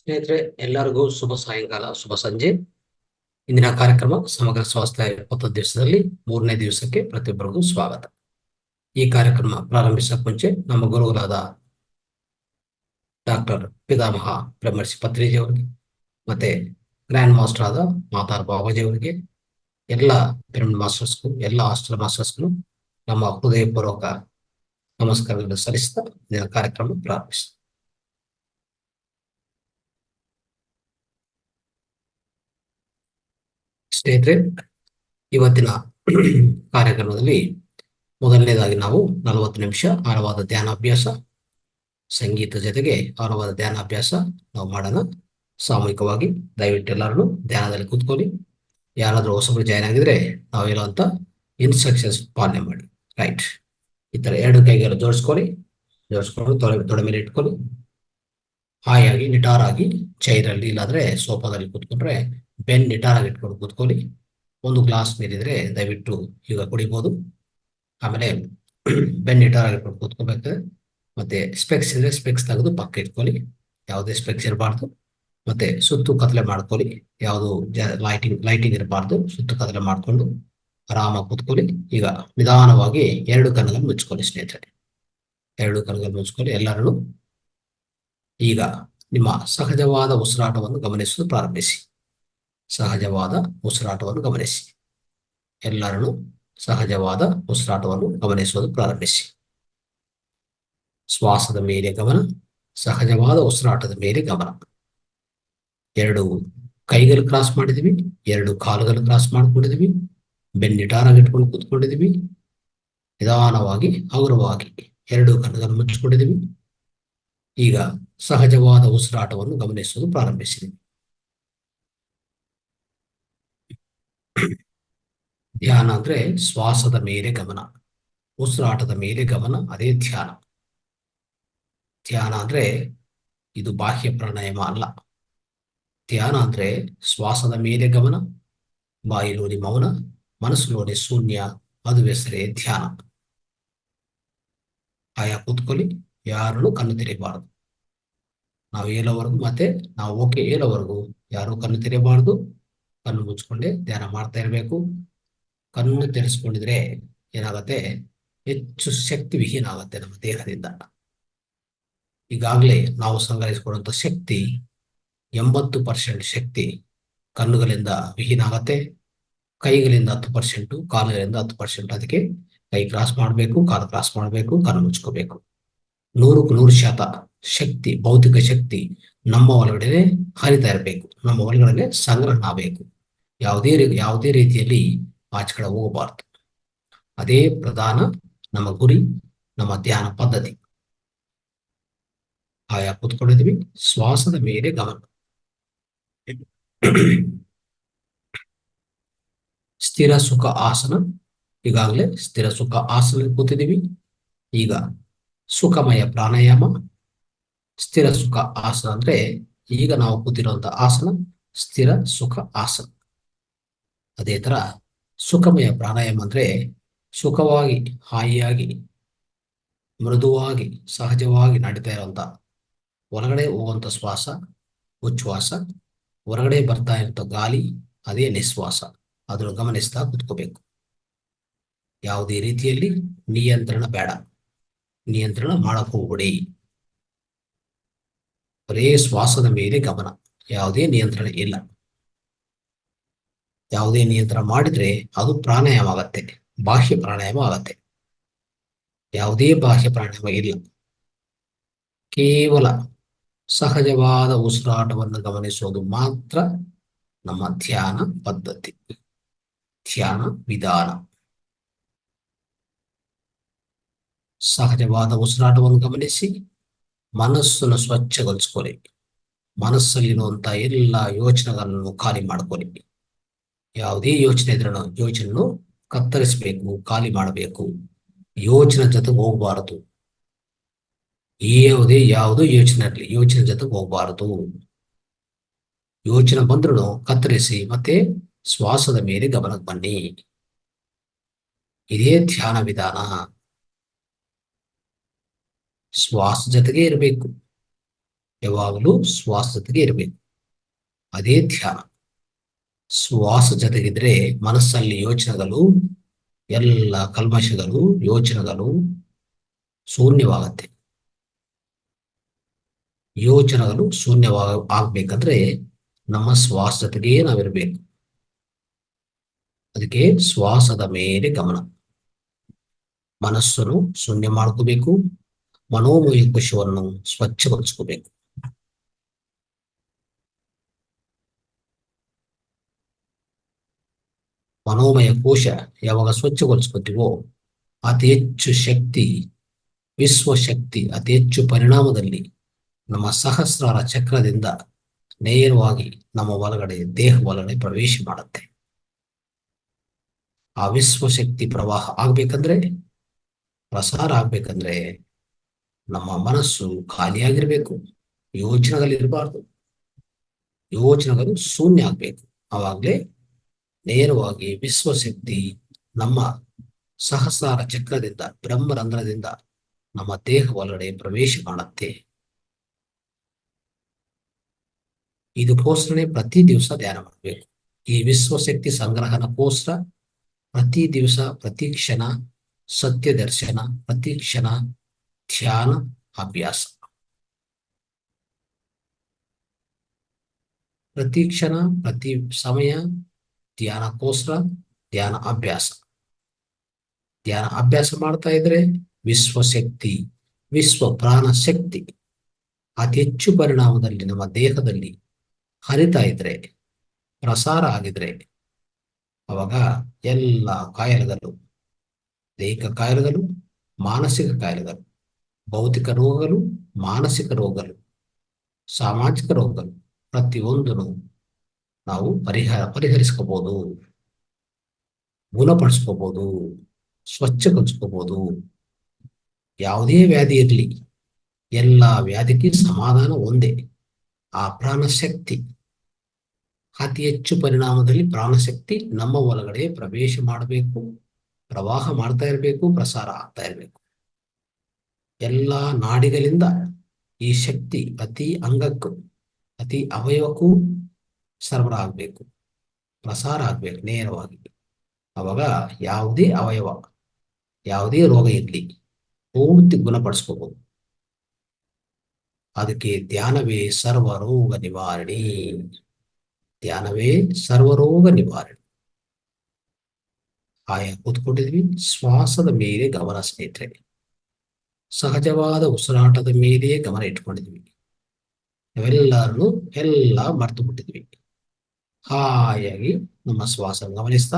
ಸ್ನೇಹಿತರೆ, ಎಲ್ಲರಿಗೂ ಶುಭ ಸಾಯಂಕಾಲ, ಶುಭ ಸಂಜೆ. ಇಂದಿನ ಕಾರ್ಯಕ್ರಮ ಸಮಗ್ರ ಸ್ವಾಸ್ಥ್ಯ 20 ದಿವಸದಲ್ಲಿ 3ನೇ ದಿವಸಕ್ಕೆ ಪ್ರತಿಯೊಬ್ಬರಿಗೂ ಸ್ವಾಗತ. ಈ ಕಾರ್ಯಕ್ರಮ ಪ್ರಾರಂಭಿಸಕ್ಕೆ ಮುಂಚೆ ನಮ್ಮ ಗುರುಗಳಾದ ಡಾಕ್ಟರ್ ಪಿತಾಮಹ ಬ್ರಹ್ಮರ್ಷಿ ಪತ್ರಿಜಿ ಅವರಿಗೆ ಮತ್ತೆ ಗ್ರ್ಯಾಂಡ್ ಮಾಸ್ಟರ್ ಆದ ಮಾತಾರ್ ಬಾಬಾಜಿ ಅವರಿಗೆ, ಎಲ್ಲ ಪಿರಮಿಡ್ ಮಾಸ್ಟರ್ಸ್ಗೂ, ಎಲ್ಲ ಹಾಸ್ಟೆಲ್ ಮಾಸ್ಟರ್ಸ್ಗೂ ನಮ್ಮ ಹೃದಯಪೂರ್ವಕ ನಮಸ್ಕಾರಗಳನ್ನು ಸಲ್ಲಿಸ್ತಾ ಇಂದಿನ ಕಾರ್ಯಕ್ರಮ ಪ್ರಾರಂಭಿಸ್ತಾರೆ. ಸ್ನೇಹಿತರೆ, ಇವತ್ತಿನ ಕಾರ್ಯಕ್ರಮದಲ್ಲಿ ಮೊದಲನೇದಾಗಿ ನಾವು 40 ನಿಮಿಷ ಆಳವಾದ ಧ್ಯಾನಾಭ್ಯಾಸ, ಸಂಗೀತ ಜೊತೆಗೆ ಆಳವಾದ ಧ್ಯಾನಾಭ್ಯಾಸ ನಾವು ಮಾಡೋಣ ಸಾಮೂಹಿಕವಾಗಿ. ದಯವಿಟ್ಟು ಎಲ್ಲರೂ ಧ್ಯಾನದಲ್ಲಿ ಕೂತ್ಕೊಳ್ಳಿ. ಯಾರಾದರೂ ಹೊಸಬರು ಜಾಯ್ನ್ ಆಗಿದ್ರೆ ನಾವು ಹೇಳುವಂತ ಇನ್ಸ್ಟ್ರಕ್ಷನ್ಸ್ ಪಾಲನೆ ಮಾಡಿ. ರೈಟ್, ಈ ತರ 2 ಕೈಗಳು ಜೋಡಿಸ್ಕೊಂಡು ತೊಡೆ ಮೇಲೆ ಇಟ್ಕೊಳ್ಳಿ. ಹಾಯಾಗಿ ನಿಟಾರಾಗಿ ಚೈರಲ್ಲಿ ಇಲ್ಲಾಂದ್ರೆ ಸೋಫಾದಲ್ಲಿ ಕೂತ್ಕೊಂಡ್ರೆ ಬೆನ್ ನಿಟಾರಾಗಿ ಇಟ್ಕೊಂಡು ಕೂತ್ಕೊಳ್ಳಿ. ಒಂದು ಗ್ಲಾಸ್ ನೀರಿದ್ರೆ ದಯವಿಟ್ಟು ಈಗ ಕುಡಿಬಹುದು. ಆಮೇಲೆ ಬೆನ್ ನಿಟಾರಾಗಿ ಇಟ್ಕೊಂಡು ಕೂತ್ಕೋಬೇಕು. ಮತ್ತೆ ಸ್ಪೆಕ್ಸ್ ಇದ್ರೆ ಸ್ಪೆಕ್ಸ್ ತೆಗೆದು ಪಕ್ಕ ಇಟ್ಕೊಳ್ಳಿ, ಯಾವುದೇ ಸ್ಪೆಕ್ಸ್ ಇರಬಾರ್ದು. ಮತ್ತೆ ಸುತ್ತು ಕತ್ತಲೆ ಮಾಡ್ಕೊಳ್ಳಿ, ಯಾವುದು ಲೈಟಿಂಗ್ ಇರಬಾರ್ದು. ಸುತ್ತು ಕತ್ತಲೆ ಮಾಡ್ಕೊಂಡು ಆರಾಮಾಗಿ ಕೂತ್ಕೊಳ್ಳಿ. ಈಗ ನಿಧಾನವಾಗಿ 2 ಕಣ್ಣುಗಳನ್ನು ಮುಚ್ಕೊಳ್ಳಿ ಸ್ನೇಹಿತರೆ. 2 ಕಣ್ಣುಗಳನ್ನು ಮುಚ್ಕೊಳ್ಳಿ ಎಲ್ಲರೂ. ಈಗ ನಿಮ್ಮ ಸಹಜವಾದ ಉಸಿರಾಟವನ್ನು ಗಮನಿಸಲು ಪ್ರಾರಂಭಿಸಿ. ಸಹಜವಾದ ಉಸಿರಾಟವನ್ನು ಗಮನಿಸಿ. ಎಲ್ಲರೂ ಸಹಜವಾದ ಉಸಿರಾಟವನ್ನು ಗಮನಿಸುವುದು ಪ್ರಾರಂಭಿಸಿ. ಶ್ವಾಸದ ಮೇಲೆ ಗಮನ, ಸಹಜವಾದ ಉಸಿರಾಟದ ಮೇಲೆ ಗಮನ. 2 ಕೈಗಳು ಕ್ರಾಸ್ ಮಾಡಿದೀವಿ, 2 ಕಾಲುಗಳು ಕ್ರಾಸ್ ಮಾಡ್ಕೊಂಡಿದೀವಿ, ಬೆನ್ನಿಟಾರಾಗಿ ಇಟ್ಕೊಂಡು ಕೂತ್ಕೊಂಡಿದೀವಿ. ನಿಧಾನವಾಗಿ ಹಗುರವಾಗಿ 2 ಕಣ್ಣುಗಳನ್ನು ಮುಚ್ಚಿಕೊಂಡಿದೀವಿ. ಈಗ ಸಹಜವಾದ ಉಸಿರಾಟವನ್ನು ಗಮನಿಸುವುದು ಪ್ರಾರಂಭಿಸಿದೀವಿ. ಧ್ಯಾನ ಅಂದ್ರೆ ಶ್ವಾಸದ ಮೇಲೆ ಗಮನ, ಉಸಿರಾಟದ ಮೇಲೆ ಗಮನ, ಅದೇ ಧ್ಯಾನ. ಧ್ಯಾನ ಅಂದ್ರೆ ಇದು ಬಾಹ್ಯ ಪ್ರಾಣಾಯಾಮ ಅಲ್ಲ. ಧ್ಯಾನ ಅಂದ್ರೆ ಶ್ವಾಸದ ಮೇಲೆ ಗಮನ, ಬಾಯಿಲೋನಿ ಮೌನ, ಮನಸ್ಸಿಲೋನಿ ಶೂನ್ಯ, ಅದು ಹೆಸರೇ ಧ್ಯಾನ. ಆಯಾ ಕೂತ್ಕೊಳ್ಳಿ, ಯಾರನ್ನು ಕಣ್ಣು ತೆರೆಯಬಾರದು. ನಾವು ಹೇಳೋವರೆಗೂ ಮತ್ತೆ ನಾವು ಓಕೆ ಹೇಳೋವರೆಗೂ ಯಾರು ಕಣ್ಣು ತೆರೆಯಬಾರದು. ಕಣ್ಣು ಮುಚ್ಕೊಂಡೆ ಧ್ಯಾನ ಮಾಡ್ತಾ ಇರಬೇಕು. ಕಣ್ಣು ತೆರೆಸ್ಕೊಂಡಿದ್ರೆ ಏನಾಗುತ್ತೆ, ಹೆಚ್ಚು ಶಕ್ತಿ ವಿಹೀನ ಆಗುತ್ತೆ ನಮ್ಮ ದೇಹದಿಂದ. ಈಗಾಗಲೇ ನಾವು ಸಂಗ್ರಹಿಸಿಕೊಳ್ಳುವಂತ ಶಕ್ತಿ 80% ಶಕ್ತಿ ಕಣ್ಣುಗಳಿಂದ ವಿಹೀನ ಆಗತ್ತೆ. ಕೈಗಳಿಂದ 10%, ಕಾಲುಗಳಿಂದ 10%. ಅದಕ್ಕೆ ಕೈ ಕ್ರಾಸ್ ಮಾಡಬೇಕು, ಕಾಲು ಕ್ರಾಸ್ ಮಾಡಬೇಕು, ಕಣ್ಣು ಮುಚ್ಕೋಬೇಕು. 100% ಶಕ್ತಿ, ಭೌತಿಕ ಶಕ್ತಿ ನಮ್ಮ ಒಳಗಡೆ ಹರಿತಾ ಇರಬೇಕು, ನಮ್ಮ ಒಳಗಡೆ ಸಂಗ್ರಹಣ ಆಗಬೇಕು. ಯಾವುದೇ ರೀತಿಯಲ್ಲಿ ಆಚೆ ಕಡೆ ಹೋಗಬಾರ್ದು. ಅದೇ ಪ್ರಧಾನ ನಮ್ಮ ಗುರಿ, ನಮ್ಮ ಧ್ಯಾನ ಪದ್ಧತಿ. ಆಯಾ ಕೂತ್ಕೊಂಡಿದ್ವಿ, ಶ್ವಾಸದ ಮೇಲೆ ಗಮನ. ಸ್ಥಿರ ಸುಖ ಆಸನ. ಈಗಾಗಲೇ ಸ್ಥಿರ ಸುಖ ಆಸನ ಕೂತಿದ್ದೀವಿ. ಈಗ ಸುಖಮಯ ಪ್ರಾಣಾಯಾಮ. ಸ್ಥಿರ ಸುಖ ಆಸನ ಅಂದ್ರೆ ಈಗ ನಾವು ಕೂತಿರುವಂತ ಆಸನ ಸ್ಥಿರ ಸುಖ ಆಸನ. ಅದೇ ತರ ಸುಖಮಯ ಪ್ರಾಣಾಯಾಮ ಅಂದ್ರೆ ಸುಖವಾಗಿ, ಹಾಯಿಯಾಗಿ, ಮೃದುವಾಗಿ, ಸಹಜವಾಗಿ ನಡೀತಾ ಇರುವಂತ, ಹೊರಗಡೆ ಹೋಗುವಂತ ಶ್ವಾಸ ಉಚ್ಛ್ವಾಸ, ಹೊರಗಡೆ ಬರ್ತಾ ಇರುವಂತ ಗಾಳಿ ಅದೇ ನಿಶ್ವಾಸ. ಅದನ್ನು ಗಮನಿಸ್ತಾ ಕೂತ್ಕೋಬೇಕು. ಯಾವುದೇ ರೀತಿಯಲ್ಲಿ ನಿಯಂತ್ರಣ ಬೇಡ, ನಿಯಂತ್ರಣ ಮಾಡಕ್ ಹೋಗ್ಬೇಡಿ. ಬರೇ ಶ್ವಾಸದ ಮೇಲೆ ಗಮನ, ಯಾವುದೇ ನಿಯಂತ್ರಣ ಇಲ್ಲ. ಯಾವುದೇ ನಿಯಂತ್ರಣ ಮಾಡಿದ್ರೆ ಅದು ಪ್ರಾಣಾಯಾಮ ಆಗತ್ತೆ, ಬಾಹ್ಯ ಪ್ರಾಣಾಯಾಮ ಆಗತ್ತೆ. ಯಾವುದೇ ಬಾಹ್ಯ ಪ್ರಾಣಾಯಾಮ ಇಲ್ಲ. ಕೇವಲ ಸಹಜವಾದ ಉಸಿರಾಟವನ್ನು ಗಮನಿಸುವುದು ಮಾತ್ರ ನಮ್ಮ ಧ್ಯಾನ ಪದ್ಧತಿ, ಧ್ಯಾನ ವಿಧಾನ. ಸಹಜವಾದ ಉಸಿರಾಟವನ್ನು ಗಮನಿಸಿ ಮನಸ್ಸನ್ನು ಸ್ವಚ್ಛಗೊಳಿಸ್ಕೊಳ್ಳಿ. ಮನಸ್ಸಲ್ಲಿರುವಂತಹ ಎಲ್ಲ ಯೋಚನೆಗಳನ್ನು ಖಾಲಿ ಮಾಡ್ಕೊಳ್ಳಿ. ಯಾವುದೇ ಯೋಚನೆ ಇದ್ರೂ ಯೋಚನೆಯನ್ನು ಕತ್ತರಿಸಬೇಕು, ಖಾಲಿ ಮಾಡಬೇಕು. ಯೋಚನೆ ಜೊತೆಗೆ ಹೋಗಬಾರದು. ಯಾವುದೋ ಯೋಚನೆ ಇರಲಿ, ಯೋಚನೆ ಜೊತೆಗೆ ಹೋಗಬಾರದು. ಯೋಚನೆ ಬಂದ್ರೂ ಕತ್ತರಿಸಿ ಮತ್ತೆ ಶ್ವಾಸದ ಮೇಲೆ ಗಮನಕ್ಕೆ ಬನ್ನಿ. ಇದೇ ಧ್ಯಾನ ವಿಧಾನ. ಶ್ವಾಸ ಜೊತೆಗೆ ಇರಬೇಕು. ಯಾವಾಗಲೂ ಶ್ವಾಸ ಜೊತೆಗೆ ಇರಬೇಕು. ಅದೇ ಧ್ಯಾನ. ಶ್ವಾಸ ಜೊತೆಗಿದ್ರೆ ಮನಸ್ಸಲ್ಲಿ ಯೋಚನೆಗಳು, ಎಲ್ಲ ಕಲ್ಮಶಗಳು, ಯೋಚನೆಗಳು ಶೂನ್ಯವಾಗತ್ತೆ. ಯೋಚನೆಗಳು ಆಗ್ಬೇಕಂದ್ರೆ ನಮ್ಮ ಶ್ವಾಸ ಜೊತೆಗೇ ನಾವಿರ್ಬೇಕು. ಅದಕ್ಕೆ ಶ್ವಾಸದ ಮೇಲೆ ಗಮನ. ಮನಸ್ಸನ್ನು ಶೂನ್ಯ ಮಾಡ್ಕೋಬೇಕು. ಮನೋಮಯ ಕೋಶವನ್ನು ಸ್ವಚ್ಛಗೊಳಿಸ್ಕೋಬೇಕು. ಮನೋಮಯ ಕೋಶ ಯಾವಾಗ ಸ್ವಚ್ಛಗೊಳಿಸ್ಕೋತೀವೋ ಅತಿ ಹೆಚ್ಚು ಶಕ್ತಿ, ವಿಶ್ವಶಕ್ತಿ ಅತಿ ಹೆಚ್ಚು ಪರಿಣಾಮದಲ್ಲಿ ನಮ್ಮ ಸಹಸ್ರಾರ ಚಕ್ರದಿಂದ ನೇರವಾಗಿ ನಮ್ಮ ಒಳಗಡೆ, ದೇಹ ಒಳಗಡೆ ಪ್ರವೇಶ ಮಾಡುತ್ತೆ. ಆ ವಿಶ್ವಶಕ್ತಿ ಪ್ರವಾಹ ಆಗ್ಬೇಕಂದ್ರೆ, ಪ್ರಸಾರ ಆಗ್ಬೇಕಂದ್ರೆ ನಮ್ಮ ಮನಸ್ಸು ಖಾಲಿಯಾಗಿರ್ಬೇಕು. ಯೋಚನೆಗಳಿರಬಾರ್ದು. ಯೋಚನೆಗಳು ಶೂನ್ಯ ಆಗ್ಬೇಕು. ಆವಾಗಲೇ ನೇರವಾಗಿ ವಿಶ್ವಶಕ್ತಿ ನಮ್ಮ ಸಹಸ್ರಾರ ಚಕ್ರದಿಂದ, ಬ್ರಹ್ಮರಂಧ್ರದಿಂದ ನಮ್ಮ ದೇಹ ಒಳಗಡೆ ಪ್ರವೇಶ ಮಾಡುತ್ತೆ. ಇದಕ್ಕೋಸ್ಕರನೇ ಪ್ರತಿ ದಿವಸ ಧ್ಯಾನ ಮಾಡಬೇಕು. ಈ ವಿಶ್ವಶಕ್ತಿ ಸಂಗ್ರಹಣಕ್ಕೋಸ್ಕರ ಪ್ರತಿ ದಿವಸ, ಪ್ರತಿ ಕ್ಷಣ ಸತ್ಯ ದರ್ಶನ, ಪ್ರತಿ ಕ್ಷಣ ಧ್ಯಾನ ಅಭ್ಯಾಸ. ಪ್ರತಿ ಕ್ಷಣ, ಪ್ರತಿ ಸಮಯ ಧ್ಯಾನಕ್ಕೋಸ್ಕರ ಧ್ಯಾನ ಅಭ್ಯಾಸ. ಧ್ಯಾನ ಅಭ್ಯಾಸ ಮಾಡ್ತಾ ಇದ್ರೆ ವಿಶ್ವಶಕ್ತಿ, ವಿಶ್ವ ಪ್ರಾಣ ಶಕ್ತಿ ಅತಿ ಹೆಚ್ಚು ಪರಿಣಾಮದಲ್ಲಿ ನಮ್ಮ ದೇಹದಲ್ಲಿ ಹರಿತಾ ಇದ್ರೆ, ಪ್ರಸಾರ ಆಗಿದ್ರೆ, ಅವಾಗ ಎಲ್ಲ ಕಾಯಿಲೆಗಳು, ದೈಹಿಕ ಕಾಯಿಲೆಗಳು, ಮಾನಸಿಕ ಕಾಯಿಲೆಗಳು, ಭೌತಿಕ ರೋಗಗಳು, ಮಾನಸಿಕ ರೋಗಗಳು, ಸಾಮಾಜಿಕ ರೋಗಗಳು ಪ್ರತಿಯೊಂದನ್ನು ನಾವು ಪರಿಹರಿಸ್ಕೋಬಹುದು, ಗುಣಪಡಿಸ್ಕೋಬಹುದು, ಸ್ವಚ್ಛಗೊಳಿಸ್ಕೋಬಹುದು. ಯಾವುದೇ ವ್ಯಾಧಿ ಇರಲಿ, ಎಲ್ಲ ವ್ಯಾಧಿಗೆ ಸಮಾಧಾನ ಒಂದೇ, ಆ ಪ್ರಾಣಶಕ್ತಿ. ಅತಿ ಹೆಚ್ಚು ಪರಿಣಾಮದಲ್ಲಿ ಪ್ರಾಣಶಕ್ತಿ ನಮ್ಮ ಒಳಗಡೆ ಪ್ರವೇಶ ಮಾಡಬೇಕು, ಪ್ರವಾಹ ಮಾಡ್ತಾ ಇರಬೇಕು, ಪ್ರಸಾರ ಆಗ್ತಾ ಇರಬೇಕು. ಎಲ್ಲ ನಾಡಿಗಳಿಂದ ಈ ಶಕ್ತಿ ಪ್ರತಿ ಅಂಗಕ್ಕೂ, ಪ್ರತಿ ಅವಯವಕ್ಕೂ ಸರಬರಾಜು ಆಗಬೇಕು, ಪ್ರಸಾರ ಆಗ್ಬೇಕು ನೇರವಾಗಿ. ಅವಾಗ ಯಾವುದೇ ಅವಯವ, ಯಾವುದೇ ರೋಗ ಇರಲಿ ಪೂರ್ತಿ ಗುಣಪಡಿಸ್ಕೋಬಹುದು. ಅದಕ್ಕೆ ಧ್ಯಾನವೇ ಸರ್ವರೋಗ ನಿವಾರಣೆ. ಧ್ಯಾನವೇ ಸರ್ವರೋಗ ನಿವಾರಣೆ. ಆಯಾ ಕೂತ್ಕೊಂಡಿದ್ವಿ, ಶ್ವಾಸದ ಮೇಲೆ ಗಮನ ಸ್ನೇಹಿತರೆ. ಸಹಜವಾದ ಉಸಿರಾಟದ ಮೇಲೆ ಗಮನ ಇಟ್ಕೊಂಡಿದ್ವಿ. ನಾವೆಲ್ಲರೂ ಎಲ್ಲ ಮರ್ತು ಬಿಟ್ಟಿದ್ವಿ. ಹಾಯಾಗಿ ನಮ್ಮ ಶ್ವಾಸ ಗಮನಿಸ್ತಾ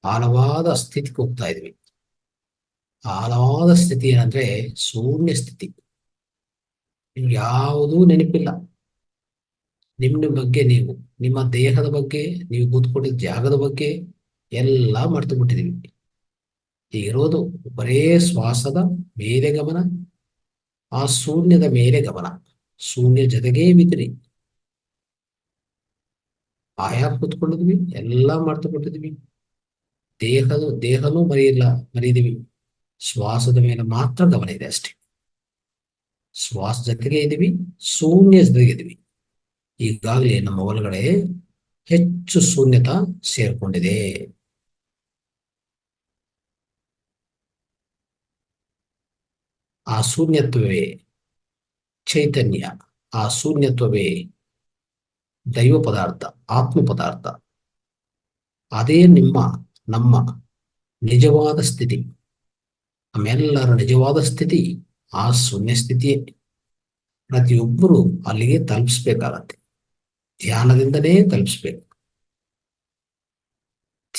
ಆಳವಾದ ಸ್ಥಿತಿಗೆ ಹೋಗ್ತಾ ಇದ್ವಿ. ಆಳವಾದ ಸ್ಥಿತಿ ಏನಂದ್ರೆ ಶೂನ್ಯ ಸ್ಥಿತಿ. ನಿಮ್ಗೆ ಯಾವುದೂ ನೆನಪಿಲ್ಲ. ನಿಮ್ಮ ಬಗ್ಗೆ ನೀವು, ನಿಮ್ಮ ದೇಹದ ಬಗ್ಗೆ, ನೀವು ಕೂತ್ಕೊಂಡಿದ್ದ ಜಾಗದ ಬಗ್ಗೆ ಎಲ್ಲ ಮರ್ತು ಬಿಟ್ಟಿದೀವಿ. ಈಗಿರೋದು ಬರೇ ಶ್ವಾಸದ ಮೇಲೆ ಗಮನ, ಆ ಶೂನ್ಯದ ಮೇಲೆ ಗಮನ. ಶೂನ್ಯ ಜೊತೆಗೇ ಬಿದ್ರಿ. ಆಯಾ ಕೂತ್ಕೊಂಡಿದ್ವಿ, ಎಲ್ಲ ಮರ್ತು ಬಿಟ್ಟಿದ್ವಿ. ದೇಹನೂ ಮರೆಯಿದೀವಿ. ಶ್ವಾಸದ ಮೇಲೆ ಮಾತ್ರ ಗಮನ ಇದೆ ಅಷ್ಟೇ. ಶ್ವಾಸ ಜೊತೆಗೆ ಇದೀವಿ, ಶೂನ್ಯ ಜೊತೆಗೆ ಇದೀವಿ. ಈಗಾಗಲೇ ನಮ್ಮ ಒಳಗಡೆ ಹೆಚ್ಚು ಶೂನ್ಯತಾ ಸೇರ್ಕೊಂಡಿದೆ. ಆ ಶೂನ್ಯತ್ವವೇ ಚೈತನ್ಯ, ಆ ಶೂನ್ಯತ್ವವೇ ದೈವ ಪದಾರ್ಥ, ಆತ್ಮ ಪದಾರ್ಥ. ಅದೇ ನಮ್ಮ ನಿಜವಾದ ಸ್ಥಿತಿ. ನಮ್ಮೆಲ್ಲರ ನಿಜವಾದ ಸ್ಥಿತಿ ಆ ಶೂನ್ಯ ಸ್ಥಿತಿಯೇ. ಪ್ರತಿಯೊಬ್ಬರು ಅಲ್ಲಿಗೆ ತಲುಪಿಸ್ಬೇಕಾಗತ್ತೆ. ಧ್ಯಾನದಿಂದಲೇ ತಲುಪಿಸ್ಬೇಕು.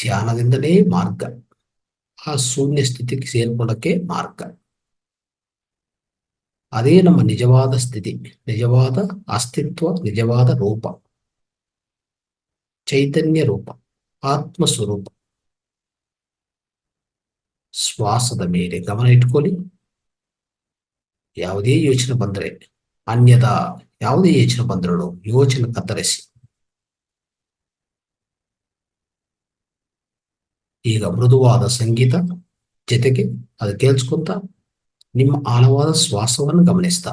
ಧ್ಯಾನದಿಂದಲೇ ಮಾರ್ಗ, ಆ ಶೂನ್ಯ ಸ್ಥಿತಿಗೆ ಸೇರ್ಕೊಳ್ಳಕ್ಕೆ ಮಾರ್ಗ. ಅದೇ ನಮ್ಮ ನಿಜವಾದ ಸ್ಥಿತಿ, ನಿಜವಾದ ಅಸ್ತಿತ್ವ, ನಿಜವಾದ ರೂಪ, ಚೈತನ್ಯ ರೂಪ, ಆತ್ಮ ಸ್ವರೂಪ. ಶ್ವಾಸದ ಮೇಲೆ ಗಮನ ಇಟ್ಕೊಳ್ಳಿ. ಯಾವುದೇ ಯೋಚನೆ ಬಂದರೆ, ಅನ್ಯದ ಯಾವುದೇ ಯೋಚನೆ ಬಂದರೂ ಯೋಚನೆ ಕತ್ತರಿಸಿ. ಈಗ ಮೃದುವಾದ ಸಂಗೀತ ಜೊತೆಗೆ ಅದು ಕೇಳಿಸ್ಕೊಂತ ನಿಮ್ಮ ಆಳವಾದ ಶ್ವಾಸವನ್ನು ಗಮನಿಸ್ತಾ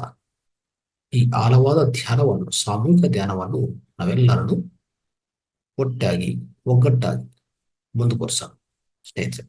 ಈ ಆಳವಾದ ಧ್ಯಾನವನ್ನು, ಸಾಮೂಹಿಕ ಧ್ಯಾನವನ್ನು ನಾವೆಲ್ಲರನ್ನು ಒಟ್ಟಾಗಿ ಒಗ್ಗಟ್ಟಾಗಿ ಮುಂದುವರಿಸೋಣ ಸ್ನೇಹಿತರೆ.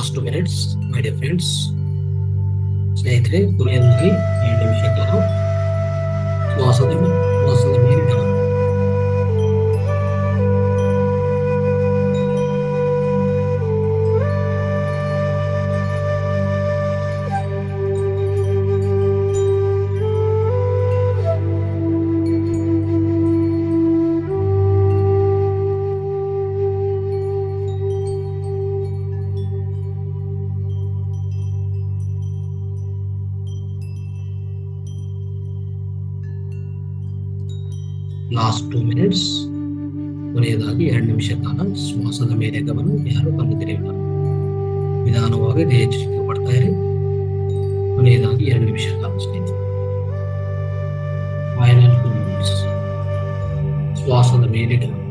Last 2 minutes my dear friends. ಸ್ನೇಹಿತರೆ, ಕೊನೆಯದಾಗಿ 2 ನಿಮಿಷ ಕಾಲ ಶ್ವಾಸದ ಮೇಲೆ ಗಮನ. Last 2 minutes. ಕೊನೆಯದಾಗಿ 2 ನಿಮಿಷ ಕಾಲ ಶ್ವಾಸದ ಮೇಲೆ ಗಮನ. ಯಾರು ಕಣ್ಣು ತೆರೆಯಬಾರದು. ನಿಧಾನವಾಗಿ ದೇಹ ಚಲಿಕೆ ಕೊಡ್ತಾ ಇರಿ. ಕೊನೆಯದಾಗಿ 2 ನಿಮಿಷ ಕಾಲ ಸ್ನೇಹಿತರೆ. Final 2 minutes. ಶ್ವಾಸದ ಮೇಲೆ ಗಮನ.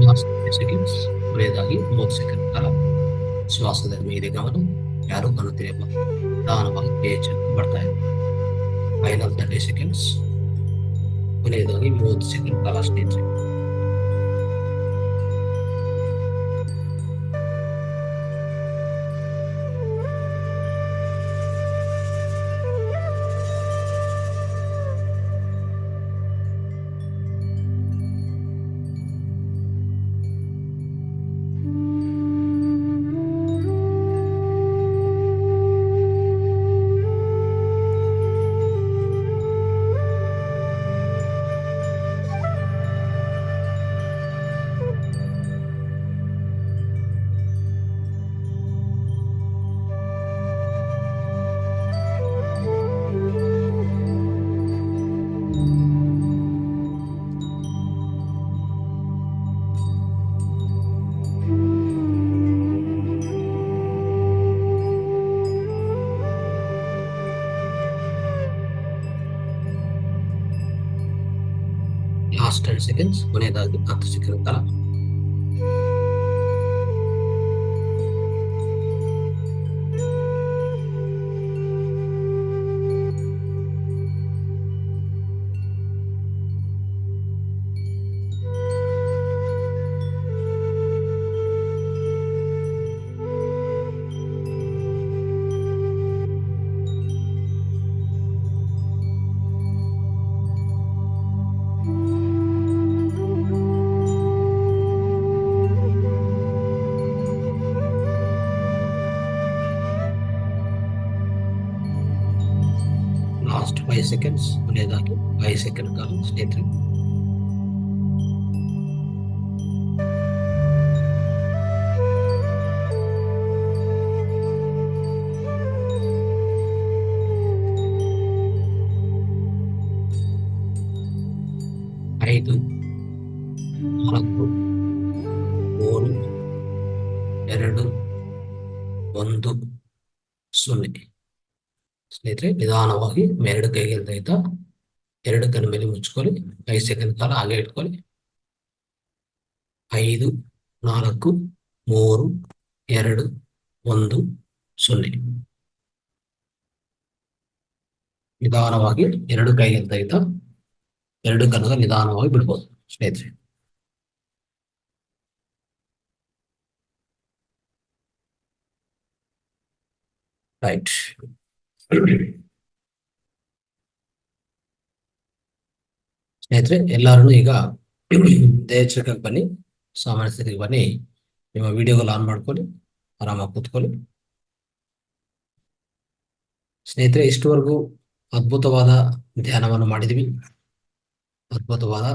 Last 20 seconds. ಕೊನೆಯದಾಗಿ 30 ಸೆಕೆಂಡ್ ಕಾಲ ಶ್ವಾಸದ ಮೇಲೆ ಗಮನ. ಯಾರು ಕಣ್ಣು ತೆರೆಯಬಾರದು. ನಿಧಾನವಾಗಿ ದೇಹ ಚಲಿಕೆ ಬರ್ತಾ ಇದೆ. Final 30 seconds. ಕೊನೆಯದಾಗಿ 30 ಸೆಕೆಂಡ್ ಕಾಲ ಸ್ನೇಹಿತರೆ. 10 ಸೆಕೆಂಡ್ಸ್, ಕೊನೆಯದಾಗಿ 10 ಸೆಕೆಂಡ್ ಕಾಲ. ಲಾಸ್ಟ್ 5 ಸೆಕೆಂಡ್ಸ್, ಕೊನೆಯದಾಗಿ 5 ಸೆಕೆಂಡ್ ಕಾಲ ಸ್ನೇಹಿತರೆ. ಐದು, 4, 3, 2, 1, 0. ಸ್ನೇಹಿತರೆ, ನಿಧಾನವಾಗಿ ಎರಡು ಕೈಗಳಿಂದ ಎರಡು ಕಣ್ಣು ಮೇಲೆ ಮುಚ್ಕೊಳ್ಳಿ. 5 ಸೆಕೆಂಡ್ ಕಾಲ ಹಾಗೆ ಇಟ್ಕೊಳ್ಳಿ. 5, 4, 3, 2, 1, 0. ನಿಧಾನವಾಗಿ ಎರಡು ಕೈಗಳಿಂದ ಎರಡು ಕಣ್ಣು ನಿಧಾನವಾಗಿ ಬಿಡ್ಬೋದು ಸ್ನೇಹಿತರೆ. ರೈಟ್. ಸ್ನೇಹಿತರೆ, ಎಲ್ಲರೂ ಈಗ ದೇಹಕ್ಕೆ ಬನ್ನಿ, ಸಾಮಾನ್ಯ ಸ್ಥಿತಿಗೆ ಬನ್ನಿ. ನಿಮ್ಮ ವಿಡಿಯೋಗಳು ಆನ್ ಮಾಡ್ಕೊಳ್ಳಿ, ಆರಾಮಾಗಿ ಕೂತ್ಕೊಳ್ಳಿ. ಸ್ನೇಹಿತರೆ, ಇಷ್ಟುವರೆಗೂ ಅದ್ಭುತವಾದ ಧ್ಯಾನವನ್ನು ಮಾಡಿದ್ವಿ. ಅದ್ಭುತವಾದ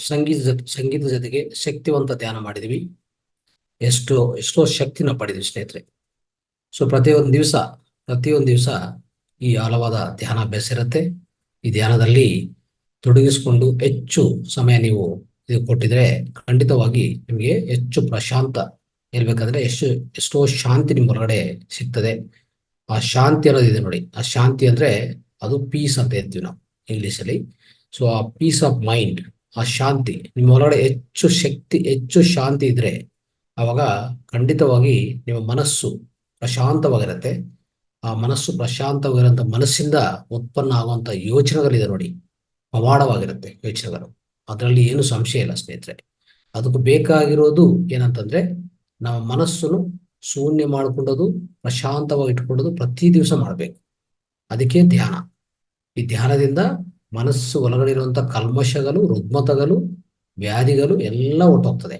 ಸಂಗೀತ ಜೊತೆಗೆ ಶಕ್ತಿವಂತ ಧ್ಯಾನ ಮಾಡಿದ್ವಿ. ಎಷ್ಟೋ ಶಕ್ತಿನ ಪಡೆದ್ವಿ ಸ್ನೇಹಿತರೆ. ಸೊ ಪ್ರತಿಯೊಂದು ದಿವಸ ಈ ಆಳವಾದ ಧ್ಯಾನ ಅಭ್ಯಾಸ ಇರುತ್ತೆ. ಈ ಧ್ಯಾನದಲ್ಲಿ ತೊಡಗಿಸಿಕೊಂಡು ಹೆಚ್ಚು ಸಮಯ ನೀವು ಇದು ಕೊಟ್ಟಿದ್ರೆ ಖಂಡಿತವಾಗಿ ನಿಮಗೆ ಹೆಚ್ಚು ಪ್ರಶಾಂತ ಇರ್ಬೇಕಾದ್ರೆ ಎಷ್ಟೋ ಶಾಂತಿ ನಿಮ್ಮ ಹೊರಗಡೆ ಸಿಗ್ತದೆ. ಆ ಶಾಂತಿ ಅನ್ನೋದಿದೆ ನೋಡಿ, ಆ ಶಾಂತಿ ಅಂದ್ರೆ ಅದು ಪೀಸ್ ಅಂತ ಹೇಳ್ತೀವಿ ನಾವು ಇಂಗ್ಲಿಷಲ್ಲಿ. ಸೊ ಆ ಪೀಸ್ ಆಫ್ ಮೈಂಡ್, ಆ ಶಾಂತಿ ನಿಮ್ಮ ಒಳಗಡೆ ಹೆಚ್ಚು ಶಾಂತಿ ಇದ್ರೆ ಅವಾಗ ಖಂಡಿತವಾಗಿ ನಿಮ್ಮ ಮನಸ್ಸು ಪ್ರಶಾಂತವಾಗಿರುತ್ತೆ. ಆ ಮನಸ್ಸು ಪ್ರಶಾಂತವಾಗಿರೋಂಥ ಮನಸ್ಸಿಂದ ಉತ್ಪನ್ನ ಆಗುವಂತ ಯೋಚನೆಗಳಿದೆ ನೋಡಿ, ಪವಾಡವಾಗಿರುತ್ತೆ ಯೋಚನೆಗಳು. ಅದರಲ್ಲಿ ಏನು ಸಂಶಯ ಇಲ್ಲ ಸ್ನೇಹಿತರೆ. ಅದಕ್ಕೆ ಬೇಕಾಗಿರೋದು ಏನಂತಂದ್ರೆ ನಮ್ಮ ಮನಸ್ಸನ್ನು ಶೂನ್ಯ ಮಾಡಿಕೊಂಡೋದು, ಪ್ರಶಾಂತವಾಗಿ ಇಟ್ಕೊಂಡೋದು ಪ್ರತಿ ದಿವಸ ಮಾಡಬೇಕು. ಅದಕ್ಕೆ ಧ್ಯಾನ. ಈ ಧ್ಯಾನದಿಂದ ಮನಸ್ಸು ಒಳಗಡೆ ಇರುವಂತ ಕಲ್ಮಶಗಳು, ರುಗ್ಮತಗಳು, ವ್ಯಾಧಿಗಳು ಎಲ್ಲ ಹೊರಟೋಗ್ತದೆ.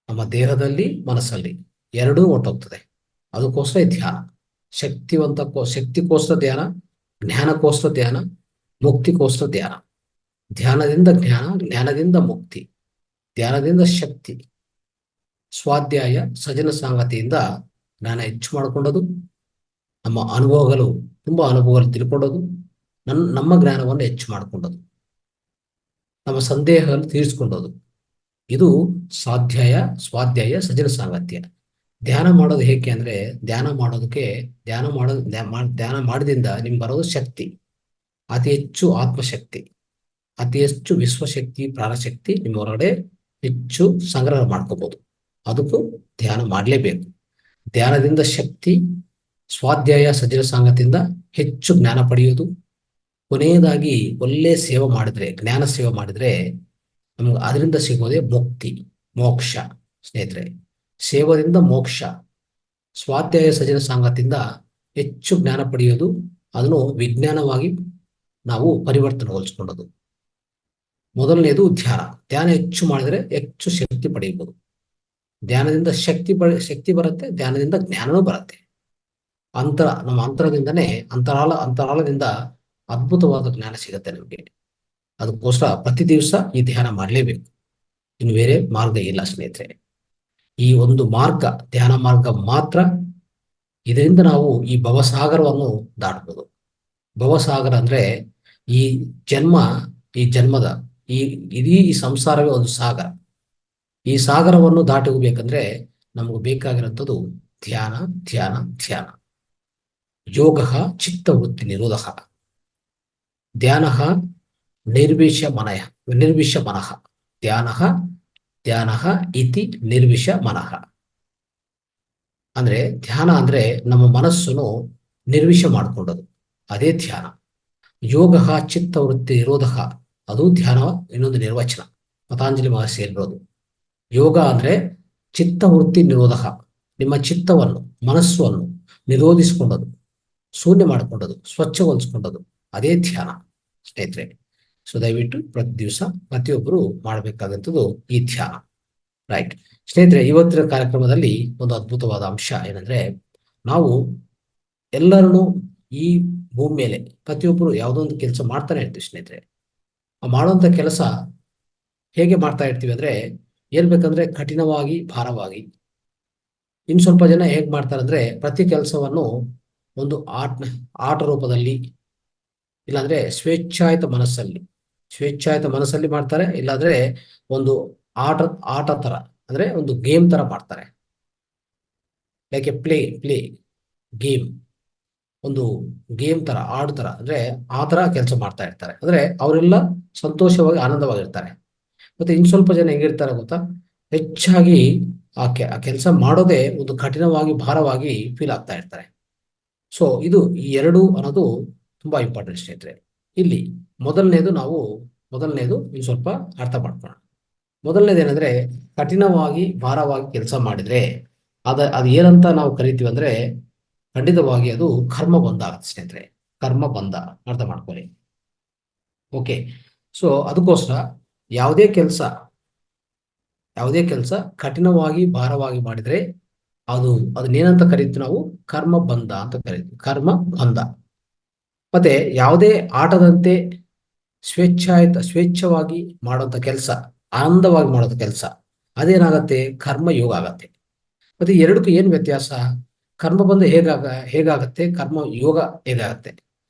ನಮ್ಮ ದೇಹದಲ್ಲಿ ಮನಸ್ಸಲ್ಲಿ ಎರಡೂ ಹೊರಟೋಗ್ತದೆ. ಅದಕ್ಕೋಸ್ಕರ ಧ್ಯಾನ. ಶಕ್ತಿಗೋಸ್ಕರ ಧ್ಯಾನ, ಜ್ಞಾನಕ್ಕೋಸ್ಕರ ಧ್ಯಾನ, ಮುಕ್ತಿಗೋಸ್ಕರ ಧ್ಯಾನ. ಧ್ಯಾನದಿಂದ ಜ್ಞಾನ, ಜ್ಞಾನದಿಂದ ಮುಕ್ತಿ, ಧ್ಯಾನದಿಂದ ಶಕ್ತಿ. ಸ್ವಾಧ್ಯಾಯ ಸಜನ ಸಂಗತಿಯಿಂದ ಜ್ಞಾನ ಹೆಚ್ಚು ಮಾಡಿಕೊಂಡದು, ನಮ್ಮ ತುಂಬಾ ಅನುಭವಗಳು ತಿಳ್ಕೊಂಡದು, ನಮ್ಮ ಜ್ಞಾನವನ್ನು ಹೆಚ್ಚು ಮಾಡಿಕೊಂಡದು, ನಮ್ಮ ಸಂದೇಹಗಳನ್ನು ತೀರಿಸಿಕೊಂಡದು. ಇದು ಸ್ವಾಧ್ಯಾಯ ಸಜನ ಸಾಂಗತ್ಯ. ಧ್ಯಾನ ಮಾಡೋದು ಹೇಗೆ ಅಂದ್ರೆ, ಧ್ಯಾನ ಮಾಡಿದಿಂದ ನಿಮ್ಗೆ ಬರೋದು ಶಕ್ತಿ, ಅತಿ ಹೆಚ್ಚು ಆತ್ಮಶಕ್ತಿ, ಅತಿ ಹೆಚ್ಚು ವಿಶ್ವಶಕ್ತಿ, ಪ್ರಾಣಶಕ್ತಿ ನಿಮ್ಮ ಹೊರಗಡೆ ಹೆಚ್ಚು ಸಂಗ್ರಹ ಮಾಡ್ಕೋಬಹುದು. ಅದಕ್ಕೂ ಧ್ಯಾನ ಮಾಡಲೇಬೇಕು. ಧ್ಯಾನದಿಂದ ಶಕ್ತಿ, ಸ್ವಾಧ್ಯಾಯ ಸಜನ ಸಂಗತಿಯಿಂದ ಹೆಚ್ಚು ಜ್ಞಾನ ಪಡೆಯುವುದು. ಕೊನೆಯದಾಗಿ ಒಳ್ಳೆ ಸೇವೆ ಮಾಡಿದ್ರೆ, ಜ್ಞಾನ ಸೇವೆ ಮಾಡಿದ್ರೆ ನಮ್ಗೆ ಅದರಿಂದ ಸಿಗೋದೇ ಮುಕ್ತಿ, ಮೋಕ್ಷ ಸ್ನೇಹಿತರೆ. ಸೇವದಿಂದ ಮೋಕ್ಷ. ಸ್ವಾಧ್ಯಾಯ ಸಜನ ಸಂಗತಿಯಿಂದ ಹೆಚ್ಚು ಜ್ಞಾನ ಪಡೆಯೋದು, ಅದನ್ನು ವಿಜ್ಞಾನವಾಗಿ ನಾವು ಪರಿವರ್ತನೆಗೊಳಿಸ್ಕೊಂಡದು. ಮೊದಲನೇದು ಧ್ಯಾನ ಹೆಚ್ಚು ಮಾಡಿದ್ರೆ ಹೆಚ್ಚು ಶಕ್ತಿ ಪಡೆಯಬಹುದು. ಧ್ಯಾನದಿಂದ ಶಕ್ತಿ ಬರುತ್ತೆ, ಧ್ಯಾನದಿಂದ ಜ್ಞಾನನೂ ಬರುತ್ತೆ. ನಮ್ಮ ಅಂತರದಿಂದನೇ ಅಂತರಾಳದಿಂದ ಅದ್ಭುತವಾದ ಜ್ಞಾನ ಸಿಗುತ್ತೆ ನಮಗೆ. ಅದಕ್ಕೋಸ್ಕರ ಪ್ರತಿ ದಿವಸ ಈ ಧ್ಯಾನ ಮಾಡಲೇಬೇಕು. ಇನ್ನು ಬೇರೆ ಮಾರ್ಗ ಇಲ್ಲ ಸ್ನೇಹಿತರೆ. ಈ ಒಂದು ಮಾರ್ಗ, ಧ್ಯಾನ ಮಾರ್ಗ ಮಾತ್ರ. ಇದರಿಂದ ನಾವು ಈ ಭವಸಾಗರವನ್ನು ದಾಟಬಹುದು. ಭವಸಾಗರ ಅಂದ್ರೆ ಈ ಜನ್ಮದ ಇಡೀ ಸಂಸಾರವೇ ಒಂದು ಸಾಗರ. ಈ ಸಾಗರವನ್ನು ದಾಟಿ ಹೋಗ್ಬೇಕಂದ್ರೆ ನಮಗೆ ಬೇಕಾಗಿರುವಂಥದ್ದು ಧ್ಯಾನ, ಧ್ಯಾನ, ಧ್ಯಾನ. ಯೋಗ ಚಿತ್ತವೃತ್ತಿ ನಿರೋಧ. ಧ್ಯಾನ ನಿರ್ವಿಷಮನಯ ನಿರ್ವಿಷಮನಃ ಧ್ಯಾನಃ ಧ್ಯಾನಃ ಇತಿ ನಿರ್ವಿಷಮನಃ. ಅಂದ್ರೆ ಧ್ಯಾನ ಅಂದ್ರೆ ನಮ್ಮ ಮನಸ್ಸನ್ನು ನಿರ್ವಿಷ ಮಾಡಿಕೊಂಡದು, ಅದೇ ಧ್ಯಾನ. ಯೋಗ ಚಿತ್ತವೃತ್ತಿ ನಿರೋಧ, ಅದು ಧ್ಯಾನ ಇನ್ನೊಂದು ನಿರ್ವಚನ ಪತಾಂಜಲಿ ಮಹರ್ಷಿ ಹೇಳಿರೋದು. ಯೋಗ ಅಂದ್ರೆ ಚಿತ್ತವೃತ್ತಿ ನಿರೋಧ, ನಿಮ್ಮ ಚಿತ್ತವನ್ನು ಮನಸ್ಸನ್ನು ನಿರೋಧಿಸಿಕೊಂಡದು, ಶೂನ್ಯ ಮಾಡಿಕೊಂಡದು, ಸ್ವಚ್ಛಗೊಳಿಸ್ಕೊಂಡದು, ಅದೇ ಧ್ಯಾನ ಸ್ನೇಹಿತರೆ. ಸೊ ದಯವಿಟ್ಟು ಪ್ರತಿ ದಿವಸ ಪ್ರತಿಯೊಬ್ಬರು ಮಾಡಬೇಕಾದಂಥದ್ದು ಈ ಧ್ಯಾನ. ರೈಟ್ ಸ್ನೇಹಿತರೆ, ಇವತ್ತಿನ ಕಾರ್ಯಕ್ರಮದಲ್ಲಿ ಒಂದು ಅದ್ಭುತವಾದ ಅಂಶ ಏನಂದ್ರೆ, ನಾವು ಎಲ್ಲರನ್ನೂ ಈ ಭೂಮಿ ಮೇಲೆ ಪ್ರತಿಯೊಬ್ಬರು ಯಾವುದೋ ಒಂದು ಕೆಲಸ ಮಾಡ್ತಾನೆ ಇರ್ತೀವಿ ಸ್ನೇಹಿತರೆ. ಆ ಮಾಡುವಂಥ ಕೆಲಸ ಹೇಗೆ ಮಾಡ್ತಾ ಇರ್ತೀವಿ ಅಂದ್ರೆ, ಹೇಳ್ಬೇಕಂದ್ರೆ ಕಠಿಣವಾಗಿ ಭಾರವಾಗಿ. ಇನ್ನು ಸ್ವಲ್ಪ ಜನ ಹೇಗೆ ಮಾಡ್ತಾರೆ ಅಂದ್ರೆ, ಪ್ರತಿ ಕೆಲಸವನ್ನು ಒಂದು ಆಟ ರೂಪದಲ್ಲಿ, ಇಲ್ಲಾಂದ್ರೆ ಸ್ವೇಚ್ಛಾಯುತ ಮನಸ್ಸಲ್ಲಿ ಮಾಡ್ತಾರೆ, ಇಲ್ಲಾಂದ್ರೆ ಒಂದು ಆಟ ಆಟ ತರ, ಅಂದ್ರೆ ಒಂದು ಗೇಮ್ ತರ ಮಾಡ್ತಾರೆ. ಲೈಕ್ ಎ ಪ್ಲೇ ಗೇಮ್, ಒಂದು ಗೇಮ್ ತರ, ಆಡು ತರ, ಅಂದ್ರೆ ಆ ತರ ಕೆಲಸ ಮಾಡ್ತಾ ಇರ್ತಾರೆ. ಅಂದ್ರೆ ಅವರೆಲ್ಲ ಸಂತೋಷವಾಗಿ ಆನಂದವಾಗಿರ್ತಾರೆ. ಮತ್ತೆ ಇನ್ ಸ್ವಲ್ಪ ಜನ ಹೆಂಗಿರ್ತಾರೆ ಗೊತ್ತಾ, ಹೆಚ್ಚಾಗಿ ಆ ಕೆಲಸ ಮಾಡೋದೇ ಒಂದು ಕಠಿಣವಾಗಿ ಭಾರವಾಗಿ ಫೀಲ್ ಆಗ್ತಾ ಇರ್ತಾರೆ. ಸೊ ಈ ಎರಡು ಅನ್ನೋದು ತುಂಬಾ ಇಂಪಾರ್ಟೆಂಟ್ ಸ್ನೇಹಿತರೆ. ಇಲ್ಲಿ ಮೊದಲನೇದು ಇನ್ನು ಸ್ವಲ್ಪ ಅರ್ಥ ಮಾಡ್ಕೊಳ್ಳೋಣ. ಮೊದಲನೇದೇನೆಂದ್ರೆ, ಕಠಿಣವಾಗಿ ಭಾರವಾಗಿ ಕೆಲಸ ಮಾಡಿದ್ರೆ ಅದು ಏನಂತ ನಾವು ಕರಿತೀವಿ ಅಂದ್ರೆ, ಖಂಡಿತವಾಗಿ ಅದು ಕರ್ಮ ಬಂಧ ಆಗುತ್ತೆ ಸ್ನೇಹಿತರೆ. ಕರ್ಮ ಬಂಧ, ಅರ್ಥ ಮಾಡ್ಕೊಳ್ಳಿ. ಓಕೆ, ಸೊ ಅದಕ್ಕೋಸ್ಕರ ಯಾವುದೇ ಕೆಲಸ ಕಠಿಣವಾಗಿ ಭಾರವಾಗಿ ಮಾಡಿದ್ರೆ ಅದನ್ನೇನಂತ ಕರಿತೀವಿ ನಾವು, ಕರ್ಮ ಬಂಧ ಅಂತ ಕರಿತೀವಿ, ಕರ್ಮ ಬಂಧ. ಮತ್ತೆ ಯಾವುದೇ ಆಟದಂತೆ ಸ್ವೇಚ್ಛವಾಗಿ ಮಾಡುವಂತ ಕೆಲಸ, ಆನಂದವಾಗಿ ಮಾಡೋದ ಕೆಲಸ, ಅದೇನಾಗತ್ತೆ, ಕರ್ಮಯೋಗ ಆಗತ್ತೆ. ಮತ್ತೆ ಎರಡಕ್ಕೂ ಏನ್ ವ್ಯತ್ಯಾಸ? ಕರ್ಮ ಬಂಧ ಹೇಗಾಗತ್ತೆ, ಕರ್ಮ ಯೋಗ ಹೇಗಾಗತ್ತೆ?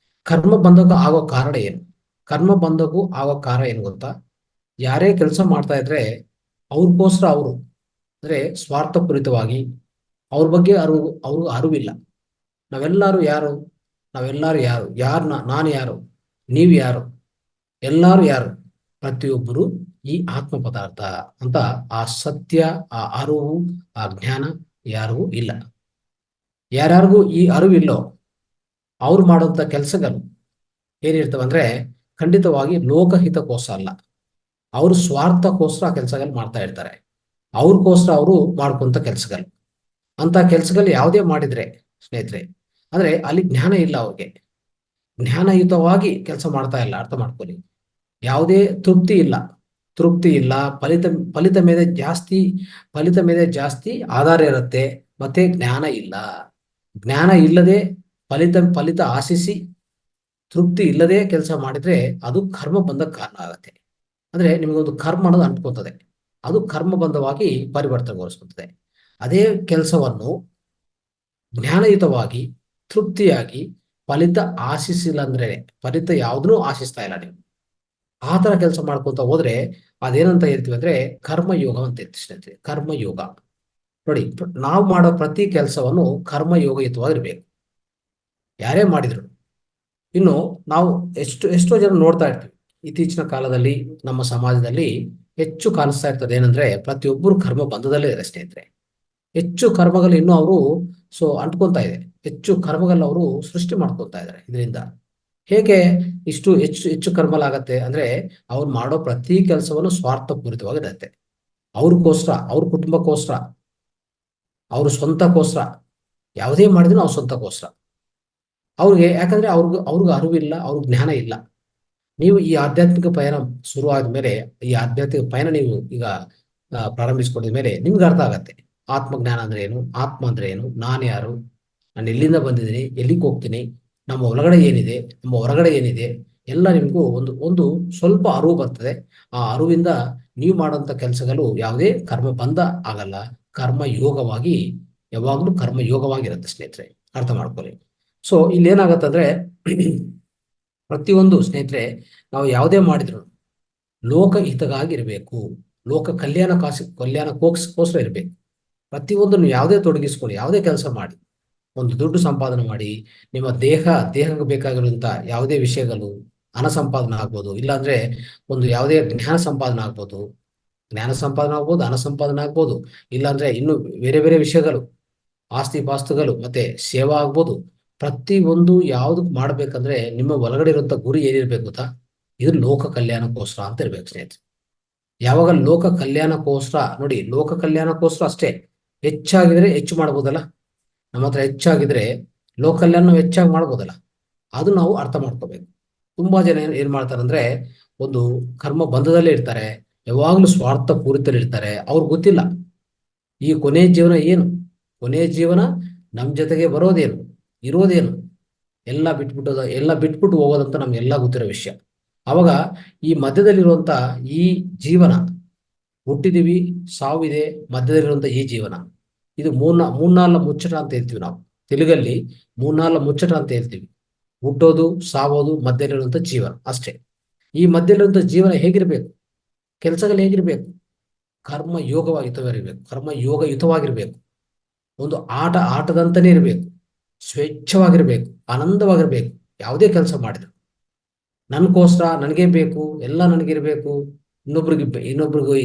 ಕರ್ಮ ಬಂಧಕ್ಕೂ ಆಗೋ ಕಾರಣ ಏನು? ಕರ್ಮ ಬಂಧಕ್ಕೂ ಆಗೋ ಕಾರಣ ಏನು ಗೊತ್ತಾ? ಯಾರೇ ಕೆಲಸ ಮಾಡ್ತಾ ಇದ್ರೆ ಅವ್ರಿಗೋಸ್ಕರ ಅವರು, ಅಂದ್ರೆ ಸ್ವಾರ್ಥಪೂರಿತವಾಗಿ ಅವ್ರ ಬಗ್ಗೆ ಅವ್ರಿಗೂ ಅರಿವಿಲ್ಲ. ನಾವೆಲ್ಲರೂ ಯಾರು? ನಾನು ಯಾರು, ನೀವು ಯಾರು, ಎಲ್ಲರೂ ಯಾರು? ಪ್ರತಿಯೊಬ್ಬರು ಈ ಆತ್ಮ ಪದಾರ್ಥ ಅಂತ ಆ ಸತ್ಯ, ಆ ಅರಿವು, ಆ ಜ್ಞಾನ ಯಾರಿಗೂ ಇಲ್ಲ. ಯಾರ್ಯಾರಿಗೂ ಈ ಅರಿವಿಲ್ಲೋ ಅವ್ರು ಮಾಡುವಂತ ಕೆಲಸಗಳು ಏನಿರ್ತವಂದ್ರೆ, ಖಂಡಿತವಾಗಿ ಲೋಕಹಿತಕ್ಕೋಸ್ಕರ ಅಲ್ಲ, ಅವರು ಸ್ವಾರ್ಥಕ್ಕೋಸ್ಕರ ಆ ಕೆಲಸಗಳು ಮಾಡ್ತಾ ಇರ್ತಾರೆ. ಅವ್ರಿಗೋಸ್ಕರ ಅವರು ಮಾಡ್ಕೊಂತ ಕೆಲಸಗಳು. ಅಂತ ಕೆಲಸಗಳು ಯಾವುದೇ ಮಾಡಿದ್ರೆ ಸ್ನೇಹಿತರೆ, ಅಂದ್ರೆ ಅಲ್ಲಿ ಜ್ಞಾನ ಇಲ್ಲ. ಅವ್ರಿಗೆ ಜ್ಞಾನಯುತವಾಗಿ ಕೆಲಸ ಮಾಡ್ತಾ ಇಲ್ಲ, ಅರ್ಥ ಮಾಡ್ಕೊಳ್ಳಿ. ಯಾವುದೇ ತೃಪ್ತಿ ಇಲ್ಲ. ಫಲಿತ ಮೇಲೆ ಜಾಸ್ತಿ ಆಧಾರ ಇರುತ್ತೆ. ಮತ್ತೆ ಜ್ಞಾನ ಇಲ್ಲದೆ ಫಲಿತ ಆಶಿಸಿ ತೃಪ್ತಿ ಇಲ್ಲದೆ ಕೆಲಸ ಮಾಡಿದ್ರೆ ಅದು ಕರ್ಮ ಬಂಧಕ್ಕೆ ಕಾರಣ ಆಗುತ್ತೆ. ಅಂದ್ರೆ ನಿಮಗೊಂದು ಕರ್ಮ ಅನ್ನೋದು ಅಂಟ್ಕೋತದೆ, ಅದು ಕರ್ಮ ಬಂಧವಾಗಿ ಪರಿವರ್ತನೆಗೊಳಿಸುತ್ತದೆ. ಅದೇ ಕೆಲಸವನ್ನು ಜ್ಞಾನಯುತವಾಗಿ ತೃಪ್ತಿಯಾಗಿ ಫಲಿತ ಆಶಿಸಿಲ್ಲ ಅಂದ್ರೆ, ಫಲಿತ ಯಾವುದನ್ನೂ ಆಶಿಸ್ತಾ ಇಲ್ಲ ನೀವು, ಆ ತರ ಕೆಲಸ ಮಾಡ್ಕೊಂತ ಹೋದ್ರೆ ಅದೇನಂತ ಹೇಳ್ತೀವಿ ಅಂದ್ರೆ, ಕರ್ಮಯೋಗ ಅಂತ ಹೇಳ್ತೀವಿ ಸ್ನೇಹಿತರೆ. ಕರ್ಮಯೋಗ ನೋಡಿ, ನಾವು ಮಾಡೋ ಪ್ರತಿ ಕೆಲಸವನ್ನು ಕರ್ಮಯೋಗಯುತವಾಗಿರ್ಬೇಕು, ಯಾರೇ ಮಾಡಿದ್ರು. ಇನ್ನು ನಾವು ಎಷ್ಟೋ ಜನ ನೋಡ್ತಾ ಇರ್ತೀವಿ, ಇತ್ತೀಚಿನ ಕಾಲದಲ್ಲಿ ನಮ್ಮ ಸಮಾಜದಲ್ಲಿ ಹೆಚ್ಚು ಕಾಣಿಸ್ತಾ ಇರ್ತದೆ ಏನಂದ್ರೆ, ಪ್ರತಿಯೊಬ್ಬರು ಕರ್ಮ ಬಂಧದಲ್ಲೇ ಇದ್ದಾರೆ ಸ್ನೇಹಿತರೆ. ಹೆಚ್ಚು ಕರ್ಮಗಳು ಇನ್ನೂ ಅವರು ಅಂಟ್ಕೊಂತಾ ಇದೆ, ಹೆಚ್ಚು ಕರ್ಮಗಳು ಅವರು ಸೃಷ್ಟಿ ಮಾಡ್ಕೊತಾ ಇದ್ದಾರೆ. ಇದರಿಂದ ಹೇಗೆ ಇಷ್ಟು ಹೆಚ್ಚು ಕರ್ಮಲಾಗತ್ತೆ ಅಂದ್ರೆ, ಅವ್ರು ಮಾಡೋ ಪ್ರತಿ ಕೆಲಸವನ್ನು ಸ್ವಾರ್ಥಪೂರಿತವಾಗಿರುತ್ತೆ. ಅವ್ರಿಗೋಸ್ಕರ, ಅವ್ರ ಕುಟುಂಬಕ್ಕೋಸ್ಕರ, ಅವ್ರ ಸ್ವಂತಕ್ಕೋಸ್ಕರ, ಯಾವುದೇ ಮಾಡಿದ್ರು ಅವ್ರ ಸ್ವಂತಕ್ಕೋಸ್ಕರ. ಅವ್ರಿಗೆ ಯಾಕಂದ್ರೆ ಅವ್ರಿಗೆ ಅರಿವಿಲ್ಲ, ಅವ್ರಿಗೆ ಜ್ಞಾನ ಇಲ್ಲ. ನೀವು ಈ ಆಧ್ಯಾತ್ಮಿಕ ಪಯಣ ಶುರು ಆದ್ಮೇಲೆ, ಈ ಆಧ್ಯಾತ್ಮಿಕ ಪಯಣ ನೀವು ಈಗ ಪ್ರಾರಂಭಿಸ್ಕೊಂಡಿದ ಮೇಲೆ ನಿಮ್ಗೆ ಅರ್ಥ ಆಗತ್ತೆ, ಆತ್ಮಜ್ಞಾನ ಅಂದ್ರೆ ಏನು, ಆತ್ಮ ಅಂದ್ರೆ ಏನು, ನಾನು ಯಾರು, ನಾನು ಎಲ್ಲಿಂದ ಬಂದಿದ್ದೀನಿ, ಎಲ್ಲಿಗೆ ಹೋಗ್ತೀನಿ, ನಮ್ಮ ಒಳಗಡೆ ಏನಿದೆ, ನಮ್ಮ ಹೊರಗಡೆ ಏನಿದೆ, ಎಲ್ಲ ನಿಮಗೂ ಒಂದು ಸ್ವಲ್ಪ ಅರಿವು ಬರ್ತದೆ. ಆ ಅರಿವಿಂದ ನೀವು ಮಾಡುವಂತ ಕೆಲಸಗಳು ಯಾವುದೇ ಕರ್ಮ ಬಂಧ ಆಗಲ್ಲ, ಕರ್ಮಯೋಗವಾಗಿ, ಯಾವಾಗಲೂ ಕರ್ಮಯೋಗವಾಗಿರುತ್ತೆ ಸ್ನೇಹಿತರೆ, ಅರ್ಥ ಮಾಡ್ಕೊಳ್ಳಿ. ಸೊ ಇಲ್ಲಿ ಏನಾಗತ್ತಂದ್ರೆ, ಪ್ರತಿಯೊಂದು ಸ್ನೇಹಿತರೆ ನಾವು ಯಾವುದೇ ಮಾಡಿದ್ರು ಲೋಕಹಿತಗಾಗಿ ಇರಬೇಕು, ಲೋಕ ಕಲ್ಯಾಣಕ್ಕೋಸ್ಕರ ಇರಬೇಕು. ಪ್ರತಿಯೊಂದು ನೀವು ಯಾವುದೇ ತೊಡಗಿಸ್ಕೊಳ್ಳಿ, ಯಾವುದೇ ಕೆಲಸ ಮಾಡಿ, ಒಂದು ದುಡ್ಡು ಸಂಪಾದನೆ ಮಾಡಿ, ನಿಮ್ಮ ದೇಹಕ್ಕೆ ಬೇಕಾಗಿರುವಂತ ಯಾವುದೇ ವಿಷಯಗಳು, ಹಣ ಸಂಪಾದನೆ ಆಗ್ಬೋದು, ಇಲ್ಲಾಂದ್ರೆ ಒಂದು ಯಾವುದೇ ಜ್ಞಾನ ಸಂಪಾದನೆ ಆಗ್ಬೋದು, ಹಣ ಸಂಪಾದನೆ ಆಗ್ಬೋದು, ಇಲ್ಲಾಂದ್ರೆ ಇನ್ನು ಬೇರೆ ಬೇರೆ ವಿಷಯಗಳು, ಆಸ್ತಿ ಪಾಸ್ತುಗಳು, ಮತ್ತೆ ಸೇವಾ ಆಗ್ಬೋದು. ಪ್ರತಿ ಒಂದು ಯಾವ್ದು ಮಾಡ್ಬೇಕಂದ್ರೆ ನಿಮ್ಮ ಒಳಗಡೆ ಇರುವಂತ ಗುರಿ ಏನಿರ್ಬೇಕು ಗೊತ್ತಾ? ಇದು ಲೋಕ ಕಲ್ಯಾಣಕ್ಕೋಸ್ಕರ ಅಂತ ಇರ್ಬೇಕು ಸ್ನೇಹಿತರೆ. ಯಾವಾಗ ಲೋಕ ಕಲ್ಯಾಣಕ್ಕೋಸ್ಕರ, ನೋಡಿ, ಲೋಕ ಕಲ್ಯಾಣಕ್ಕೋಸ್ಕರ ಅಷ್ಟೇ. ಹೆಚ್ಚಾಗಿದ್ರೆ ಹೆಚ್ಚು ಮಾಡ್ಬೋದಲ್ಲ, ನಮ್ಮ ಹತ್ರ ಹೆಚ್ಚಾಗಿದ್ರೆ ಲೋಕ ಕಲ್ಯಾಣ ನಾವು ಹೆಚ್ಚಾಗಿ ಮಾಡ್ಬೋದಲ್ಲ, ಅದು ನಾವು ಅರ್ಥ ಮಾಡ್ಕೋಬೇಕು. ತುಂಬಾ ಜನ ಏನ್ ಮಾಡ್ತಾರೆ ಅಂದ್ರೆ ಒಂದು ಕರ್ಮ ಬಂಧದಲ್ಲೇ ಇರ್ತಾರೆ, ಯಾವಾಗ್ಲೂ ಸ್ವಾರ್ಥ ಪೂರಿತಲ್ಲಿ ಇರ್ತಾರೆ. ಅವ್ರಿಗೆ ಗೊತ್ತಿಲ್ಲ ಈ ಕೊನೆಯ ಜೀವನ ಏನು, ಕೊನೆಯ ಜೀವನ ನಮ್ ಜೊತೆಗೆ ಬರೋದೇನು, ಇರೋದೇನು, ಎಲ್ಲ ಬಿಟ್ಬಿಟ್ಟು ಹೋಗೋದಂತ ನಮ್ಗೆಲ್ಲ ಗೊತ್ತಿರೋ ವಿಷಯ. ಅವಾಗ ಈ ಮಧ್ಯದಲ್ಲಿರುವಂತ ಈ ಜೀವನ, ಹುಟ್ಟಿದೀವಿ, ಸಾವಿದೆ, ಮಧ್ಯದಲ್ಲಿರುವಂತ ಈ ಜೀವನ, ಇದು ಮೂರ್ನಾಲ್ಕು ಮುಚ್ಚಟ ಅಂತ ಹೇಳ್ತೀವಿ ನಾವು. ತೆಲುಗಲ್ಲಿ ಮೂರ್ನಾಲ್ಕು ಮುಚ್ಚಟ ಅಂತ ಹೇಳ್ತೀವಿ. ಹುಟ್ಟೋದು, ಸಾವೋದು, ಮಧ್ಯದಲ್ಲಿರುವಂತ ಜೀವನ ಅಷ್ಟೇ. ಈ ಮಧ್ಯದಲ್ಲಿರುವಂತ ಜೀವನ ಹೇಗಿರ್ಬೇಕು? ಕೆಲಸಗಳು ಹೇಗಿರ್ಬೇಕು? ಕರ್ಮ ಯೋಗಯುತವಾಗಿರ್ಬೇಕು. ಒಂದು ಆಟದಂತಾನೆ ಇರಬೇಕು, ಸ್ವೇಚ್ಛವಾಗಿರ್ಬೇಕು, ಆನಂದವಾಗಿರ್ಬೇಕು. ಯಾವುದೇ ಕೆಲಸ ಮಾಡಿದ್ರು ನನ್ಗೋಸ್ಕರ, ನನಗೇ ಬೇಕು, ಎಲ್ಲ ನನಗಿರ್ಬೇಕು, ಇನ್ನೊಬ್ರಿಗೆ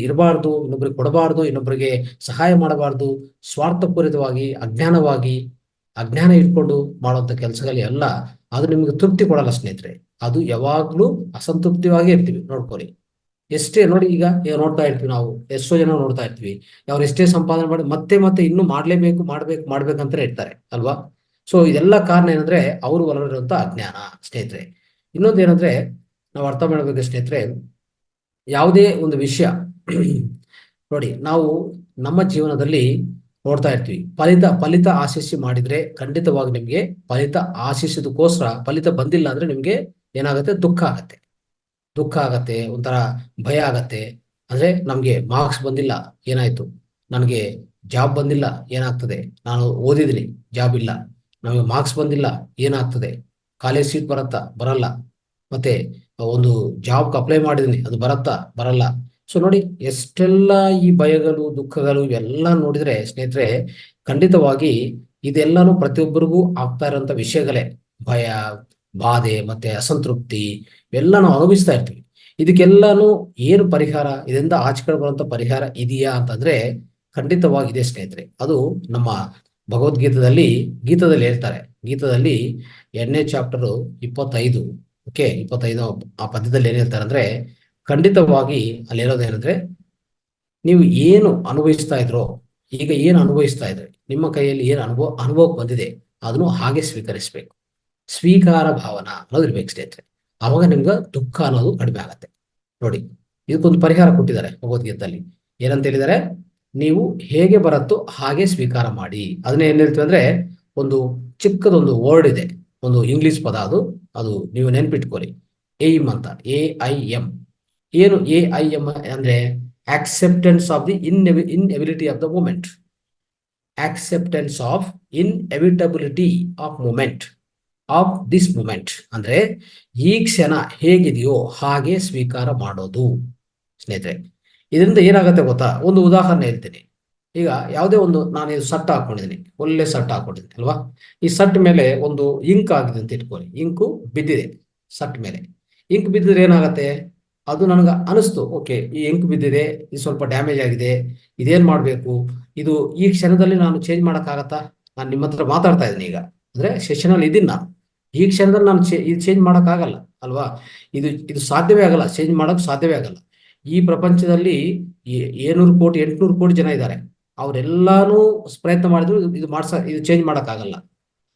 ಇರಬಾರ್ದು, ಇನ್ನೊಬ್ರಿಗೆ ಕೊಡಬಾರ್ದು, ಇನ್ನೊಬ್ಬರಿಗೆ ಸಹಾಯ ಮಾಡಬಾರ್ದು. ಸ್ವಾರ್ಥಪೂರಿತವಾಗಿ, ಅಜ್ಞಾನ ಇಟ್ಕೊಂಡು ಮಾಡುವಂತ ಕೆಲಸಗಳು ಎಲ್ಲ, ಅದು ನಿಮ್ಗೆ ತೃಪ್ತಿ ಕೊಡಲ್ಲ ಸ್ನೇಹಿತರೆ. ಅದು ಯಾವಾಗ್ಲೂ ಅಸಂತೃಪ್ತಿಯಾಗೇ ಇರ್ತೀವಿ. ನೋಡ್ಕೊಳ್ಳಿ, ಎಷ್ಟೇ ನೋಡಿ, ಈಗ ನೋಡ್ತಾ ಇರ್ತೀವಿ ನಾವು, ಎಷ್ಟೋ ಜನ ನೋಡ್ತಾ ಇರ್ತೀವಿ, ಅವ್ರು ಎಷ್ಟೇ ಸಂಪಾದನೆ ಮಾಡಿ ಮತ್ತೆ ಇನ್ನೂ ಮಾಡ್ಬೇಕಂತಾನೆ ಇರ್ತಾರೆ ಅಲ್ವಾ? ಸೊ ಇದೆಲ್ಲ ಕಾರಣ ಏನಂದ್ರೆ ಅವರು ಒಳಗಿರುವಂತ ಅಜ್ಞಾನ ಸ್ನೇಹಿತರೆ. ಇನ್ನೊಂದು ಏನಂದ್ರೆ ನಾವು ಅರ್ಥ ಮಾಡ್ಬೇಕು ಸ್ನೇಹಿತರೆ, ಯಾವುದೇ ಒಂದು ವಿಷಯ ನೋಡಿ, ನಾವು ನಮ್ಮ ಜೀವನದಲ್ಲಿ ನೋಡ್ತಾ ಇರ್ತೀವಿ, ಫಲಿತ ಆಶಿಸಿ ಮಾಡಿದ್ರೆ ಖಂಡಿತವಾಗಿ ನಿಮ್ಗೆ ಫಲಿತ ಆಶಿಸಿದಕ್ಕೋಸ್ಕರ ಫಲಿತ ಬಂದಿಲ್ಲ ಅಂದ್ರೆ ನಿಮ್ಗೆ ಏನಾಗುತ್ತೆ? ದುಃಖ ಆಗತ್ತೆ, ಒಂಥರ ಭಯ ಆಗತ್ತೆ. ಅಂದ್ರೆ ನಮ್ಗೆ ಮಾರ್ಕ್ಸ್ ಬಂದಿಲ್ಲ, ಏನಾಯ್ತು? ನನಗೆ ಜಾಬ್ ಬಂದಿಲ್ಲ, ಏನಾಗ್ತದೆ? ನಾನು ಓದಿದ್ದೀನಿ, ಜಾಬ್ ಇಲ್ಲ. ನಮಗೆ ಮಾರ್ಕ್ಸ್ ಬಂದಿಲ್ಲ, ಏನಾಗ್ತದೆ? ಕಾಲೇಜ್ ಸೀಟ್ ಬರಲ್ಲ. ಮತ್ತೆ ಒಂದು ಜಾಬ್ಗೆ ಅಪ್ಲೈ ಮಾಡಿದೀನಿ, ಅದು ಬರಲ್ಲ. ಸೊ ನೋಡಿ, ಎಷ್ಟೆಲ್ಲ ಈ ಭಯಗಳು, ದುಃಖಗಳು ಇವೆಲ್ಲ ನೋಡಿದ್ರೆ ಸ್ನೇಹಿತರೆ, ಖಂಡಿತವಾಗಿ ಇದೆಲ್ಲಾನು ಪ್ರತಿಯೊಬ್ಬರಿಗೂ ಆಗ್ತಾ ಇರೋಂಥ ವಿಷಯಗಳೇ. ಭಯ, ಬಾಧೆ, ಮತ್ತೆ ಅಸಂತೃಪ್ತಿ ಇವೆಲ್ಲ ನಾವು ಅನುಭವಿಸ್ತಾ ಇರ್ತೀವಿ. ಇದಕ್ಕೆಲ್ಲಾನು ಏನು ಪರಿಹಾರ? ಇದರಿಂದ ಆಚೆಕಡೆ ಬರುವಂತ ಪರಿಹಾರ ಇದೆಯಾ ಅಂತಂದ್ರೆ ಖಂಡಿತವಾಗಿದೆ ಸ್ನೇಹಿತರೆ. ಅದು ನಮ್ಮ ಗೀತದಲ್ಲಿ ಹೇಳ್ತಾರೆ. ಗೀತದಲ್ಲಿ 8ನೇ ಚಾಪ್ಟರ್ 25, 25 ಆ ಪದ್ಯದಲ್ಲಿ ಏನ್ ಹೇಳ್ತಾರೆ ಅಂದ್ರೆ, ಖಂಡಿತವಾಗಿ ಅಲ್ಲಿ ಹೇಳೋದೇನಂದ್ರೆ, ನೀವು ಏನು ಅನುಭವಿಸ್ತಾ ಇದ್ರೋ, ಈಗ ಏನು ಅನುಭವಿಸ್ತಾ ಇದ್ರೆ, ನಿಮ್ಮ ಕೈಯಲ್ಲಿ ಏನು ಅನುಭವಕ್ಕೆ ಬಂದಿದೆ, ಅದನ್ನು ಹಾಗೆ ಸ್ವೀಕರಿಸ್ಬೇಕು. ಸ್ವೀಕಾರ ಭಾವನಾ ಅನ್ನೋದು ಇರ್ಬೇಕು ಸ್ನೇಹಿತರೆ. ಅವಾಗ ನಿಮ್ಗೆ ದುಃಖ ಅನ್ನೋದು ಕಡಿಮೆ ಆಗತ್ತೆ. ನೋಡಿ, ಇದಕ್ಕೊಂದು ಪರಿಹಾರ ಕೊಟ್ಟಿದ್ದಾರೆ ಭಗವದ್ಗೀತೆಯಲ್ಲಿ. ಏನಂತ ಹೇಳಿದ್ದಾರೆ? ನೀವು ಹೇಗೆ ಬರುತ್ತೋ ಹಾಗೆ ಸ್ವೀಕಾರ ಮಾಡಿ. ಅದನ್ನ ಏನ್ ಹೇಳ್ತೀವಿ ಅಂದ್ರೆ, ಒಂದು ಚಿಕ್ಕದೊಂದು ವರ್ಡ್ ಇದೆ, ಒಂದು ಇಂಗ್ಲಿಷ್ ಪದ, ಅದು ನೀವು ನೆನ್ಪಿಟ್ಕೊಳ್ಳಿ. ಏಮ್ ಅಂತ, AIM. ಏನು AIM ಅಂದ್ರೆ? Acceptance of the inability of the moment. Acceptance of inevitability of this moment ಅಂದ್ರೆ, ಈ ಕ್ಷಣ ಹೇಗಿದೆಯೋ ಹಾಗೆ ಸ್ವೀಕಾರ ಮಾಡೋದು ಸ್ನೇಹಿತರೆ. ಇದರಿಂದ ಏನಾಗುತ್ತೆ ಗೊತ್ತಾ? ಒಂದು ಉದಾಹರಣೆ ಹೇಳ್ತೀನಿ. ಈಗ ಯಾವುದೇ ಒಂದು, ನಾನು ಇದು ಸಟ್ ಹಾಕೊಂಡಿದ್ದೀನಿ, ಒಳ್ಳೆ ಸಟ್ ಹಾಕೊಂಡಿದ್ದೀನಿ ಅಲ್ವಾ? ಈ ಸಟ್ ಮೇಲೆ ಒಂದು ಇಂಕ್ ಆಗಿದೆ ಅಂತ ಇಟ್ಕೊಳ್ಳಿ. ಇಂಕು ಬಿದ್ದಿದೆ ಸಟ್ ಮೇಲೆ. ಇಂಕ್ ಬಿದ್ದಿದ್ರೆ ಏನಾಗತ್ತೆ? ಅದು ನನಗೆ ಅನಿಸ್ತು, ಓಕೆ, ಈ ಇಂಕ್ ಬಿದ್ದಿದೆ, ಇದು ಸ್ವಲ್ಪ ಡ್ಯಾಮೇಜ್ ಆಗಿದೆ, ಇದೇನ್ ಮಾಡ್ಬೇಕು? ಇದು ಈ ಕ್ಷಣದಲ್ಲಿ ನಾನು ಚೇಂಜ್ ಮಾಡಕ್ಕಾಗತ್ತಾ? ನಾನು ನಿಮ್ಮ ಹತ್ರ ಮಾತಾಡ್ತಾ ಇದ್ದೀನಿ ಈಗ, ಅಂದ್ರೆ ಸೆಷನ್ ಅಲ್ಲಿ ಇದೀನಿ ನಾನು. ಈ ಕ್ಷಣದಲ್ಲಿ ನಾನು ಇದು ಚೇಂಜ್ ಆಗಲ್ಲ ಅಲ್ವಾ? ಇದು ಸಾಧ್ಯವೇ ಆಗಲ್ಲ, ಚೇಂಜ್ ಮಾಡಕ್ ಸಾಧ್ಯವೇ ಆಗಲ್ಲ. ಈ ಪ್ರಪಂಚದಲ್ಲಿ 700 ಕೋಟಿ 800 ಕೋಟಿ ಜನ ಇದ್ದಾರೆ. ಅವರೆಲ್ಲಾನು ಪ್ರಯತ್ನ ಮಾಡಿದ್ರು ಇದು ಚೇಂಜ್ ಆಗಲ್ಲ.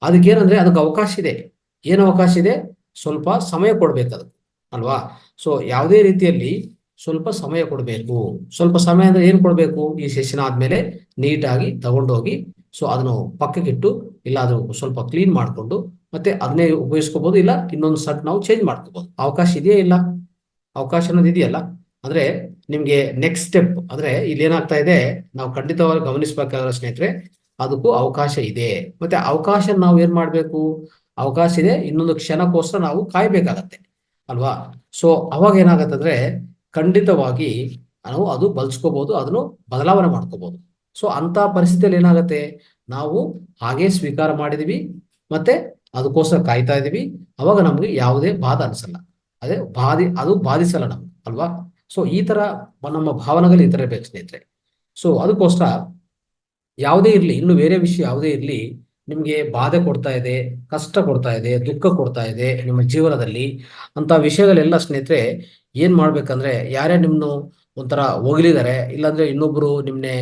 ಅದಕ್ಕೇನಂದ್ರೆ, ಅದಕ್ಕೆ ಅವಕಾಶ ಇದೆ. ಏನು ಅವಕಾಶ ಇದೆ? ಸ್ವಲ್ಪ ಸಮಯ ಕೊಡ್ಬೇಕು ಅದಕ್ಕೆ ಅಲ್ವಾ? ಸೊ ಯಾವುದೇ ರೀತಿಯಲ್ಲಿ ಸ್ವಲ್ಪ ಸಮಯ ಕೊಡಬೇಕು. ಸ್ವಲ್ಪ ಸಮಯ ಅಂದ್ರೆ ಏನ್ ಕೊಡ್ಬೇಕು? ಈ ಸೆಷನ್ ಆದ್ಮೇಲೆ ನೀಟಾಗಿ ತಗೊಂಡೋಗಿ, ಸೊ ಅದನ್ನು ಪಕ್ಕಕ್ಕಿಟ್ಟು, ಇಲ್ಲ ಅದು ಸ್ವಲ್ಪ ಕ್ಲೀನ್ ಮಾಡ್ಕೊಂಡು ಮತ್ತೆ ಅದನ್ನೇ ಉಪಯೋಗಿಸ್ಕೋಬಹುದು, ಇಲ್ಲ ಇನ್ನೊಂದು ಸಟ್ ನಾವು ಚೇಂಜ್ ಮಾಡ್ಕೋಬಹುದು. ಅವಕಾಶ ಇದೆಯಾ? ಇಲ್ಲ, ಅವಕಾಶ ಅನ್ನೋದು ಇದೆಯಲ್ಲ. ಅಂದ್ರೆ ನಿಮ್ಗೆ ನೆಕ್ಸ್ಟ್ ಸ್ಟೆಪ್ ಅಂದ್ರೆ ಇಲ್ಲಿ ಏನಾಗ್ತಾ ಇದೆ, ನಾವು ಖಂಡಿತವಾಗಿ ಗಮನಿಸಬೇಕಾದ್ರೆ ಸ್ನೇಹಿತರೆ, ಅದಕ್ಕೂ ಅವಕಾಶ ಇದೆ. ಮತ್ತೆ ಅವಕಾಶ ನಾವು ಏನ್ ಮಾಡ್ಬೇಕು? ಅವಕಾಶ ಇದೆ, ಇನ್ನೊಂದು ಕ್ಷಣಕ್ಕೋಸ್ಕರ ನಾವು ಕಾಯ್ಬೇಕಾಗತ್ತೆ ಅಲ್ವಾ? ಸೊ ಅವಾಗ ಏನಾಗತ್ತಂದ್ರೆ, ಖಂಡಿತವಾಗಿ ನಾವು ಅದು ಬಳಸ್ಕೋಬಹುದು, ಅದನ್ನು ಬದಲಾವಣೆ ಮಾಡ್ಕೋಬಹುದು. ಸೊ ಅಂತ ಪರಿಸ್ಥಿತಿಯಲ್ಲಿ ಏನಾಗತ್ತೆ? ನಾವು ಹಾಗೆ ಸ್ವೀಕಾರ ಮಾಡಿದೀವಿ, ಮತ್ತೆ ಅದಕ್ಕೋಸ್ಕರ ಕಾಯ್ತಾ ಇದೀವಿ. ಅವಾಗ ನಮ್ಗೆ ಯಾವುದೇ ಬಾಧ ಅನ್ಸಲ್ಲ. ಅದು ಬಾಧಿಸಲ್ಲ ನಮ್ಗೆ ಅಲ್ವಾ. ಸೊ ಈ ತರ ನಮ್ಮ ಭಾವನೆಗಳು ಈ ತರ ಇರ್ಬೇಕು ಸ್ನೇಹಿತರೆ. ಸೊ ಅದಕ್ಕೋಸ್ಕರ ಯಾವುದೇ ಇರಲಿ, ಇನ್ನು ಬೇರೆ ವಿಷಯ ಯಾವುದೇ ಇರಲಿ, ನಿಮಗೆ ಬಾಧೆ ಕೊಡ್ತಾ ಇದೆ, ಕಷ್ಟ ಕೊಡ್ತಾ ಇದೆ, ದುಃಖ ಕೊಡ್ತಾ ಇದೆ ನಿಮ್ಮ ಜೀವನದಲ್ಲಿ ಅಂತ ವಿಷಯಗಳೆಲ್ಲ ಸ್ನೇಹಿತರೆ, ಏನ್ ಮಾಡ್ಬೇಕಂದ್ರೆ, ಯಾರೇ ನಿಮ್ನು ಒಂಥರ ಹೊಗಳಿದ್ದಾರೆ, ಇಲ್ಲಾಂದ್ರೆ ಇನ್ನೊಬ್ರು ನಿಮ್ನೆ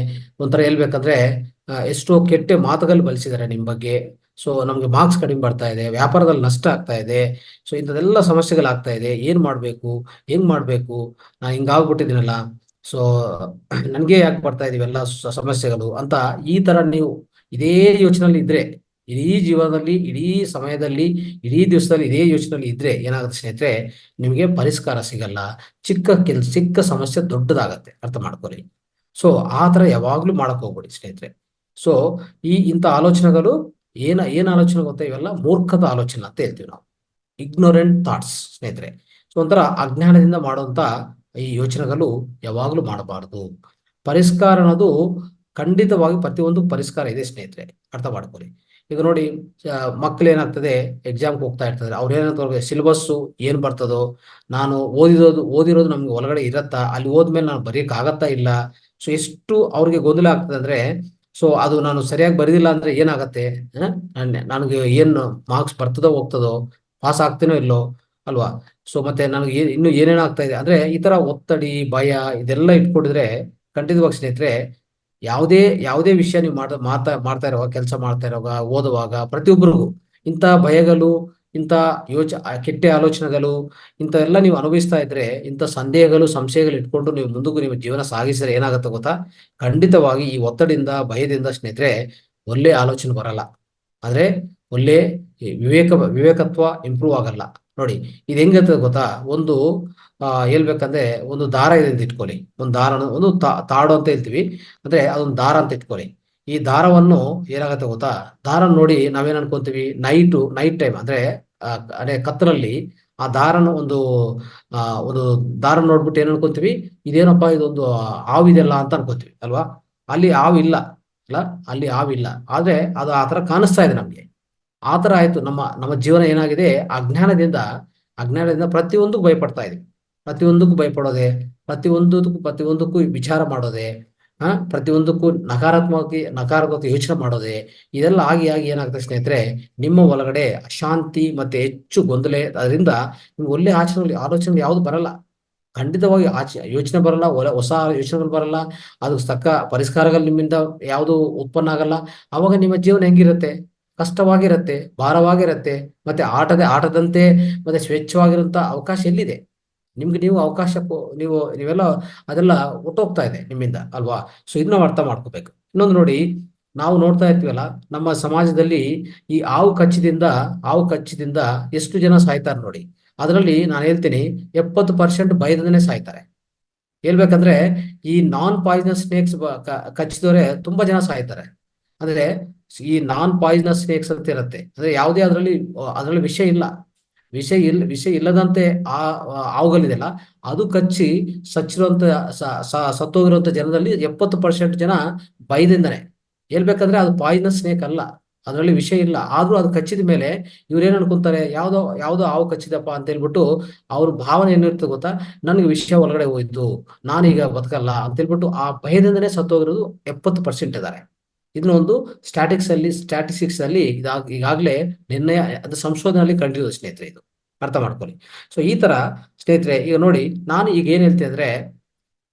ಒಂಥರ ಹೇಳ್ಬೇಕಂದ್ರೆ ಎಷ್ಟೋ ಕೆಟ್ಟ ಮಾತುಗಳು ಬಳಸಿದ್ದಾರೆ ನಿಮ್ ಬಗ್ಗೆ. ಸೊ ನಮ್ಗೆ ಮಾರ್ಕ್ಸ್ ಕಡಿಮೆ ಬರ್ತಾ ಇದೆ, ವ್ಯಾಪಾರದಲ್ಲಿ ನಷ್ಟ ಆಗ್ತಾ ಇದೆ, ಸೊ ಇಂಥದೆಲ್ಲ ಸಮಸ್ಯೆಗಳಾಗ್ತಾ ಇದೆ, ಏನ್ ಮಾಡ್ಬೇಕು, ಹೆಂಗ್ ಮಾಡ್ಬೇಕು, ನಾ ಹಿಂಗಾಗ್ಬಿಟ್ಟಿದ್ದೀನಲ್ಲ, ಸೊ ನನ್ಗೆ ಯಾಕೆ ಬರ್ತಾ ಇದೀವೆಲ್ಲ ಸಮಸ್ಯೆಗಳು ಅಂತ, ಈ ತರ ನೀವು ಇದೇ ಯೋಚನೆಯಲ್ಲಿ ಇದ್ರೆ, ಇಡೀ ಜೀವನದಲ್ಲಿ, ಇಡೀ ಸಮಯದಲ್ಲಿ, ಇಡೀ ದಿವಸದಲ್ಲಿ ಇದೇ ಯೋಚನೆಯಲ್ಲಿ ಇದ್ರೆ ಏನಾಗುತ್ತೆ ಸ್ನೇಹಿತರೆ, ನಿಮಗೆ ಪರಿಷ್ಕಾರ ಸಿಗಲ್ಲ. ಚಿಕ್ಕ ಸಮಸ್ಯೆ ದೊಡ್ಡದಾಗತ್ತೆ, ಅರ್ಥ ಮಾಡ್ಕೊಳ್ಳಿ. ಸೊ ಆ ತರ ಯಾವಾಗ್ಲೂ ಮಾಡಕ್ ಹೋಗ್ಬೇಡಿ ಸ್ನೇಹಿತರೆ. ಸೊ ಇಂಥ ಆಲೋಚನೆಗಳು ಏನ್ ಆಲೋಚನೆ ಗೊತ್ತಾ, ಇವೆಲ್ಲ ಮೂರ್ಖದ ಆಲೋಚನೆ ಅಂತ ಹೇಳ್ತೀವಿ ನಾವು, ಇಗ್ನೋರೆಂಟ್ ಥಾಟ್ಸ್ ಸ್ನೇಹಿತರೆ. ಸೊ ಒಂಥರ ಅಜ್ಞಾನದಿಂದ ಮಾಡುವಂತ ಈ ಯೋಚನೆಗಳು ಯಾವಾಗ್ಲೂ ಮಾಡಬಾರದು. ಪರಿಷ್ಕಾರ ಅನ್ನೋದು ಖಂಡಿತವಾಗಿ ಪ್ರತಿಯೊಂದು ಪರಿಷ್ಕಾರ ಇದೆ ಸ್ನೇಹಿತರೆ, ಅರ್ಥ ಮಾಡ್ಕೊಳ್ಳಿ. ಈಗ ನೋಡಿ, ಮಕ್ಳು ಏನಾಗ್ತದೆ, ಎಕ್ಸಾಮ್ಗೆ ಹೋಗ್ತಾ ಇರ್ತಾರೆ, ಅವ್ರು ಏನಂತ ಸಿಲೆಬಸ್ಸು ಏನ್ ಬರ್ತದೋ, ನಾನು ಓದಿರೋದು ನಮ್ಗೆ ಒಳಗಡೆ ಇರತ್ತಾ, ಅಲ್ಲಿ ಹೋದ್ಮೇಲೆ ನಾನು ಬರೆಯಕ್ ಆಗತ್ತಾ ಇಲ್ಲ, ಸೊ ಎಷ್ಟು ಅವ್ರಿಗೆ ಗೊಂದಲ ಆಗ್ತದೆ ಅಂದ್ರೆ, ಸೊ ಅದು ನಾನು ಸರಿಯಾಗಿ ಬರೆದಿಲ್ಲ ಅಂದ್ರೆ ಏನಾಗತ್ತೆ, ನನಗೆ ಏನು ಮಾರ್ಕ್ಸ್ ಬರ್ತದೋ ಹೋಗ್ತದೋ, ಪಾಸ್ ಆಗ್ತೀನೋ ಇಲ್ಲೋ ಅಲ್ವಾ. ಸೊ ಮತ್ತೆ ನನಗೆ ಇನ್ನು ಏನೇನಾಗ್ತಾ ಇದೆ ಅಂದ್ರೆ, ಈ ತರ ಒತ್ತಡಿ, ಭಯ ಇದೆಲ್ಲ ಇಟ್ಕೊಂಡಿದ್ರೆ ಖಂಡಿತವಾಗಿ ಸ್ನೇಹಿತರೆ, ಯಾವುದೇ ಯಾವುದೇ ವಿಷಯ ನೀವು ಮಾಡ್ತಾ ಇರುವಾಗ, ಕೆಲಸ ಮಾಡ್ತಾ ಇರುವಾಗ, ಓದುವಾಗ, ಪ್ರತಿಯೊಬ್ಬರಿಗೂ ಇಂಥ ಭಯಗಳು, ಇಂಥ ಕೆಟ್ಟ ಆಲೋಚನೆಗಳು, ಇಂಥ ಎಲ್ಲ ನೀವು ಅನುಭವಿಸ್ತಾ ಇದ್ರೆ, ಇಂಥ ಸಂದೇಹಗಳು, ಸಂಶಯಗಳು ಇಟ್ಕೊಂಡು ನೀವು ಮುಂದಕ್ಕೂ ನಿಮ್ಮ ಜೀವನ ಸಾಗಿಸಿದ್ರೆ ಏನಾಗುತ್ತೆ ಗೊತ್ತಾ, ಖಂಡಿತವಾಗಿ ಈ ಒತ್ತಡಿಯಿಂದ, ಭಯದಿಂದ ಸ್ನೇಹಿತರೆ ಒಳ್ಳೆ ಆಲೋಚನೆ ಬರಲ್ಲ. ಆದ್ರೆ ಒಳ್ಳೆ ವಿವೇಕತ್ವ ಇಂಪ್ರೂವ್ ಆಗಲ್ಲ. ನೋಡಿ, ಇದು ಹೆಂಗಂತ ಗೊತ್ತಾ, ಒಂದು ಹೇಳ್ಬೇಕಂದ್ರೆ, ಒಂದು ದಾರ ಇದೆ ಅಂತ ಇಟ್ಕೊಳ್ಳಿ, ಒಂದು ದಾರ, ಒಂದು ತಾಡು ಅಂತ ಹೇಳ್ತೀವಿ, ಅಂದ್ರೆ ಅದೊಂದು ದಾರ ಅಂತ ಇಟ್ಕೊಳ್ಳಿ. ಈ ದಾರವನ್ನು ಏನಾಗತ್ತೆ ಗೊತ್ತಾ, ದಾರ ನೋಡಿ ನಾವೇನ್ ಅನ್ಕೊಂತೀವಿ, ನೈಟ್ ಟೈಮ್ ಅಂದ್ರೆ ಅದೇ ಕತ್ತಲಲ್ಲಿ ಆ ದಾರನ ಒಂದು ದಾರ ನೋಡ್ಬಿಟ್ಟು ಏನ್ ಅನ್ಕೊಂತೀವಿ, ಇದೇನಪ್ಪ ಇದೊಂದು ಹಾವಿದೆಲ್ಲ ಅಂತ ಅನ್ಕೊಂತೀವಿ ಅಲ್ವಾ. ಅಲ್ಲಿ ಹಾವಿಲ್ಲ ಅಲ್ಲ, ಅಲ್ಲಿ ಹಾವಿಲ್ಲ, ಆದ್ರೆ ಅದು ಆತರ ಕಾಣಿಸ್ತಾ ಇದೆ ನಮ್ಗೆ. ಆತರ ಆಯ್ತು ನಮ್ಮ ನಮ್ಮ ಜೀವನ ಏನಾಗಿದೆ, ಅಜ್ಞಾನದಿಂದ ಪ್ರತಿಯೊಂದಕ್ಕೂ ಭಯಪಡ್ತಾ ಇದೆ, ಪ್ರತಿಯೊಂದಕ್ಕೂ ಭಯಪಡೋದೆ, ಪ್ರತಿಯೊಂದಕ್ಕೂ ವಿಚಾರ ಮಾಡೋದೆ, ಪ್ರತಿಯೊಂದಕ್ಕೂ ನಕಾರಾತ್ಮಕ ಯೋಚನೆ ಮಾಡೋದೆ, ಇದೆಲ್ಲ ಆಗಿ ಏನಾಗ್ತದೆ ಸ್ನೇಹಿತರೆ, ನಿಮ್ಮ ಒಳಗಡೆ ಅಶಾಂತಿ ಮತ್ತೆ ಹೆಚ್ಚು ಗೊಂದಲ, ಅದರಿಂದ ನಿಮ್ಗೆ ಒಳ್ಳೆ ಆಲೋಚನೆ ಯಾವ್ದು ಬರಲ್ಲ, ಖಂಡಿತವಾಗಿ ಯೋಚನೆ ಬರಲ್ಲ, ಹೊಸ ಯೋಚನೆಗಳು ಬರಲ್ಲ, ಅದಕ್ಕೆ ತಕ್ಕ ಪರಿಷ್ಕಾರಗಳು ನಿಮ್ಮಿಂದ ಯಾವುದು ಉತ್ಪನ್ನ ಆಗಲ್ಲ. ಅವಾಗ ನಿಮ್ಮ ಜೀವನ ಹೆಂಗಿರುತ್ತೆ, ಕಷ್ಟವಾಗಿರತ್ತೆ, ಭಾರವಾಗಿರತ್ತೆ, ಮತ್ತೆ ಆಟದಂತೆ ಮತ್ತೆ ಸ್ವೇಚ್ಛವಾಗಿರುವಂತ ಅವಕಾಶ ಎಲ್ಲಿದೆ ನಿಮ್ಗೆ. ನೀವು ಅವಕಾಶ ನೀವೆಲ್ಲ ಅದೆಲ್ಲ ಒಟ್ಟೋಗ್ತಾ ಇದೆ ನಿಮ್ಮಿಂದ ಅಲ್ವಾ. ಸೊ ಇದನ್ನ ನಾವು ಅರ್ಥ ಮಾಡ್ಕೋಬೇಕು. ಇನ್ನೊಂದು ನೋಡಿ, ನಾವು ನೋಡ್ತಾ ಇರ್ತೀವಲ್ಲ, ನಮ್ಮ ಸಮಾಜದಲ್ಲಿ ಈ ಹಾವು ಕಚ್ಚಿದಿಂದ ಎಷ್ಟು ಜನ ಸಾಯ್ತಾರೆ ನೋಡಿ. ಅದರಲ್ಲಿ ನಾನು ಹೇಳ್ತೀನಿ, 70% ಭಯದಿಂದನೇ ಸಾಯ್ತಾರೆ. ಹೇಳ್ಬೇಕಂದ್ರೆ ಈ ನಾನ್ ಪಾಯ್ಸನಸ್ ಸ್ನೇಕ್ಸ್ ಕಚ್ಚಿದವರೆ ತುಂಬಾ ಜನ ಸಾಯ್ತಾರೆ. ಅಂದ್ರೆ ಈ ನಾನ್ ಪಾಯ್ಸನಸ್ ಸ್ನೇಕ್ಸ್ ಅಂತ ಇರುತ್ತೆ, ಅಂದ್ರೆ ಯಾವುದೇ ಅದರಲ್ಲಿ ವಿಷಯ ಇಲ್ಲದಂತೆ ಹಾವುಗಳಿದೆಲ್ಲ, ಅದು ಕಚ್ಚಿ ಸತ್ತೋಗಿರುವಂತ ಜನರಲ್ಲಿ 70% ಜನ ಭಯದಿಂದನೇ. ಹೇಳ್ಬೇಕಂದ್ರೆ ಅದು ಪಾಯ್ಸನಸ್ ಸ್ನೇಕ್ ಅಲ್ಲ, ಅದರಲ್ಲಿ ವಿಷಯ ಇಲ್ಲ, ಆದ್ರೂ ಅದು ಕಚ್ಚಿದ ಮೇಲೆ ಇವ್ರೇನ್ ಅನ್ಕೊಂತಾರೆ, ಯಾವ್ದೋ ಹಾವು ಕಚ್ಚಿದಪ್ಪ ಅಂತ ಹೇಳ್ಬಿಟ್ಟು ಅವ್ರ ಭಾವನೆ ಏನಿರ್ತದೆ ಗೊತ್ತಾ, ನನಗೆ ವಿಷಯ ಒಳಗಡೆ ಹೋಯ್ತು, ನಾನೀಗ ಬದುಕಲ್ಲ ಅಂತ ಹೇಳ್ಬಿಟ್ಟು ಆ ಭಯದಿಂದನೇ ಸತ್ತೋಗಿರೋದು 70% ಇದ್ದಾರೆ. ಇದನ್ನೊಂದು ಸ್ಟ್ಯಾಟಿಸ್ಟಿಕ್ಸ್ ಅಲ್ಲಿ ಈಗಾಗಲೇ ನಿರ್ಣಯ, ಅದು ಸಂಶೋಧನೆಯಲ್ಲಿ ಕಂಡಿರೋದು ಸ್ನೇಹಿತರೆ, ಇದು ಅರ್ಥ ಮಾಡ್ಕೊಳ್ಳಿ. ಸೊ ಈ ತರ ಸ್ನೇಹಿತರೆ, ಈಗ ನೋಡಿ, ನಾನು ಈಗ ಏನ್ ಹೇಳ್ತೀನಿ ಅಂದ್ರೆ,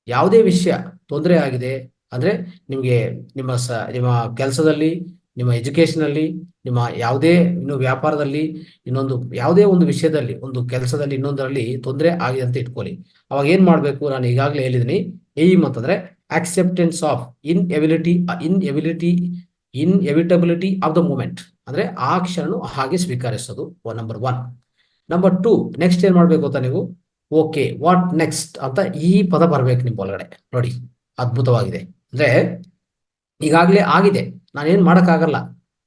ಯಾವುದೇ ವಿಷಯ ತೊಂದರೆ ಆಗಿದೆ ಅಂದ್ರೆ, ನಿಮ್ಗೆ ನಿಮ್ಮ ಕೆಲಸದಲ್ಲಿ, ನಿಮ್ಮ ಎಜುಕೇಶನ್ ಅಲ್ಲಿ, ನಿಮ್ಮ ಯಾವುದೇ ಇನ್ನು ವ್ಯಾಪಾರದಲ್ಲಿ, ಇನ್ನೊಂದು ಯಾವುದೇ ಒಂದು ವಿಷಯದಲ್ಲಿ, ಒಂದು ಕೆಲಸದಲ್ಲಿ, ಇನ್ನೊಂದರಲ್ಲಿ ತೊಂದರೆ ಆಗಿದೆ ಅಂತ ಇಟ್ಕೊಳ್ಳಿ. ಅವಾಗ ಏನ್ ಮಾಡ್ಬೇಕು, ನಾನು ಈಗಾಗಲೇ ಹೇಳಿದೀನಿ, ಏಮ್ ಅಂತಂದ್ರೆ acceptance of inevitability of the moment, ಅಂದ್ರೆ ಆ ಕ್ಷಣ ಹಾಗೆ ಸ್ವೀಕರಿಸೋದು ನಂಬರ್ 1. ನಂಬರ್ 2, ನೆಕ್ಸ್ಟ್ ಏನ್ ಮಾಡ್ಬೇಕು ಗೊತ್ತಾ ನೀವು, ಓಕೆ ವಾಟ್ ನೆಕ್ಸ್ಟ್ ಅಂತ ಈ ಪದ ಬರ್ಬೇಕು ನಿಮ್ ಒಳಗಡೆ. ನೋಡಿ, ಅದ್ಭುತವಾಗಿದೆ. ಅಂದ್ರೆ ಈಗಾಗ್ಲೇ ಆಗಿದೆ, ನಾನೇನ್ ಮಾಡಕ್ಕಾಗಲ್ಲ.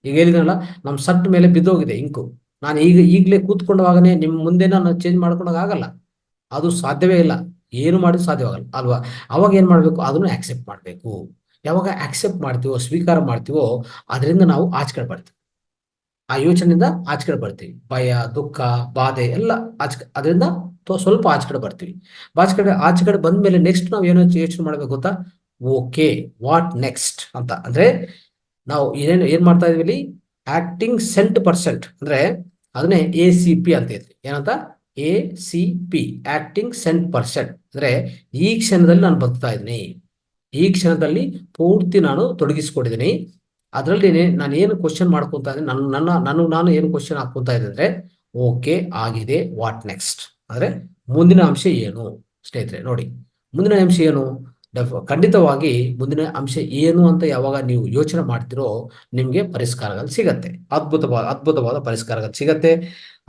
ಈಗ ಹೇಳಿದ್ರಲ್ಲ, ನಮ್ ಸಟ್ ಮೇಲೆ ಬಿದ್ದೋಗಿದೆ ಇಂಕು, ನಾನು ಈಗಲೇ ಕೂತ್ಕೊಂಡವಾಗನೇ ನಿಮ್ ಮುಂದೆ ನಾನು ಚೇಂಜ್ ಮಾಡ್ಕೊಂಡಾಗ ಆಗಲ್ಲ, ಅದು ಸಾಧ್ಯವೇ ಇಲ್ಲ, ಏನು ಮಾಡಿದ್ರು ಸಾಧ್ಯವಾಗಲ್ಲ ಅಲ್ವಾ. ಅವಾಗ ಏನ್ ಮಾಡ್ಬೇಕು, ಅದನ್ನು ಆಕ್ಸೆಪ್ಟ್ ಮಾಡ್ಬೇಕು. ಯಾವಾಗ ಆಕ್ಸೆಪ್ಟ್ ಮಾಡ್ತೀವೋ, ಸ್ವೀಕಾರ ಮಾಡ್ತೀವೋ, ಅದರಿಂದ ನಾವು ಆಚೆ ಬರ್ತೀವಿ, ಆ ಯೋಚನೆಯಿಂದ ಆಚೆ ಬರ್ತೀವಿ. ಭಯ, ದುಃಖ, ಬಾಧೆ ಎಲ್ಲ ಅದರಿಂದ ಸ್ವಲ್ಪ ಆಚೆ ಕಡೆ ಬರ್ತೀವಿ. ಆಚೆ ಕಡೆ ಬಂದ ಮೇಲೆ ನೆಕ್ಸ್ಟ್ ನಾವು ಏನೋ ಯೋಚನೆ ಮಾಡ್ಬೇಕು ಗೊತ್ತಾ? ಓಕೆ, ವಾಟ್ ನೆಕ್ಸ್ಟ್ ಅಂತ. ಅಂದ್ರೆ ನಾವು ಏನ್ ಮಾಡ್ತಾ ಇದೀವಿ ಇಲ್ಲಿ? ಆಕ್ಟಿಂಗ್ ಸೆಂಟ್ ಪರ್ಸೆಂಟ್, ಅಂದ್ರೆ ಅದನ್ನೇ ACP ಅಂತ ಇದ್ವಿ. ಏನಂತ? ACP, acting scent percent. ಅಂದ್ರೆ ಈ ಕ್ಷಣದಲ್ಲಿ ನಾನು ಬದುಕ್ತಾ ಇದ್ದೀನಿ, ಈ ಕ್ಷಣದಲ್ಲಿ ಪೂರ್ತಿ ನಾನು ತೊಡಗಿಸ್ಕೊಂಡಿದ್ದೀನಿ. ಅದರಲ್ಲಿ ನಾನು ಏನು ಕ್ವಶನ್ ಮಾಡ್ಕೊಂತ ಇದ್ದೀನಿ, ನಾನು ಏನು ಕ್ವಶನ್ ಹಾಕೊಂತ ಇದ್ದೀನಿ ಅಂದ್ರೆ, ಓಕೆ ಆಗಿದೆ, ವಾಟ್ ನೆಕ್ಸ್ಟ್ ಅಂದ್ರೆ ಮುಂದಿನ ಅಂಶ ಏನು? ಸ್ನೇಹಿತರೆ ನೋಡಿ, ಮುಂದಿನ ಅಂಶ ಏನು? ಖಂಡಿತವಾಗಿ ಮುಂದಿನ ಅಂಶ ಏನು ಅಂತ ಯಾವಾಗ ನೀವು ಯೋಚನೆ ಮಾಡ್ತಿರೋ, ನಿಮ್ಗೆ ಪರಿಷ್ಕಾರಗಳು ಸಿಗತ್ತೆ, ಅದ್ಭುತವಾದ ಪರಿಷ್ಕಾರಗಳು ಸಿಗತ್ತೆ.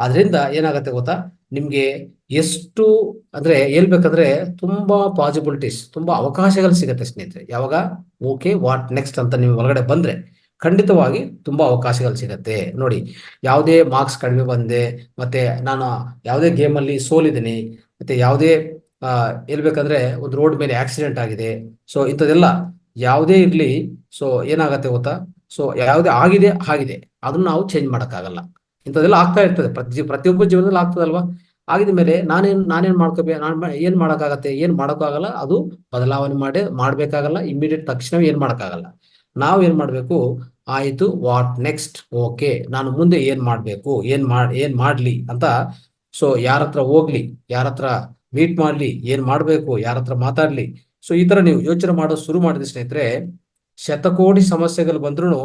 ಅದರಿಂದ ಏನಾಗತ್ತೆ ಗೊತ್ತಾ? ನಿಮ್ಗೆ ಎಷ್ಟು ಅಂದ್ರೆ ಹೇಳ್ಬೇಕಂದ್ರೆ ತುಂಬಾ ಪಾಸಿಬಿಲಿಟೀಸ್, ತುಂಬಾ ಅವಕಾಶಗಳು ಸಿಗತ್ತೆ ಸ್ನೇಹಿತರೆ. ಯಾವಾಗ ಓಕೆ ವಾಟ್ ನೆಕ್ಸ್ಟ್ ಅಂತ ನೀವು ಒಳಗಡೆ ಬಂದ್ರೆ ಖಂಡಿತವಾಗಿ ತುಂಬಾ ಅವಕಾಶಗಳು ಸಿಗತ್ತೆ. ನೋಡಿ, ಯಾವುದೇ ಮಾರ್ಕ್ಸ್ ಕಡಿಮೆ ಬಂದೆ, ಮತ್ತೆ ನಾನು ಯಾವುದೇ ಗೇಮಲ್ಲಿ ಸೋಲಿದ್ದೀನಿ, ಮತ್ತೆ ಯಾವುದೇ ಹೇಳ್ಬೇಕಂದ್ರೆ ಒಂದು ರೋಡ್ ಮೇಲೆ ಆಕ್ಸಿಡೆಂಟ್ ಆಗಿದೆ, ಸೊ ಇಂಥದೆಲ್ಲ ಯಾವುದೇ ಇರ್ಲಿ, ಸೊ ಏನಾಗತ್ತೆ ಗೊತ್ತಾ? ಸೊ ಯಾವುದೇ ಆಗಿದೆ ಅದನ್ನ ನಾವು ಚೇಂಜ್ ಮಾಡೋಕ್ಕಾಗಲ್ಲ. ಇಂಥದೆಲ್ಲ ಆಗ್ತಾ ಇರ್ತದೆ, ಪ್ರತಿಯೊಬ್ಬ ಜೀವನದಲ್ಲಿ ಆಗ್ತದಲ್ವಾ? ಆಗಿದ ಮೇಲೆ ನಾನೇನ್ ಮಾಡ್ಕೋಬೇಕು? ಏನ್ ಮಾಡೋಕ್ಕಾಗತ್ತೆ? ಏನ್ ಮಾಡೋಕ್ಕಾಗಲ್ಲ. ಅದು ಬದಲಾವಣೆ ಮಾಡ್ಬೇಕಾಗಲ್ಲ. ಇಮಿಡಿಯೇಟ್ ತಕ್ಷಣ ಏನ್ ಮಾಡೋಕ್ಕಾಗಲ್ಲ. ನಾವು ಏನ್ ಮಾಡ್ಬೇಕು? ಆಯ್ತು, ವಾಟ್ ನೆಕ್ಸ್ಟ್? ಓಕೆ, ನಾನು ಮುಂದೆ ಏನ್ ಮಾಡ್ಬೇಕು, ಏನ್ ಮಾಡ್ಲಿ ಅಂತ. ಸೊ ಯಾರ ಹತ್ರ ಹೋಗ್ಲಿ, ಯಾರ ಹತ್ರ ಮೀಟ್ ಮಾಡ್ಲಿ, ಏನ್ ಮಾಡ್ಬೇಕು, ಯಾರ ಹತ್ರ ಮಾತಾಡ್ಲಿ. ಸೊ ಈ ತರ ನೀವು ಯೋಚನೆ ಮಾಡೋದು ಶುರು ಮಾಡಿದ ಸ್ನೇಹಿತರೆ, ಶತಕೋಟಿ ಸಮಸ್ಯೆಗಳು ಬಂದ್ರು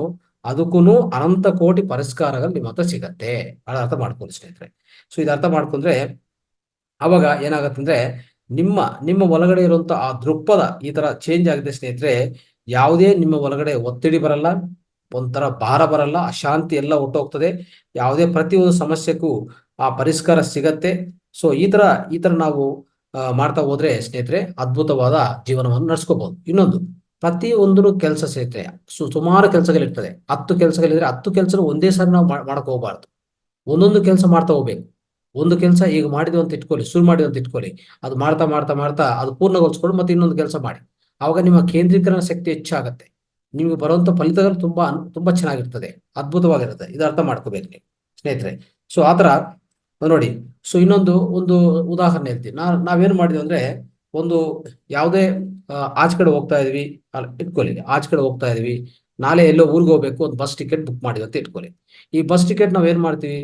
ಅದಕ್ಕೂ ಅನಂತ ಕೋಟಿ ಪರಿಷ್ಕಾರಗಳು ನಿಮ್ಮ ಹತ್ರ ಸಿಗತ್ತೆ. ಅದು ಅರ್ಥ ಮಾಡ್ಕೊಳ್ಳಿ ಸ್ನೇಹಿತರೆ. ಸೊ ಇದು ಅರ್ಥ ಮಾಡ್ಕೊಂಡ್ರೆ ಅವಾಗ ಏನಾಗತ್ತಂದ್ರೆ, ನಿಮ್ಮ ಒಳಗಡೆ ಇರುವಂತ ಆ ದೃಕ್ಪಥ ಈ ತರ ಚೇಂಜ್ ಆಗಿದೆ ಸ್ನೇಹಿತರೆ. ಯಾವುದೇ ನಿಮ್ಮ ಒಳಗಡೆ ಒತ್ತಡಿ ಬರಲ್ಲ, ಒಂಥರ ಭಾರ ಬರಲ್ಲ, ಅಶಾಂತಿ ಎಲ್ಲ ಹೊಟ್ಟೋಗ್ತದೆ. ಯಾವುದೇ ಪ್ರತಿಯೊಂದು ಸಮಸ್ಯೆಗೂ ಆ ಪರಿಷ್ಕಾರ ಸಿಗತ್ತೆ. ಸೊ ಈ ತರ ನಾವು ಮಾಡ್ತಾ ಹೋದ್ರೆ ಸ್ನೇಹಿತರೆ, ಅದ್ಭುತವಾದ ಜೀವನವನ್ನು ನಡ್ಸ್ಕೋಬಹುದು. ಇನ್ನೊಂದು, ಪ್ರತಿಯೊಂದು ಕೆಲಸ ಸ್ನೇಹಿತರೆ, ಸುಮಾರು ಕೆಲಸಗಳಿರ್ತದೆ. 10 ಕೆಲಸಗಳಿದ್ರೆ 10 ಕೆಲಸ ಒಂದೇ ಸಾರಿ ನಾವು ಮಾಡಕ್ ಹೋಗ್ಬಾರ್ದು. ಒಂದೊಂದು ಕೆಲಸ ಮಾಡ್ತಾ ಹೋಗ್ಬೇಕು. ಒಂದು ಕೆಲಸ ಈಗ ಮಾಡಿದ್ವಿ ಅಂತ ಇಟ್ಕೊಳ್ಳಿ, ಶುರು ಮಾಡಿದ್ವಿ ಅಂತ ಇಟ್ಕೊಳ್ಳಿ, ಅದು ಮಾಡ್ತಾ ಮಾಡ್ತಾ ಮಾಡ್ತಾ ಅದು ಪೂರ್ಣಗೊಳಿಸ್ಕೊಂಡು ಮತ್ತೆ ಇನ್ನೊಂದು ಕೆಲಸ ಮಾಡಿ. ಆವಾಗ ನಿಮ್ಮ ಕೇಂದ್ರೀಕರಣ ಶಕ್ತಿ ಹೆಚ್ಚಾಗತ್ತೆ. ನಿಮ್ಗೆ ಬರುವಂತ ಫಲಿತಗಳು ತುಂಬಾ ಚೆನ್ನಾಗಿರ್ತದೆ, ಅದ್ಭುತವಾಗಿರುತ್ತೆ. ಇದು ಅರ್ಥ ಮಾಡ್ಕೋಬೇಕು ನೀವು ಸ್ನೇಹಿತರೆ. ಸೊ ಆತರ ನೋಡಿ. ಸೊ ಒಂದು ಉದಾಹರಣೆ ಹೇಳ್ತೀನಿ. ನಾವೇನ್ ಮಾಡಿದ್ವಿ ಅಂದ್ರೆ, ಒಂದು ಯಾವುದೇ ಆಚೆ ಕಡೆ ಹೋಗ್ತಾ ಇದೀವಿ ಇಟ್ಕೊಳ್ಳಿ, ಆಚೆ ಕಡೆ ಹೋಗ್ತಾ ಇದೀವಿ, ನಾಳೆ ಎಲ್ಲೋ ಊರಿಗೆ ಹೋಗ್ಬೇಕು, ಒಂದು ಬಸ್ ಟಿಕೆಟ್ ಬುಕ್ ಮಾಡಿದ್ವಿ ಅಂತ ಇಟ್ಕೊಳ್ಳಿ. ಈ ಬಸ್ ಟಿಕೆಟ್ ನಾವ್ ಏನ್ ಮಾಡ್ತೀವಿ?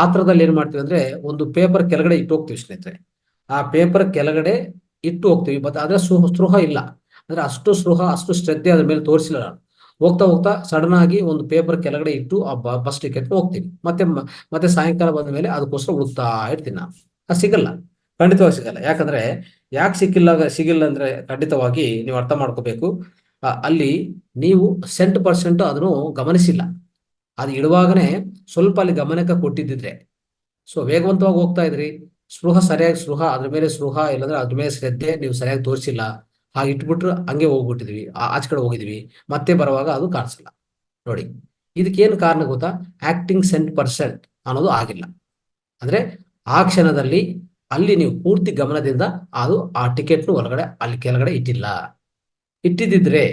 ಆತರದಲ್ಲಿ ಏನ್ ಮಾಡ್ತೀವಿ ಅಂದ್ರೆ, ಒಂದು ಪೇಪರ್ ಕೆಳಗಡೆ ಇಟ್ಟು ಹೋಗ್ತೀವಿ ಸ್ನೇಹಿತರೆ. ಆ ಪೇಪರ್ ಕೆಳಗಡೆ ಇಟ್ಟು ಹೋಗ್ತೀವಿ, ಬಟ್ ಅದ್ರ ಸ್ಪೃಹ ಇಲ್ಲ. ಅಂದ್ರೆ ಅಷ್ಟು ಶ್ರದ್ಧೆ ಅದ್ರ ಮೇಲೆ ತೋರಿಸಿಲ್ಲ ನಾನು. ಹೋಗ್ತಾ ಹೋಗ್ತಾ ಸಡನ್ ಆಗಿ ಒಂದು ಪೇಪರ್ ಕೆಳಗಡೆ ಇಟ್ಟು ಆ ಬಸ್ ಟಿಕೆಟ್ ಹೋಗ್ತೀನಿ. ಮತ್ತೆ ಸಾಯಂಕಾಲ ಬಂದ ಮೇಲೆ ಅದಕ್ಕೋಸ್ಕರ ಹುಡುಕ್ತಾ ಇರ್ತೀನಿ ನಾನು. ಅದು ಸಿಗಲ್ಲ, ಖಂಡಿತವಾಗಿ ಸಿಗಲ್ಲ. ಯಾಕೆ ಸಿಗಿಲ್ಲ ಅಂದ್ರೆ ಖಂಡಿತವಾಗಿ ನೀವು ಅರ್ಥ ಮಾಡ್ಕೋಬೇಕು. ಅಲ್ಲಿ ನೀವು %% ಅದನ್ನು ಗಮನಿಸಿಲ್ಲ. ಅದು ಇಡುವಾಗನೇ ಸ್ವಲ್ಪ ಅಲ್ಲಿ ಗಮನಕ್ಕೆ ಕೊಟ್ಟಿದ್ದಿದ್ರೆ, ಸೊ ವೇಗವಂತವಾಗಿ ಹೋಗ್ತಾ ಇದ್ರಿ, ಸ್ಪೃಹ ಅದ್ರ ಮೇಲೆ ಇಲ್ಲಾಂದ್ರೆ ಅದ್ರ ಮೇಲೆ ಶ್ರದ್ಧೆ ನೀವು ಸರಿಯಾಗಿ ತೋರಿಸಿಲ್ಲ, ಹಾಗೆ ಇಟ್ಬಿಟ್ರು ಹಂಗೆ ಹೋಗ್ಬಿಟ್ಟಿದ್ವಿ, ಆಚೆ ಕಡೆ ಹೋಗಿದ್ವಿ, ಮತ್ತೆ ಬರುವಾಗ ಅದು ಕಾಣಿಸಲ್ಲ. ನೋಡಿ, ಇದಕ್ಕೇನು ಕಾರಣ ಗೊತ್ತಾ? ಆಕ್ಟಿಂಗ್ %% ಅನ್ನೋದು ಆಗಿಲ್ಲ. ಅಂದ್ರೆ ಆ ಕ್ಷಣದಲ್ಲಿ ಅಲ್ಲಿ ನೀವು ಪೂರ್ತಿ ಗಮನದಿಂದ ಅದು ಆ ಟಿಕೆಟ್ನು ಒಳಗಡೆ ಅಲ್ಲಿ ಕೆಳಗಡೆ ಇಟ್ಟಿದ್ದಿದ್ರೆ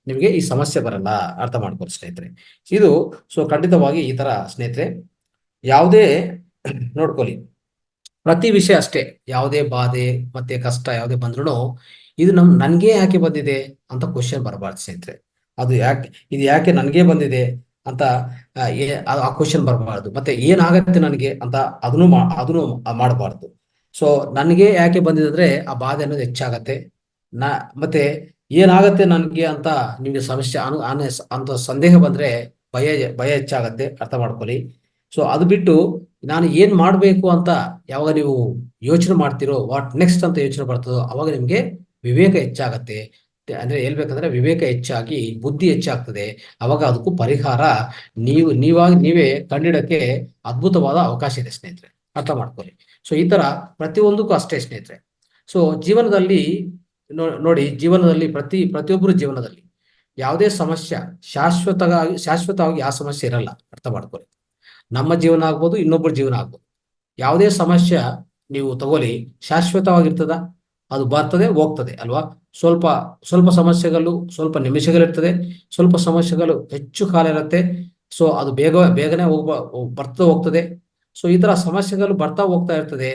ನಿಮಗೆ ಈ ಸಮಸ್ಯೆ ಬರಲ್ಲ. ಅರ್ಥ ಮಾಡ್ಕೊಳ್ಳಿ ಸ್ನೇಹಿತರೆ. ಇದು ಸೊ ಖಂಡಿತವಾಗಿ ಈ ತರ ಸ್ನೇಹಿತರೆ, ಯಾವುದೇ ನೋಡ್ಕೊಳ್ಳಿ, ಪ್ರತಿ ವಿಷಯ ಅಷ್ಟೇ, ಯಾವುದೇ ಬಾಧೆ ಮತ್ತೆ ಕಷ್ಟ ಯಾವುದೇ ಬಂದ್ರು ಇದು ನನ್ಗೆ ಯಾಕೆ ಬಂದಿದೆ ಅಂತ ಕ್ವಶನ್ ಬರಬಾರ್ದು ಸ್ನೇಹಿತರೆ. ಇದು ಯಾಕೆ ನನ್ಗೆ ಬಂದಿದೆ ಅಂತ ಆ ಕ್ವಶನ್ ಬರಬಾರ್ದು. ಮತ್ತೆ ಏನಾಗತ್ತೆ ನನಗೆ ಅಂತ ಅದನ್ನು ಮಾಡಬಾರ್ದು. ಸೊ ನನ್ಗೆ ಯಾಕೆ ಬಂದಿದೆ ಅಂದ್ರೆ ಆ ಬಾಧೆ ಅನ್ನೋದು ಹೆಚ್ಚಾಗತ್ತೆ. ಮತ್ತೆ ಏನಾಗತ್ತೆ ನನ್ಗೆ ಅಂತ ನಿಮ್ಗೆ ಸಮಸ್ಯೆ ಅಂತ ಸಂದೇಹ ಬಂದ್ರೆ ಭಯ ಹೆಚ್ಚಾಗತ್ತೆ. ಅರ್ಥ ಮಾಡ್ಕೊಳ್ಳಿ. ಸೊ ಅದು ಬಿಟ್ಟು ನಾನು ಏನ್ ಮಾಡ್ಬೇಕು ಅಂತ ಯಾವಾಗ ನೀವು ಯೋಚನೆ ಮಾಡ್ತಿರೋ, ವಾಟ್ ನೆಕ್ಸ್ಟ್ ಅಂತ ಯೋಚನೆ ಬರ್ತದೋ, ಅವಾಗ ನಿಮ್ಗೆ ವಿವೇಕ ಹೆಚ್ಚಾಗತ್ತೆ. ಅಂದ್ರೆ ಹೇಳ್ಬೇಕಂದ್ರೆ ವಿವೇಕ ಹೆಚ್ಚಾಗಿ ಬುದ್ಧಿ ಹೆಚ್ಚಾಗ್ತದೆ. ಅವಾಗ ಅದಕ್ಕೂ ಪರಿಹಾರ ನೀವೇ ಕಂಡಿಡಕ್ಕೆ ಅದ್ಭುತವಾದ ಅವಕಾಶ ಇದೆ ಸ್ನೇಹಿತರೆ. ಅರ್ಥ ಮಾಡ್ಕೊಳ್ಳಿ. ಸೊ ಈ ತರ ಪ್ರತಿಯೊಂದಕ್ಕೂ ಅಷ್ಟೇ ಸ್ನೇಹಿತರೆ. ಸೊ ಜೀವನದಲ್ಲಿ ನೋಡಿ, ಪ್ರತಿಯೊಬ್ಬರ ಜೀವನದಲ್ಲಿ ಯಾವುದೇ ಸಮಸ್ಯೆ ಶಾಶ್ವತವಾಗಿ ಯಾವ ಸಮಸ್ಯೆ ಇರಲ್ಲ. ಅರ್ಥ ಮಾಡ್ಕೊಳ್ಳಿ. ನಮ್ಮ ಜೀವನ ಆಗ್ಬೋದು, ಇನ್ನೊಬ್ಬರ ಜೀವನ ಆಗ್ಬೋದು. ಯಾವುದೇ ಸಮಸ್ಯೆ ನೀವು ತಗೊಳ್ಳಿ, ಶಾಶ್ವತವಾಗಿರ್ತದ? ಅದು ಬರ್ತದೆ ಹೋಗ್ತದೆ ಅಲ್ವಾ? ಸ್ವಲ್ಪ ಸಮಸ್ಯೆಗಳು ಸ್ವಲ್ಪ ನಿಮಿಷಗಳಿರ್ತದೆ, ಸ್ವಲ್ಪ ಸಮಸ್ಯೆಗಳು ಹೆಚ್ಚು ಕಾಲ ಇರುತ್ತೆ. ಸೊ ಅದು ಬೇಗನೆ ಬರ್ತದೆ ಹೋಗ್ತದೆ. ಸೊ ಈ ತರ ಸಮಸ್ಯೆಗಳು ಬರ್ತಾ ಹೋಗ್ತಾ ಇರ್ತದೆ.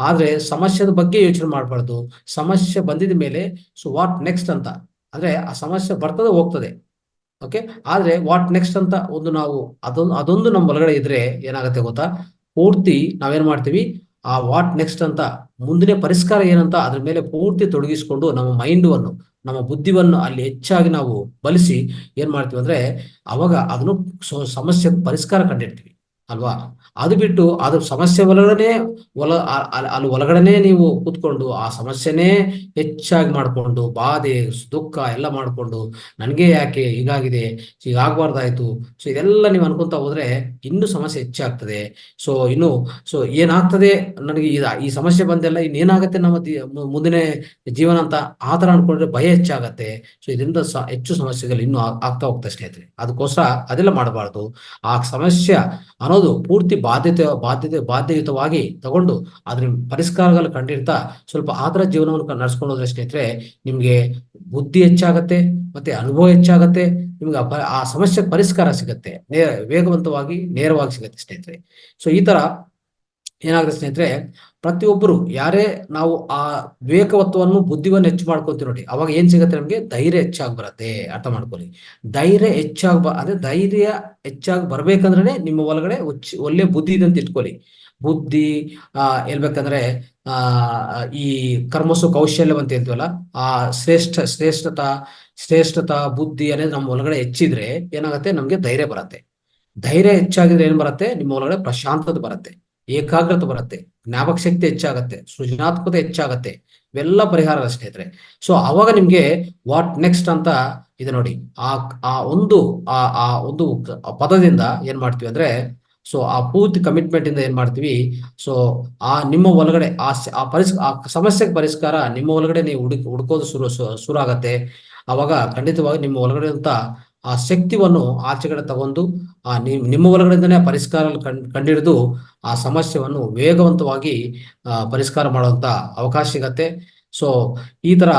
ಆದ್ರೆ ಸಮಸ್ಯೆದ ಬಗ್ಗೆ ಯೋಚನೆ ಮಾಡಬಾರ್ದು. ಸಮಸ್ಯೆ ಬಂದಿದ ಮೇಲೆ ಸೊ ವಾಟ್ ನೆಕ್ಸ್ಟ್ ಅಂತ, ಅಂದ್ರೆ ಆ ಸಮಸ್ಯೆ ಬರ್ತದೆ ಹೋಗ್ತದೆ. ಓಕೆ, ಆದ್ರೆ ವಾಟ್ ನೆಕ್ಸ್ಟ್ ಅಂತ ಒಂದು ನಾವು ಅದೊಂದು ನಮ್ಮ ಒಳಗಡೆ ಇದ್ರೆ ಏನಾಗುತ್ತೆ ಗೊತ್ತಾ, ಪೂರ್ತಿ ನಾವೇನ್ ಮಾಡ್ತೀವಿ, ಆ ವಾಟ್ ನೆಕ್ಸ್ಟ್ ಅಂತ ಮುಂದಿನ ಪರಿಷ್ಕಾರ ಏನಂತ ಅದ್ರ ಮೇಲೆ ಪೂರ್ತಿ ತೊಡಗಿಸ್ಕೊಂಡು ನಮ್ಮ ಮೈಂಡನ್ನು, ನಮ್ಮ ಬುದ್ಧಿವನ್ನು ಅಲ್ಲಿ ಹೆಚ್ಚಾಗಿ ನಾವು ಬಲಿಸಿ ಏನ್ ಮಾಡ್ತೀವಿ ಅಂದ್ರೆ ಅವಾಗ ಅದನ್ನು ಸಮಸ್ಯೆ ಪರಿಷ್ಕಾರ ಕಂಡಿಡ್ತೀವಿ ಅಲ್ವಾ. ಅದು ಬಿಟ್ಟು ಅದು ಸಮಸ್ಯೆ ಒಳಗಡೆ ಅಲ್ಲಿ ಒಳಗಡೆನೆ ನೀವು ಕೂತ್ಕೊಂಡು ಆ ಸಮಸ್ಯೆನೇ ಹೆಚ್ಚಾಗಿ ಮಾಡ್ಕೊಂಡು ಬಾಧೆ ದುಃಖ ಎಲ್ಲ ಮಾಡ್ಕೊಂಡು ನನಗೆ ಯಾಕೆ ಹೀಗಾಗಿದೆ, ಹೀಗಾಗಬಾರ್ದಾಯ್ತು, ಸೊ ಇದೆಲ್ಲ ನೀವು ಅನ್ಕೊಂತ ಹೋದ್ರೆ ಇನ್ನೂ ಸಮಸ್ಯೆ ಹೆಚ್ಚಾಗ್ತದೆ. ಸೊ ಇನ್ನು ಸೊ ಏನಾಗ್ತದೆ ನನಗೆ ಈ ಸಮಸ್ಯೆ ಬಂದೆಲ್ಲ ಇನ್ನೇನಾಗತ್ತೆ ನಮ್ಮ ಮುಂದಿನ ಜೀವನ ಅಂತ ಆ ತರ ಅನ್ಕೊಂಡ್ರೆ ಭಯ ಹೆಚ್ಚಾಗತ್ತೆ. ಸೊ ಇದರಿಂದ ಹೆಚ್ಚು ಸಮಸ್ಯೆಗಳು ಇನ್ನೂ ಆಗ್ತಾ ಹೋಗ್ತದೆ ಸ್ನೇಹಿತರೆ. ಅದಕ್ಕೋಸ್ಕರ ಅದೆಲ್ಲ ಮಾಡಬಾರ್ದು. ಆ ಸಮಸ್ಯೆ ಅನ್ನೋದು ಪೂರ್ತಿ ಬಾಧ್ಯಯುತವಾಗಿ ತಗೊಂಡು ಅದ್ರ ಪರಿಷ್ಕಾರಗಳು ಕಂಡಿರ್ತಾ ಸ್ವಲ್ಪ ಆತರ ಜೀವನವನ್ನು ನಡ್ಸ್ಕೊಂಡು ಹೋದ್ರೆ ಸ್ನೇಹಿತರೆ ನಿಮ್ಗೆ ಬುದ್ಧಿ ಹೆಚ್ಚಾಗತ್ತೆ, ಮತ್ತೆ ಅನುಭವ ಹೆಚ್ಚಾಗತ್ತೆ, ನಿಮ್ಗೆ ಆ ಸಮಸ್ಯೆ ಪರಿಷ್ಕಾರ ಸಿಗತ್ತೆ, ವೇಗವಂತವಾಗಿ ನೇರವಾಗಿ ಸಿಗತ್ತೆ ಸ್ನೇಹಿತರೆ. ಸೊ ಈ ತರ ಏನಾಗುತ್ತೆ ಸ್ನೇಹಿತರೆ, ಪ್ರತಿಯೊಬ್ಬರು ಯಾರೇ ನಾವು ಆ ವಿವೇಕವತ್ವವನ್ನು ಬುದ್ಧಿವನ್ನು ಹೆಚ್ಚು ಮಾಡ್ಕೊಂತೀವಿ ನೋಡಿ, ಅವಾಗ ಏನ್ ಸಿಗತ್ತೆ ನಮ್ಗೆ ದ್ಧೈರ್ಯ ಹೆಚ್ಚಾಗಿ ಬರುತ್ತೆ. ಅರ್ಥ ಮಾಡ್ಕೊಳ್ಳಿ, ಧೈರ್ಯ ಅದೇ ಧೈರ್ಯ ಹೆಚ್ಚಾಗಿ ಬರ್ಬೇಕಂದ್ರೆ ನಿಮ್ಮ ಒಳಗಡೆ ಒಳ್ಳೆ ಬುದ್ಧಿ ಇದೆ ಅಂತ ಇಟ್ಕೊಳ್ಳಿ. ಬುದ್ಧಿ ಹೇಳ್ಬೇಕಂದ್ರೆ ಈ ಕರ್ಮಸು ಕೌಶಲ್ಯ ಅಂತ ಹೇಳ್ತೀವಲ್ಲ, ಆ ಶ್ರೇಷ್ಠತಾ ಬುದ್ಧಿ అనేది ನಮ್ಮ ಒಳಗಡೆ ಹೆಚ್ಚಿದ್ರೆ ಏನಾಗುತ್ತೆ, ನಮ್ಗೆ ಧೈರ್ಯ ಬರುತ್ತೆ. ಧೈರ್ಯ ಹೆಚ್ಚಾಗಿದ್ರೆ ಏನ್ ಬರುತ್ತೆ, ನಿಮ್ಮ ಒಳಗಡೆ ಪ್ರಶಾಂತತೆ ಬರುತ್ತೆ, ಏಕಾಗ್ರತೆ ಬರುತ್ತೆ, ಜ್ಞಾಪಕ ಶಕ್ತಿ ಹೆಚ್ಚಾಗತ್ತೆ, ಸೃಜನಾತ್ಮಕತೆ ಹೆಚ್ಚಾಗತ್ತೆ. ಇವೆಲ್ಲ ಪರಿಹಾರ ಸ್ನೇಹಿತರೆ. ಸೊ ಅವಾಗ ನಿಮ್ಗೆ ವಾಟ್ ನೆಕ್ಸ್ಟ್ ಅಂತ ಇದೆ ನೋಡಿ, ಆ ಒಂದು ಪದದಿಂದ ಏನ್ ಮಾಡ್ತೀವಿ ಅಂದ್ರೆ, ಸೊ ಆ ಪೂರ್ತಿ ಕಮಿಟ್ಮೆಂಟ್ ಇಂದ ಏನ್ ಮಾಡ್ತೀವಿ, ಸೊ ಆ ನಿಮ್ಮ ಒಳಗಡೆ ಆ ಸಮಸ್ಯೆಗೆ ಪರಿಷ್ಕಾರ ನಿಮ್ಮ ಒಳಗಡೆ ನೀವು ಹುಡುಕೋದು ಶುರು ಆಗತ್ತೆ. ಅವಾಗ ಖಂಡಿತವಾಗಿ ನಿಮ್ಮ ಒಳಗಡೆ ಅಂತ ಆ ಶಕ್ತಿಯನ್ನು ಆಚೆಗಡೆ ತಗೊಂಡು ನಿಮ್ಮ ಒಳಗಡೆಯಿಂದನೇ ಪರಿಷ್ಕಾರ ಕಂಡಿಡಿದು ಆ ಸಮಸ್ಯೆಯನ್ನು ವೇಗವಂತವಾಗಿ ಪರಿಷ್ಕಾರ ಮಾಡುವಂತ ಅವಕಾಶ ಸಿಗತ್ತೆ. ಸೊ ಈ ತರ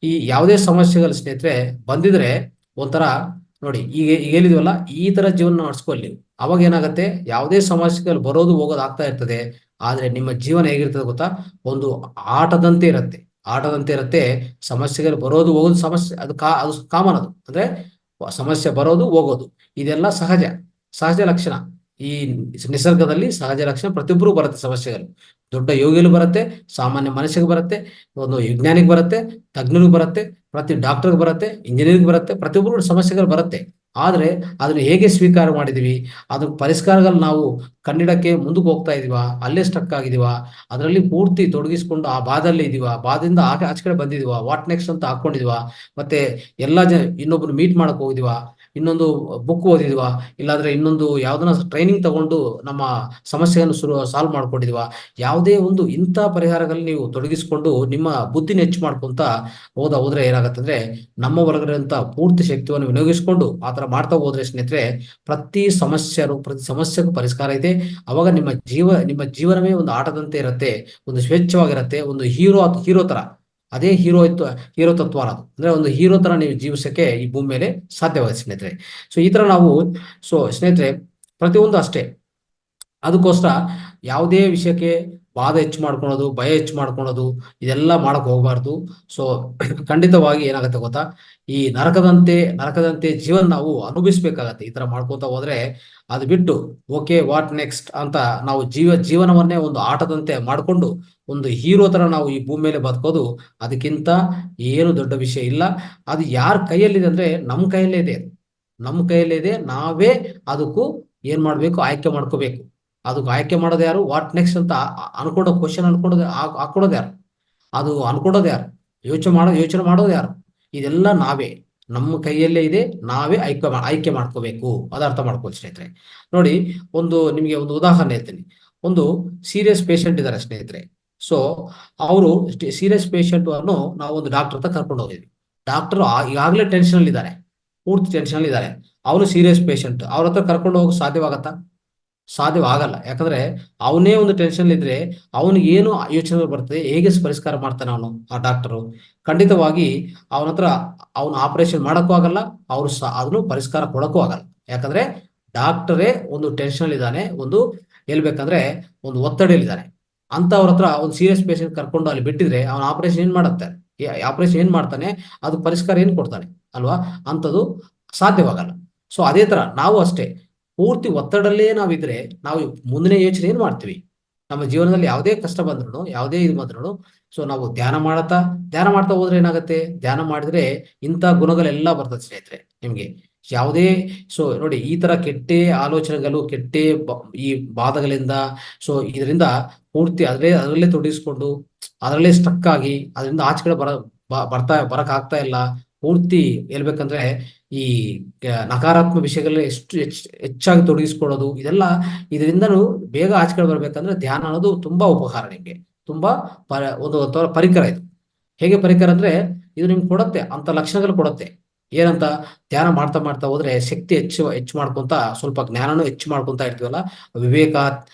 ಈ ಯಾವುದೇ ಸಮಸ್ಯೆಗಳು ಸ್ನೇಹಿತರೆ ಬಂದಿದ್ರೆ ಒಂಥರ ನೋಡಿ, ಈಗ ಹೇಳಿದ್ವಲ್ಲ, ಈ ತರ ಜೀವನ ನಡೆಸ್ಕೊಳ್ಳಿ. ಅವಾಗ ಏನಾಗತ್ತೆ, ಯಾವುದೇ ಸಮಸ್ಯೆಗಳು ಬರೋದು ಹೋಗೋದು ಆಗ್ತಾ ಇರ್ತದೆ. ಆದ್ರೆ ನಿಮ್ಮ ಜೀವನ ಹೇಗಿರ್ತದೆ ಗೊತ್ತಾ, ಒಂದು ಆಟದಂತೆ ಇರುತ್ತೆ. ಸಮಸ್ಯೆಗಳು ಬರೋದು ಹೋಗೋದು ಸಮಸ್ಯೆ ಅದು ಕಾಮನ್. ಅದು ಅಂದ್ರೆ ಸಮಸ್ಯೆ ಬರೋದು ಹೋಗೋದು ಇದೆಲ್ಲ ಸಹಜ ಲಕ್ಷಣ. ಈ ನಿಸರ್ಗದಲ್ಲಿ ಸಹಜ ಲಕ್ಷಣ. ಪ್ರತಿಯೊಬ್ಬರು ಬರುತ್ತೆ ಸಮಸ್ಯೆಗಳು. ದೊಡ್ಡ ಯೋಗಿಗಳು ಬರುತ್ತೆ, ಸಾಮಾನ್ಯ ಮನುಷ್ಯಗೆ ಬರುತ್ತೆ, ಒಂದು ವಿಜ್ಞಾನಿಗೆ ಬರುತ್ತೆ, ತಜ್ಞರಿಗೆ ಬರುತ್ತೆ, ಪ್ರತಿ ಡಾಕ್ಟರ್ಗೆ ಬರುತ್ತೆ, ಇಂಜಿನಿಯರ್ಗೆ ಬರುತ್ತೆ, ಪ್ರತಿಯೊಬ್ಬರು ಸಮಸ್ಯೆಗಳು ಬರುತ್ತೆ. ಆದ್ರೆ ಅದನ್ನು ಹೇಗೆ ಸ್ವೀಕಾರ ಮಾಡಿದೀವಿ, ಅದ್ರ ಪರಿಷ್ಕಾರಗಳು ನಾವು ಕನ್ನಡಕ್ಕೆ ಮುಂದಕ್ಕೆ ಹೋಗ್ತಾ ಇದೀವಾ, ಅಲ್ಲೇ ಸ್ಟಕ್ ಆಗಿದೀವಾ, ಅದರಲ್ಲಿ ಪೂರ್ತಿ ತೊಡಗಿಸ್ಕೊಂಡು ಆ ಬಾಧಲ್ಲೇ ಇದೀವಾ, ಬಾಧದಿಂದ ಆಚೆ ಕಡೆ ಬಂದಿದೀವಾ, ವಾಟ್ ನೆಕ್ಸ್ಟ್ ಅಂತ ಹಾಕೊಂಡಿದೀವಾ, ಮತ್ತೆ ಎಲ್ಲಾ ಇನ್ನೊಬ್ರು ಮೀಟ್ ಮಾಡಕ್ ಹೋಗಿದೀವಾ, ಇನ್ನೊಂದು ಬುಕ್ ಓದಿದ್ವಾ, ಇಲ್ಲಾಂದ್ರೆ ಇನ್ನೊಂದು ಯಾವ್ದನ್ನ ಟ್ರೈನಿಂಗ್ ತಗೊಂಡು ನಮ್ಮ ಸಮಸ್ಯೆಯನ್ನು ಸಾಲ್ವ್ ಮಾಡ್ಕೊಂಡಿದ್ವಾ, ಯಾವುದೇ ಒಂದು ಇಂಥ ಪರಿಹಾರಗಳಲ್ಲಿ ನೀವು ತೊಡಗಿಸ್ಕೊಂಡು ನಿಮ್ಮ ಬುದ್ಧಿನ ಹೆಚ್ಚು ಮಾಡ್ಕೊಂತ ಹೋದ್ರೆ ಏನಾಗತ್ತಂದ್ರೆ, ನಮ್ಮ ಒಳಗಡೆ ಅಂತ ಪೂರ್ತಿ ಶಕ್ತಿಯನ್ನು ವಿನಿಯೋಗಿಸ್ಕೊಂಡು ಆತರ ಮಾಡ್ತಾ ಹೋದ್ರೆ ಸ್ನೇಹಿತರೆ ಪ್ರತಿ ಸಮಸ್ಯೆಗೂ ಪರಿಷ್ಕಾರ ಇದೆ. ಅವಾಗ ನಿಮ್ಮ ಜೀವನವೇ ಒಂದು ಆಟದಂತೆ ಇರುತ್ತೆ, ಒಂದು ಸ್ವೇಚ್ಛವಾಗಿರುತ್ತೆ, ಒಂದು ಹೀರೋ ತರ. ಅದೇ ಹೀರೋ ತತ್ವ ಅನ್ನೋದು, ಅಂದ್ರೆ ಒಂದು ಹೀರೋ ತರ ನೀವು ಜೀವಿಸಕ್ಕೆ ಈ ಭೂಮಿ ಮೇಲೆ ಸಾಧ್ಯವಾಗುತ್ತೆ ಸ್ನೇಹಿತರೆ. ಸೊ ಈ ತರ ನಾವು ಸ್ನೇಹಿತರೆ ಪ್ರತಿಯೊಂದು ಅಷ್ಟೇ. ಅದಕ್ಕೋಸ್ಕರ ಯಾವುದೇ ವಿಷಯಕ್ಕೆ ಬಾಧೆ ಹೆಚ್ಚು ಮಾಡ್ಕೊಳೋದು, ಭಯ ಹೆಚ್ಚು ಮಾಡ್ಕೊಳೋದು ಇದೆಲ್ಲ ಮಾಡಕ್ ಹೋಗ್ಬಾರ್ದು. ಸೊ ಖಂಡಿತವಾಗಿ ಏನಾಗುತ್ತೆ ಗೊತ್ತಾ, ಈ ನರಕದಂತೆ ಜೀವನ ನಾವು ಅನುಭವಿಸ್ಬೇಕಾಗತ್ತೆ. ಈ ತರ ಮಾಡ್ಕೊಂತ ಹೋದ್ರೆ ಅದು ಬಿಟ್ಟು ಓಕೆ ವಾಟ್ ನೆಕ್ಸ್ಟ್ ಅಂತ ನಾವು ಜೀವನವನ್ನೇ ಒಂದು ಆಟದಂತೆ ಮಾಡ್ಕೊಂಡು ಒಂದು ಹೀರೋ ತರ ನಾವು ಈ ಭೂಮಿ ಮೇಲೆ ಬದುಕೋದು ಅದಕ್ಕಿಂತ ಏನು ದೊಡ್ಡ ವಿಷಯ ಇಲ್ಲ. ಅದು ಯಾರ ಕೈಯಲ್ಲಿದೆ ಅಂದ್ರೆ ನಮ್ಮ ಕೈಯಲ್ಲೇ ಇದೆ. ನಾವೇ ಅದಕ್ಕೂ ಏನ್ ಮಾಡ್ಬೇಕು, ಆಯ್ಕೆ ಮಾಡ್ಕೋಬೇಕು. ಅದಕ್ಕೆ ಆಯ್ಕೆ ಮಾಡೋದು ಯಾರು, ವಾಟ್ ನೆಕ್ಸ್ಟ್ ಅಂತ ಕ್ವಶನ್ ಹಾಕೊಡೋದು ಯಾರು, ಅದು ಅನ್ಕೊಡೋದು ಯಾರು, ಯೋಚನೆ ಮಾಡೋದು ಯಾರು, ಇದೆಲ್ಲ ನಾವೇ, ನಮ್ಮ ಕೈಯಲ್ಲೇ ಇದೆ, ನಾವೇ ಆಯ್ಕೆ ಮಾಡ್ಕೋಬೇಕು. ಅದು ಅರ್ಥ ಮಾಡ್ಕೊಳ್ಳಿ ಸ್ನೇಹಿತರೆ. ನೋಡಿ, ನಿಮಗೆ ಒಂದು ಉದಾಹರಣೆ ಹೇಳ್ತೀನಿ. ಒಂದು ಸೀರಿಯಸ್ ಪೇಷಂಟ್ ಇದ್ದಾರೆ ಸ್ನೇಹಿತರೆ. ಸೊ ಅವರು ಸೀರಿಯಸ್ ಪೇಷಂಟ್ ಅನ್ನು ನಾವು ಒಂದು ಡಾಕ್ಟರ್ ಹತ್ರ ಕರ್ಕೊಂಡು ಹೋಗಿದ್ವಿ. ಡಾಕ್ಟರ್ ಈಗಾಗಲೇ ಪೂರ್ತಿ ಟೆನ್ಷನ್ ಇದ್ದಾರೆ. ಅವನು ಸೀರಿಯಸ್ ಪೇಷಂಟ್, ಅವ್ರ ಹತ್ರ ಕರ್ಕೊಂಡು ಹೋಗೋ ಸಾಧ್ಯವಾಗಲ್ಲ. ಯಾಕಂದ್ರೆ ಅವನೇ ಒಂದು ಟೆನ್ಷನ್ ಇದ್ರೆ ಅವನಿಗೆ ಏನು ಯೋಚನೆ ಬರ್ತದೆ, ಹೇಗೆ ಪರಿಷ್ಕಾರ ಮಾಡ್ತಾನೆ ಅವನು ಆ ಡಾಕ್ಟರು. ಖಂಡಿತವಾಗಿ ಅವನ ಆಪರೇಷನ್ ಮಾಡಕ್ಕೂ ಆಗಲ್ಲ, ಅದನ್ನು ಪರಿಷ್ಕಾರ ಕೊಡಕ್ಕೂ ಆಗಲ್ಲ. ಯಾಕಂದ್ರೆ ಡಾಕ್ಟರೇ ಒಂದು ಟೆನ್ಷನ್ ಇದ್ದಾನೆ, ಒಂದು ಹೇಳ್ಬೇಕಂದ್ರೆ ಒಂದು ಒತ್ತಡದಲ್ಲಿದ್ದಾನೆ ಅಂತವ್ರ ಹತ್ರ ಒಂದು ಸೀರಿಯಸ್ ಪೇಷಂಟ್ ಕರ್ಕೊಂಡು ಅಲ್ಲಿ ಬಿಟ್ಟಿದ್ರೆ ಅವನ ಆಪರೇಷನ್ ಏನ್ ಮಾಡುತ್ತೆ, ಆಪರೇಷನ್ ಏನ್ ಮಾಡ್ತಾನೆ, ಅದು ಪರಿಷ್ಕಾರ ಏನ್ ಕೊಡ್ತಾನೆ ಅಲ್ವಾ, ಅಂಥದ್ದು ಸಾಧ್ಯವಾಗಲ್ಲ. ಸೊ ಅದೇ ತರ ನಾವು ಅಷ್ಟೇ ಪೂರ್ತಿ ಒತ್ತಡಲ್ಲೇ ನಾವಿದ್ರೆ ನಾವು ಮುಂದಿನ ಯೋಚನೆ ಏನ್ ಮಾಡ್ತೀವಿ, ನಮ್ಮ ಜೀವನದಲ್ಲಿ ಯಾವುದೇ ಕಷ್ಟ ಬಂದ್ರು ಯಾವುದೇ ಇದು ಬಂದ್ರು, ಸೊ ನಾವು ಧ್ಯಾನ ಮಾಡ್ತಾ ಹೋದ್ರೆ ಏನಾಗುತ್ತೆ, ಧ್ಯಾನ ಮಾಡಿದ್ರೆ ಇಂಥ ಗುಣಗಳೆಲ್ಲ ಬರ್ತದೆ ಸ್ನೇಹಿತರೆ ನಿಮ್ಗೆ. ಯಾವುದೇ ಸೊ ನೋಡಿ ಈ ತರ ಕೆಟ್ಟ ಆಲೋಚನೆಗಳು ಈ ಬಾಧಗಳಿಂದ, ಸೊ ಇದರಿಂದ ಪೂರ್ತಿ ಅದರಲ್ಲೇ ತೊಡಗಿಸ್ಕೊಂಡು ಅದರಲ್ಲೇ ಸ್ಟಕ್ ಆಗಿ ಅದರಿಂದ ಆಚೆ ಕಡೆ ಬರಕ್ ಆಗ್ತಾ ಇಲ್ಲ. ಪೂರ್ತಿ ಹೇಳ್ಬೇಕಂದ್ರೆ ಈ ನಕಾರಾತ್ಮಕ ವಿಷಯಗಳಲ್ಲಿ ಹೆಚ್ಚಾಗಿ ತೊಡಗಿಸ್ಕೊಳ್ಳೋದು, ಇದರಿಂದನೂ ಬೇಗ ಆಚೆ ಕಡೆ ಬರ್ಬೇಕಂದ್ರೆ ಧ್ಯಾನ ಅನ್ನೋದು ತುಂಬಾ ಉಪಕಾರ ನಿಮ್ಗೆ, ತುಂಬಾ ಒಂದು ಪರಿಕರ ಇದು. ಹೇಗೆ ಪರಿಕರ ಅಂದ್ರೆ ಇದು ನಿಮ್ಗೆ ಕೊಡುತ್ತೆ ಅಂತ ಲಕ್ಷಣಗಳು ಕೊಡುತ್ತೆ. ಏನಂತ, ಧ್ಯಾನ ಮಾಡ್ತಾ ಮಾಡ್ತಾ ಹೋದ್ರೆ ಶಕ್ತಿ ಹೆಚ್ಚು ಮಾಡ್ಕೊಂತ, ಸ್ವಲ್ಪ ಜ್ಞಾನನೂ ಹೆಚ್ಚು ಮಾಡ್ಕೊಂತ ಇರ್ತೀವಲ್ಲ, ವಿವೇಕ,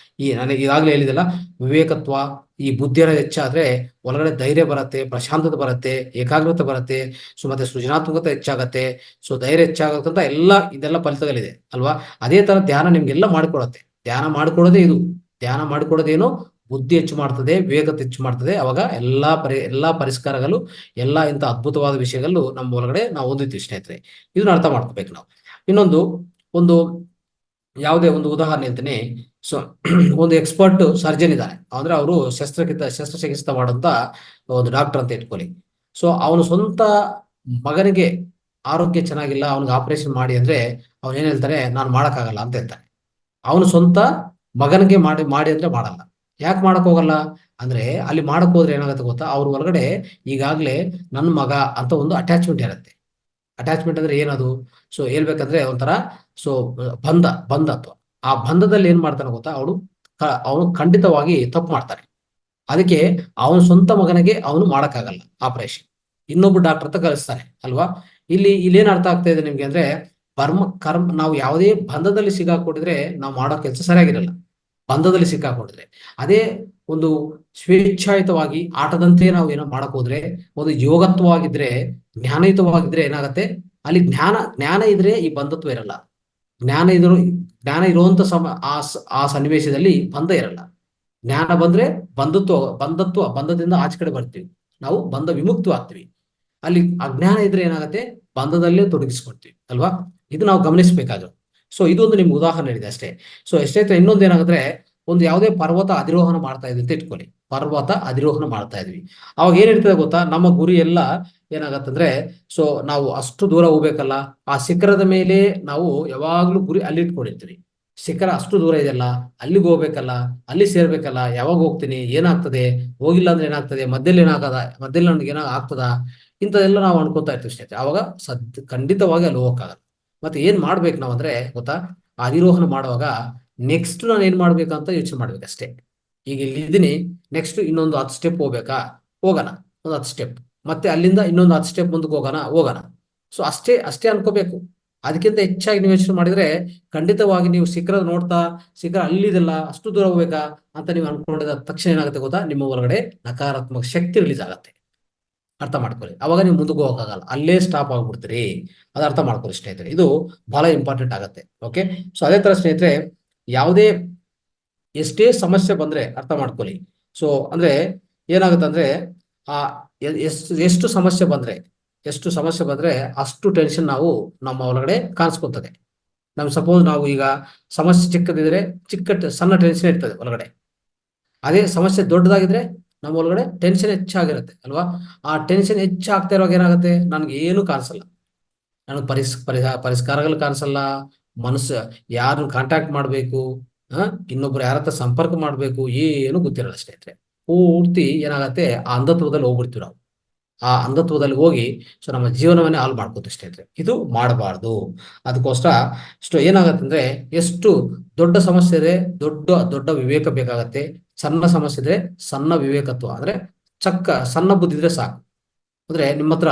ನನಗೆ ಈಗಾಗಲೇ ಹೇಳಿದಲ್ಲ, ವಿವೇಕತ್ವ, ಈ ಬುದ್ಧಿ ಅನ್ನೋದು ಹೆಚ್ಚಾದ್ರೆ ಒಳಗಡೆ ಧೈರ್ಯ ಬರುತ್ತೆ, ಪ್ರಶಾಂತತೆ ಬರುತ್ತೆ, ಏಕಾಗ್ರತೆ ಬರುತ್ತೆ, ಸೊ ಮತ್ತೆ ಸೃಜನಾತ್ಮಕತೆ ಹೆಚ್ಚಾಗತ್ತೆ, ಸೊ ಧೈರ್ಯ ಹೆಚ್ಚಾಗತ್ತಂತ ಇದೆಲ್ಲ ಫಲಿತಗಳಿದೆ ಅಲ್ವಾ. ಅದೇ ತರ ಧ್ಯಾನ ನಿಮ್ಗೆಲ್ಲ ಮಾಡಿಕೊಡತ್ತೆ. ಧ್ಯಾನ ಮಾಡಿಕೊಡೋದೇನು, ಬುದ್ಧಿ ಹೆಚ್ಚು ಮಾಡ್ತದೆ, ವಿವೇಕತೆ ಹೆಚ್ಚು ಮಾಡ್ತದೆ. ಅವಾಗ ಎಲ್ಲಾ ಪರಿಷ್ಕಾರಗಳು, ಎಲ್ಲಾ ಇಂಥ ಅದ್ಭುತವಾದ ವಿಷಯಗಳು ನಮ್ಮ ಒಳಗಡೆ ನಾವು ಹೊಂದಿರ್ತೀವಿ ಸ್ನೇಹಿತರೆ. ಇದನ್ನ ಅರ್ಥ ಮಾಡ್ಕೋಬೇಕು ನಾವು. ಇನ್ನೊಂದು ಒಂದು ಯಾವುದೇ ಒಂದು ಉದಾಹರಣೆ ಅಂತಾನೆ, ಸೊ ಒಂದು ಎಕ್ಸ್ಪರ್ಟ್ ಸರ್ಜನ್ ಇದ್ದಾನೆ ಅಂದ್ರೆ ಅವರು ಶಸ್ತ್ರಚಿಕಿತ್ಸೆ ಮಾಡುವಂತ ಒಂದು ಡಾಕ್ಟರ್ ಅಂತ ಇಟ್ಕೊಳ್ಳಿ. ಸೊ ಅವನು ಸ್ವಂತ ಮಗನಿಗೆ ಆರೋಗ್ಯ ಚೆನ್ನಾಗಿಲ್ಲ, ಅವನಿಗೆ ಆಪರೇಷನ್ ಮಾಡಿ ಅಂದ್ರೆ ಅವ್ನು ಏನ್ ಹೇಳ್ತಾರೆ, ನಾನು ಮಾಡಕ್ಕಾಗಲ್ಲ ಅಂತ ಹೇಳ್ತಾನೆ. ಅವನು ಸ್ವಂತ ಮಗನಿಗೆ ಮಾಡಿ ಅಂದ್ರೆ ಮಾಡಲ್ಲ. ಯಾಕೆ ಮಾಡಕ್ ಹೋಗಲ್ಲ ಅಂದ್ರೆ ಅಲ್ಲಿ ಮಾಡಕ್ ಹೋದ್ರೆ ಏನಾಗುತ್ತೆ ಗೊತ್ತಾ, ಅವ್ರ ಒಳಗಡೆ ಈಗಾಗ್ಲೇ ನನ್ನ ಮಗ ಅಂತ ಒಂದು ಅಟ್ಯಾಚ್ಮೆಂಟ್ ಇರುತ್ತೆ. ಅಟ್ಯಾಚ್ಮೆಂಟ್ ಅಂದ್ರೆ ಏನದು, ಸೊ ಹೇಳ್ಬೇಕಂದ್ರೆ ಒಂಥರ ಸೊ ಬಂಧತ್ವ. ಆ ಬಂಧದಲ್ಲಿ ಏನ್ ಮಾಡ್ತಾನೆ ಗೊತ್ತಾ, ಅವನು ಖಂಡಿತವಾಗಿ ತಪ್ಪು ಮಾಡ್ತಾನೆ. ಅದಕ್ಕೆ ಅವನ ಸ್ವಂತ ಮಗನಿಗೆ ಅವನು ಮಾಡಕ್ಕಾಗಲ್ಲ ಆಪರೇಷನ್, ಇನ್ನೊಬ್ಬ ಡಾಕ್ಟರ್ ಹತ್ರ ಕಳಿಸ್ತಾನೆ ಅಲ್ವಾ. ಇಲ್ಲೇನ್ ಅರ್ಥ ಆಗ್ತಾ ಇದೆ ನಿಮ್ಗೆ ಅಂದ್ರೆ, ನಾವು ಯಾವುದೇ ಬಂಧದಲ್ಲಿ ಸಿಗಾಕೊಂಡಿದ್ರೆ ನಾವು ಮಾಡೋ ಕೆಲಸ ಸರಿಯಾಗಿರಲ್ಲ. ಬಂಧದಲ್ಲಿ ಸಿಕ್ಕಾಕೊಂಡಿದ್ರೆ, ಅದೇ ಒಂದು ಸ್ವೇಚ್ಛಾಯುತವಾಗಿ ಆಟದಂತೆ ನಾವು ಏನೋ ಮಾಡಕ್ ಹೋದ್ರೆ, ಒಂದು ಯೋಗತ್ವವಾಗಿದ್ರೆ, ಜ್ಞಾನಯುತವಾಗಿದ್ರೆ ಏನಾಗತ್ತೆ, ಅಲ್ಲಿ ಜ್ಞಾನ ಇದ್ರೆ ಈ ಬಂಧತ್ವ ಇರಲ್ಲ. ಜ್ಞಾನ ಇರುವಂತ ಆ ಸನ್ನಿವೇಶದಲ್ಲಿ ಬಂಧ ಇರಲ್ಲ. ಜ್ಞಾನ ಬಂದ್ರೆ ಬಂಧದಿಂದ ಆಚೆ ಕಡೆ ಬರ್ತೀವಿ, ನಾವು ಬಂಧ ವಿಮುಕ್ತವಾಗ್ತೀವಿ. ಅಲ್ಲಿ ಅಜ್ಞಾನ ಇದ್ರೆ ಏನಾಗುತ್ತೆ, ಬಂಧದಲ್ಲೇ ತೊಡಗಿಸ್ಕೊಳ್ತೀವಿ ಅಲ್ವಾ. ಇದು ನಾವು ಗಮನಿಸಬೇಕಾದ್ರು. ಸೊ ಇದೊಂದು ನಿಮ್ಗೆ ಉದಾಹರಣೆ ಇದೆ ಅಷ್ಟೇ. ಸೊ ಎಷ್ಟೈತೆ ಇನ್ನೊಂದು ಏನಾಗುತ್ತೆ, ಒಂದು ಯಾವುದೇ ಪರ್ವತ ಅಧಿರೋಹಣ ಮಾಡ್ತಾ ಇದ್ವಿ ಅಂತ ಇಟ್ಕೊಳ್ಳಿ, ಪರ್ವತ ಅಧಿರೋಹಣ ಮಾಡ್ತಾ ಇದ್ವಿ. ಅವಾಗ ಏನಿರ್ತದೆ ಗೊತ್ತಾ, ನಮ್ಮ ಗುರಿ ಎಲ್ಲ ಏನಾಗತ್ತಂದ್ರೆ, ಸೊ ನಾವು ಅಷ್ಟು ದೂರ ಹೋಗ್ಬೇಕಲ್ಲ, ಆ ಶಿಖರದ ಮೇಲೆ ನಾವು ಯಾವಾಗ್ಲೂ ಗುರಿ ಅಲ್ಲಿ ಇಟ್ಕೊಂಡಿರ್ತೀವಿ. ಶಿಖರ ಅಷ್ಟು ದೂರ ಇದೆಯಲ್ಲ, ಅಲ್ಲಿಗೆ ಹೋಗ್ಬೇಕಲ್ಲ, ಅಲ್ಲಿ ಸೇರ್ಬೇಕಲ್ಲ, ಯಾವಾಗ ಹೋಗ್ತೀನಿ, ಏನಾಗ್ತದೆ, ಹೋಗಿಲ್ಲ ಅಂದ್ರೆ ಏನಾಗ್ತದೆ, ಮಧ್ಯದಲ್ಲಿ ನನಗೆ ಏನಾಗ ಆಗ್ತದ, ಇಂಥದೆಲ್ಲ ನಾವು ಅನ್ಕೋತಾ ಇರ್ತೀವಿ ಸ್ನೇಹಿತರೆ. ಅವಾಗ ಖಂಡಿತವಾಗಿ ಅಲ್ಲಿ ಹೋಗಕ್ಕಾಗಲ್ಲ. ಮತ್ತೆ ಏನ್ ಮಾಡ್ಬೇಕು ನಾವು ಅಂದ್ರೆ ಗೊತ್ತಾ, ಅಧಿರೋಹಣ ಮಾಡುವಾಗ ನೆಕ್ಸ್ಟ್ ನಾನು ಏನ್ ಮಾಡ್ಬೇಕಂತ ಯೋಚನೆ ಮಾಡ್ಬೇಕಷ್ಟೇ. ಈಗ ಇಲ್ಲಿ ಇದ್ದೀನಿ, ನೆಕ್ಸ್ಟ್ ಇನ್ನೊಂದು 10 ಸ್ಟೆಪ್ ಹೋಗೋಣ, ಒಂದು 10 ಸ್ಟೆಪ್, ಮತ್ತೆ ಅಲ್ಲಿಂದ ಇನ್ನೊಂದು 10 ಸ್ಟೆಪ್ ಮುಂದಕ್ಕೆ ಹೋಗೋಣ. ಸೊ ಅಷ್ಟೇ ಅನ್ಕೋಬೇಕು. ಅದಕ್ಕಿಂತ ಹೆಚ್ಚಾಗಿ ನೀವು ಯೋಚನೆ ಮಾಡಿದ್ರೆ ಖಂಡಿತವಾಗಿ ನೀವು ಶಿಖರ ಅಲ್ಲಿದೆಲ್ಲ ಅಷ್ಟು ದೂರ ಹೋಗ್ಬೇಕಾ ಅಂತ ನೀವು ಅನ್ಕೊಂಡಿದ ತಕ್ಷಣ ಏನಾಗುತ್ತೆ ಗೊತ್ತಾ, ನಿಮ್ಮ ಒಳಗಡೆ ನಕಾರಾತ್ಮಕ ಶಕ್ತಿ ರಿಲೀಸ್ ಆಗತ್ತೆ. ಅರ್ಥ ಮಾಡ್ಕೊಳ್ಳಿ. ಅವಾಗ ನೀವು ಮುಂದಕ್ಕೆ ಹೋಗಕ್ಕಾಗಲ್ಲ, ಅಲ್ಲೇ ಸ್ಟಾಪ್ ಆಗ್ಬಿಡ್ತೀರಿ. ಅದು ಅರ್ಥ ಮಾಡ್ಕೊಳ್ಳಿ ಸ್ನೇಹಿತರೆ, ಇದು ಬಹಳ ಇಂಪಾರ್ಟೆಂಟ್ ಆಗತ್ತೆ. ಓಕೆ, ಸೊ ಅದೇ ತರ ಸ್ನೇಹಿತರೆ, ಎಷ್ಟೇ ಸಮಸ್ಯೆ ಬಂದ್ರೆ ಅರ್ಥ ಮಾಡ್ಕೊಳ್ಳಿ. ಸೊ ಅಂದ್ರೆ ಏನಾಗುತ್ತೆ ಅಂದ್ರೆ, ಆ ಎಷ್ಟು ಸಮಸ್ಯೆ ಬಂದ್ರೆ ಅಷ್ಟು ಟೆನ್ಷನ್ ನಮ್ಮ ಒಳಗಡೆ ಕಾಣಿಸ್ಕೊತದೆ. ಸಪೋಸ್ ನಾವು ಈಗ ಸಮಸ್ಯೆ ಚಿಕ್ಕದಿದ್ರೆ ಸಣ್ಣ ಟೆನ್ಷನ್ ಇರ್ತದೆ ಒಳಗಡೆ. ಅದೇ ಸಮಸ್ಯೆ ದೊಡ್ಡದಾಗಿದ್ರೆ ನಮ್ಮ ಒಳಗಡೆ ಟೆನ್ಷನ್ ಹೆಚ್ಚಾಗಿರುತ್ತೆ ಅಲ್ವಾ. ಆ ಟೆನ್ಷನ್ ಹೆಚ್ಚಾಗ್ತಾ ಇರುವಾಗ ಏನಾಗುತ್ತೆ, ನನ್ಗೆ ಏನು ಕಾಣಿಸಲ್ಲ, ನನಗೆ ಪರಿಷ್ಕಾರಗಳು ಕಾಣಿಸಲ್ಲ, ಮನಸ್ಸು ಯಾರನ್ನು ಕಾಂಟ್ಯಾಕ್ಟ್ ಮಾಡ್ಬೇಕು, ಇನ್ನೊಬ್ರು ಯಾರ ಹತ್ರ ಸಂಪರ್ಕ ಮಾಡ್ಬೇಕು, ಏನು ಗೊತ್ತಿರಲ್ಲ ಸ್ನೇಹಿತರೆ. ಪೂರ್ತಿ ಏನಾಗತ್ತೆ, ಆ ಅಂಧತ್ವದಲ್ಲಿ ಹೋಗ್ಬಿಡ್ತೀವಿ ನಾವು. ಆ ಅಂಧತ್ವದಲ್ಲಿ ಹೋಗಿ ಸೊ ನಮ್ಮ ಜೀವನವನ್ನೇ ಹಾಳು ಮಾಡ್ಕೋತೀವಿ ಸ್ನೇಹಿತರೆ. ಇದು ಮಾಡಬಾರ್ದು. ಅದಕ್ಕೋಸ್ಕರ ಏನಾಗತ್ತೆ ಅಂದ್ರೆ, ಎಷ್ಟು ದೊಡ್ಡ ಸಮಸ್ಯೆ ಇದೆ ದೊಡ್ಡ ವಿವೇಕ ಬೇಕಾಗತ್ತೆ, ಸಣ್ಣ ಸಮಸ್ಯೆ ಇದ್ರೆ ಸಣ್ಣ ವಿವೇಕತ್ವ, ಅಂದ್ರೆ ಸಣ್ಣ ಬುದ್ಧಿ ಇದ್ರೆ ಸಾಕು. ಅಂದ್ರೆ ನಿಮ್ಮ ಹತ್ರ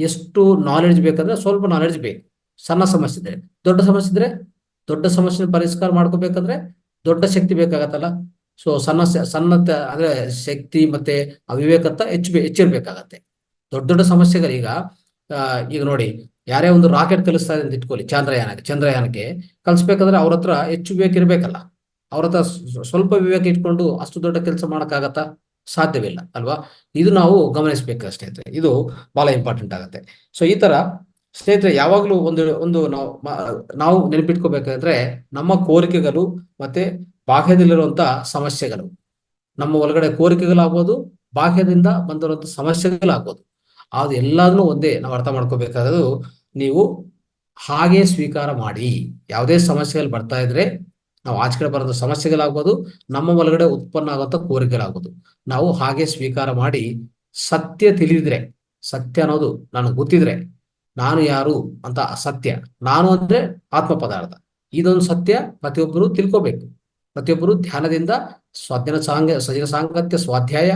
ಎಷ್ಟು ನಾಲೆಡ್ಜ್ ಬೇಕಂದ್ರೆ ಸ್ವಲ್ಪ ನಾಲೆಡ್ಜ್ ಬೇಕು, ಸಣ್ಣ ಸಮಸ್ಯೆ ಇದ್ರೆ. ದೊಡ್ಡ ಸಮಸ್ಯೆ ಪರಿಷ್ಕಾರ ಮಾಡ್ಕೋಬೇಕಂದ್ರೆ ದೊಡ್ಡ ಶಕ್ತಿ ಬೇಕಾಗತ್ತಲ್ಲ. ಸೊ ಸಣ್ಣ ಅಂದ್ರೆ ಶಕ್ತಿ ಮತ್ತೆ ಅವಿವೇಕತ್ವ ಹೆಚ್ಚಿರ್ಬೇಕಾಗತ್ತೆ. ದೊಡ್ಡ ಸಮಸ್ಯೆಗಳು ಈಗ ನೋಡಿ, ಯಾರೇ ಒಂದು ರಾಕೆಟ್ ಕಲಿಸ್ತಾ ಇದೆ ಅಂತ ಇಟ್ಕೊಳ್ಳಿ, ಚಂದ್ರಯಾನಕ್ಕೆ ಕಲಿಸ್ಬೇಕಂದ್ರೆ ಅವ್ರ ಹತ್ರ ಹೆಚ್ಚು ವಿವೇಕ ಇರ್ಬೇಕಲ್ಲ. ಅವ್ರ ಹತ್ರ ಸ್ವಲ್ಪ ವಿವೇಕ ಇಟ್ಕೊಂಡು ಅಷ್ಟು ದೊಡ್ಡ ಕೆಲಸ ಮಾಡೋಕ್ಕಾಗತ್ತಾ? ಸಾಧ್ಯವಿಲ್ಲ ಅಲ್ವಾ? ಇದು ನಾವು ಗಮನಿಸ್ಬೇಕು ಸ್ನೇಹಿತರೆ, ಇದು ಬಹಳ ಇಂಪಾರ್ಟೆಂಟ್ ಆಗುತ್ತೆ. ಸೊ ಈ ತರ ಸ್ನೇಹಿತರೆ ಯಾವಾಗಲೂ ಒಂದು ನಾವು ನೆನಪಿಟ್ಕೋಬೇಕಾದ್ರೆ ನಮ್ಮ ಕೋರಿಕೆಗಳು ಮತ್ತೆ ಬಾಹ್ಯದಲ್ಲಿರುವಂತಹ ಸಮಸ್ಯೆಗಳು, ನಮ್ಮ ಒಳಗಡೆ ಕೋರಿಕೆಗಳಾಗ್ಬೋದು, ಬಾಹ್ಯದಿಂದ ಬಂದಿರುವಂತ ಸಮಸ್ಯೆಗಳಾಗ್ಬೋದು, ಅದು ಎಲ್ಲಾದ್ರೂ ಒಂದೇ ನಾವು ಅರ್ಥ ಮಾಡ್ಕೋಬೇಕಾದ್ರು. ನೀವು ಹಾಗೆ ಸ್ವೀಕಾರ ಮಾಡಿ. ಯಾವುದೇ ಸಮಸ್ಯೆಗಳು ಬರ್ತಾ ಇದ್ರೆ, ನಾವು ಆಚೆ ಕಡೆ ಬರೋದು ಸಮಸ್ಯೆಗಳಾಗ್ಬೋದು, ನಮ್ಮ ಒಳಗಡೆ ಉತ್ಪನ್ನ ಆಗುವಂತ ಕೋರಿಕೆಗಳಾಗ್ಬೋದು, ನಾವು ಹಾಗೆ ಸ್ವೀಕಾರ ಮಾಡಿ ಸತ್ಯ ತಿಳಿದ್ರೆ, ಸತ್ಯ ಅನ್ನೋದು ನನಗೆ ಗೊತ್ತಿದ್ರೆ, ನಾನು ಯಾರು ಅಂತ ಸತ್ಯ, ನಾನು ಅಂದ್ರೆ ಆತ್ಮ ಪದಾರ್ಥ, ಇದೊಂದು ಸತ್ಯ ಪ್ರತಿಯೊಬ್ಬರು ತಿಳ್ಕೋಬೇಕು. ಪ್ರತಿಯೊಬ್ಬರು ಧ್ಯಾನದಿಂದ ಸಜನ ಸಾಂಗತ್ಯ ಸ್ವಾಧ್ಯಾಯ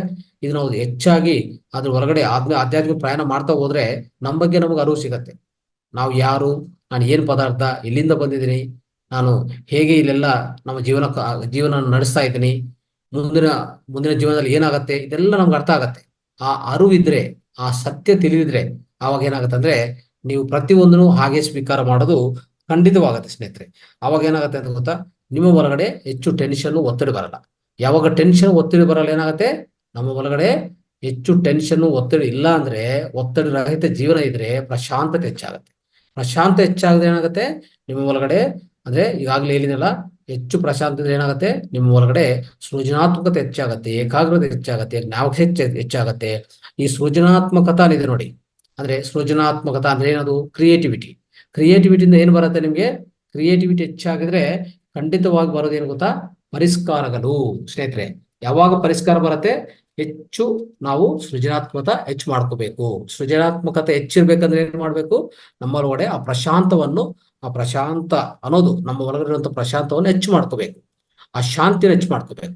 ಇದು ನಾವು ಹೆಚ್ಚಾಗಿ ಅದ್ರ ಹೊರಗಡೆ ಆಧ್ಯಾತ್ಮಿಕ ಪ್ರಯಾಣ ಮಾಡ್ತಾ ಹೋದ್ರೆ ನಮ್ಮ ಬಗ್ಗೆ ನಮಗೆ ಅರಿವು ಸಿಗತ್ತೆ. ನಾವು ಯಾರು, ನಾನು ಏನು ಪದಾರ್ಥ, ಎಲ್ಲಿಂದ ಬಂದಿದ್ದೀನಿ, ನಾನು ಹೇಗೆ ಇಲ್ಲೆಲ್ಲ ನಮ್ಮ ಜೀವನ ನಡೆಸ್ತಾ ಇದ್ದೀನಿ, ಮುಂದಿನ ಜೀವನದಲ್ಲಿ ಏನಾಗತ್ತೆ, ಇದೆಲ್ಲ ನಮ್ಗೆ ಅರ್ಥ ಆಗತ್ತೆ. ಆ ಅರಿವಿದ್ರೆ, ಆ ಸತ್ಯ ತಿಳಿದಿದ್ರೆ, ಆವಾಗ ಏನಾಗತ್ತೆ ಅಂದ್ರೆ ನೀವು ಪ್ರತಿಯೊಂದನ್ನು ಹಾಗೆ ಸ್ವೀಕಾರ ಮಾಡೋದು ಖಂಡಿತವಾಗತ್ತೆ ಸ್ನೇಹಿತರೆ. ಅವಾಗ ಏನಾಗತ್ತೆ ಅಂತ ಗೊತ್ತಾ, ನಿಮ್ಮ ಒಳಗಡೆ ಹೆಚ್ಚು ಟೆನ್ಷನ್ ಒತ್ತಡಿ ಬರಲ್ಲ. ಯಾವಾಗ ಟೆನ್ಷನ್ ಒತ್ತಡಿ ಬರಲ್ಲ ಏನಾಗುತ್ತೆ, ನಮ್ಮ ಒಳಗಡೆ ಹೆಚ್ಚು ಟೆನ್ಷನ್ ಒತ್ತಡಿ ಇಲ್ಲ ಅಂದ್ರೆ, ಒತ್ತಡಿ ರಹಿತ ಜೀವನ ಇದ್ರೆ ಪ್ರಶಾಂತತೆ ಹೆಚ್ಚಾಗತ್ತೆ. ಪ್ರಶಾಂತ ಹೆಚ್ಚಾಗದೆ ಏನಾಗುತ್ತೆ ನಿಮ್ಮ ಒಳಗಡೆ ಅಂದ್ರೆ, ಈಗಾಗಲೇ ಹೇಳಿದಲ್ಲ, ಹೆಚ್ಚು ಪ್ರಶಾಂತತೆ ಏನಾಗುತ್ತೆ ನಿಮ್ಮ ಒಳಗಡೆ ಸೃಜನಾತ್ಮಕತೆ ಹೆಚ್ಚಾಗತ್ತೆ, ಏಕಾಗ್ರತೆ ಹೆಚ್ಚಾಗತ್ತೆ, ಜ್ಞಾಪಕ ಹೆಚ್ಚಾಗತ್ತೆ. ಈ ಸೃಜನಾತ್ಮಕತೆ ಇದೆ ನೋಡಿ, ಅಂದ್ರೆ ಸೃಜನಾತ್ಮಕತೆ ಅಂದ್ರೆ ಏನದು, ಕ್ರಿಯೇಟಿವಿಟಿಯಿಂದ ಏನ್ ಬರುತ್ತೆ ನಿಮ್ಗೆ, ಕ್ರಿಯೇಟಿವಿಟಿ ಹೆಚ್ಚಾಗಿದ್ರೆ ಖಂಡಿತವಾಗಿ ಬರೋದೇನು ಗೊತ್ತಾ, ಪರಿಷ್ಕಾರಗಳು ಸ್ನೇಹಿತರೆ. ಯಾವಾಗ ಪರಿಷ್ಕಾರ ಬರುತ್ತೆ, ಹೆಚ್ಚು ನಾವು ಸೃಜನಾತ್ಮಕತೆ ಹೆಚ್ಚು ಮಾಡ್ಕೋಬೇಕು. ಸೃಜನಾತ್ಮಕತೆ ಹೆಚ್ಚಿರ್ಬೇಕಂದ್ರೆ ಏನ್ ಮಾಡ್ಬೇಕು, ನಮ್ಮೊಳಗಡೆ ಆ ಪ್ರಶಾಂತ ಅನ್ನೋದು, ನಮ್ಮ ಒಳಗಡೆ ಇರುವಂತ ಪ್ರಶಾಂತವನ್ನು ಹೆಚ್ಚು ಮಾಡ್ಕೋಬೇಕು, ಆ ಶಾಂತಿನ ಹೆಚ್ಚು ಮಾಡ್ಕೋಬೇಕು,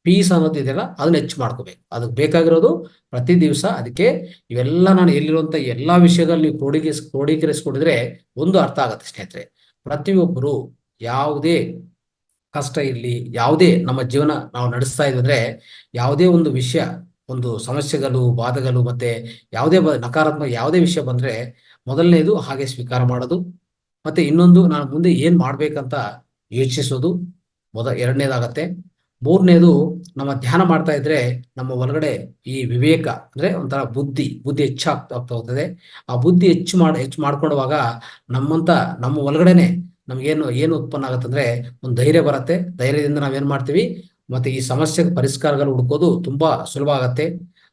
ಪೀಸ್ ಅನ್ನೋದು ಇದೆಯಲ್ಲ ಅದನ್ನ ಹೆಚ್ಚು ಮಾಡ್ಕೋಬೇಕು. ಅದಕ್ಕೆ ಬೇಕಾಗಿರೋದು ಪ್ರತಿ ದಿವಸ. ಅದಕ್ಕೆ ಇವೆಲ್ಲ ನಾನು ಎಲ್ಲಿರುವಂತ ಎಲ್ಲಾ ವಿಷಯದಲ್ಲಿ ನೀವು ಕ್ರೋಢೀಕರಿಸ್ಕೊಂಡಿದ್ರೆ ಒಂದು ಅರ್ಥ ಆಗತ್ತೆ ಸ್ನೇಹಿತರೆ. ಪ್ರತಿಯೊಬ್ಬರು ಯಾವುದೇ ಕಷ್ಟ ಇರಲಿ, ಯಾವುದೇ ನಮ್ಮ ಜೀವನ ನಾವು ನಡೆಸ್ತಾ ಇದ್ರೆ, ಯಾವುದೇ ಒಂದು ವಿಷಯ, ಒಂದು ಸಮಸ್ಯೆಗಳು, ಬಾಧೆಗಳು, ಮತ್ತೆ ಯಾವುದೇ ನಕಾರಾತ್ಮಕ ಯಾವುದೇ ವಿಷಯ ಬಂದ್ರೆ ಮೊದಲನೇದು ಹಾಗೆ ಸ್ವೀಕಾರ ಮಾಡೋದು, ಮತ್ತೆ ಇನ್ನೊಂದು ನಾನು ಮುಂದೆ ಏನ್ ಮಾಡ್ಬೇಕಂತ ಯೋಚಿಸೋದು ಎರಡನೇದಾಗತ್ತೆ. ಮೂರನೇದು, ನಮ್ಮ ಧ್ಯಾನ ಮಾಡ್ತಾ ಇದ್ರೆ ನಮ್ಮ ಒಳಗಡೆ ಈ ವಿವೇಕ ಅಂದ್ರೆ ಒಂಥರ ಬುದ್ಧಿ ಹೆಚ್ಚಾಗ್ತಾ ಹೋಗ್ತದೆ. ಆ ಬುದ್ಧಿ ಹೆಚ್ಚು ಮಾಡ್ಕೊಳ್ಳುವಾಗ ನಮ್ಮ ಒಳಗಡೆನೆ ಏನು ಉತ್ಪನ್ನ ಆಗತ್ತಂದ್ರೆ ಒಂದು ಧೈರ್ಯ ಬರುತ್ತೆ. ಧೈರ್ಯದಿಂದ ನಾವೇನ್ ಮಾಡ್ತೀವಿ, ಮತ್ತೆ ಈ ಸಮಸ್ಯೆಗೆ ಪರಿಷ್ಕಾರಗಳು ಹುಡುಕೋದು ತುಂಬಾ ಸುಲಭ ಆಗತ್ತೆ.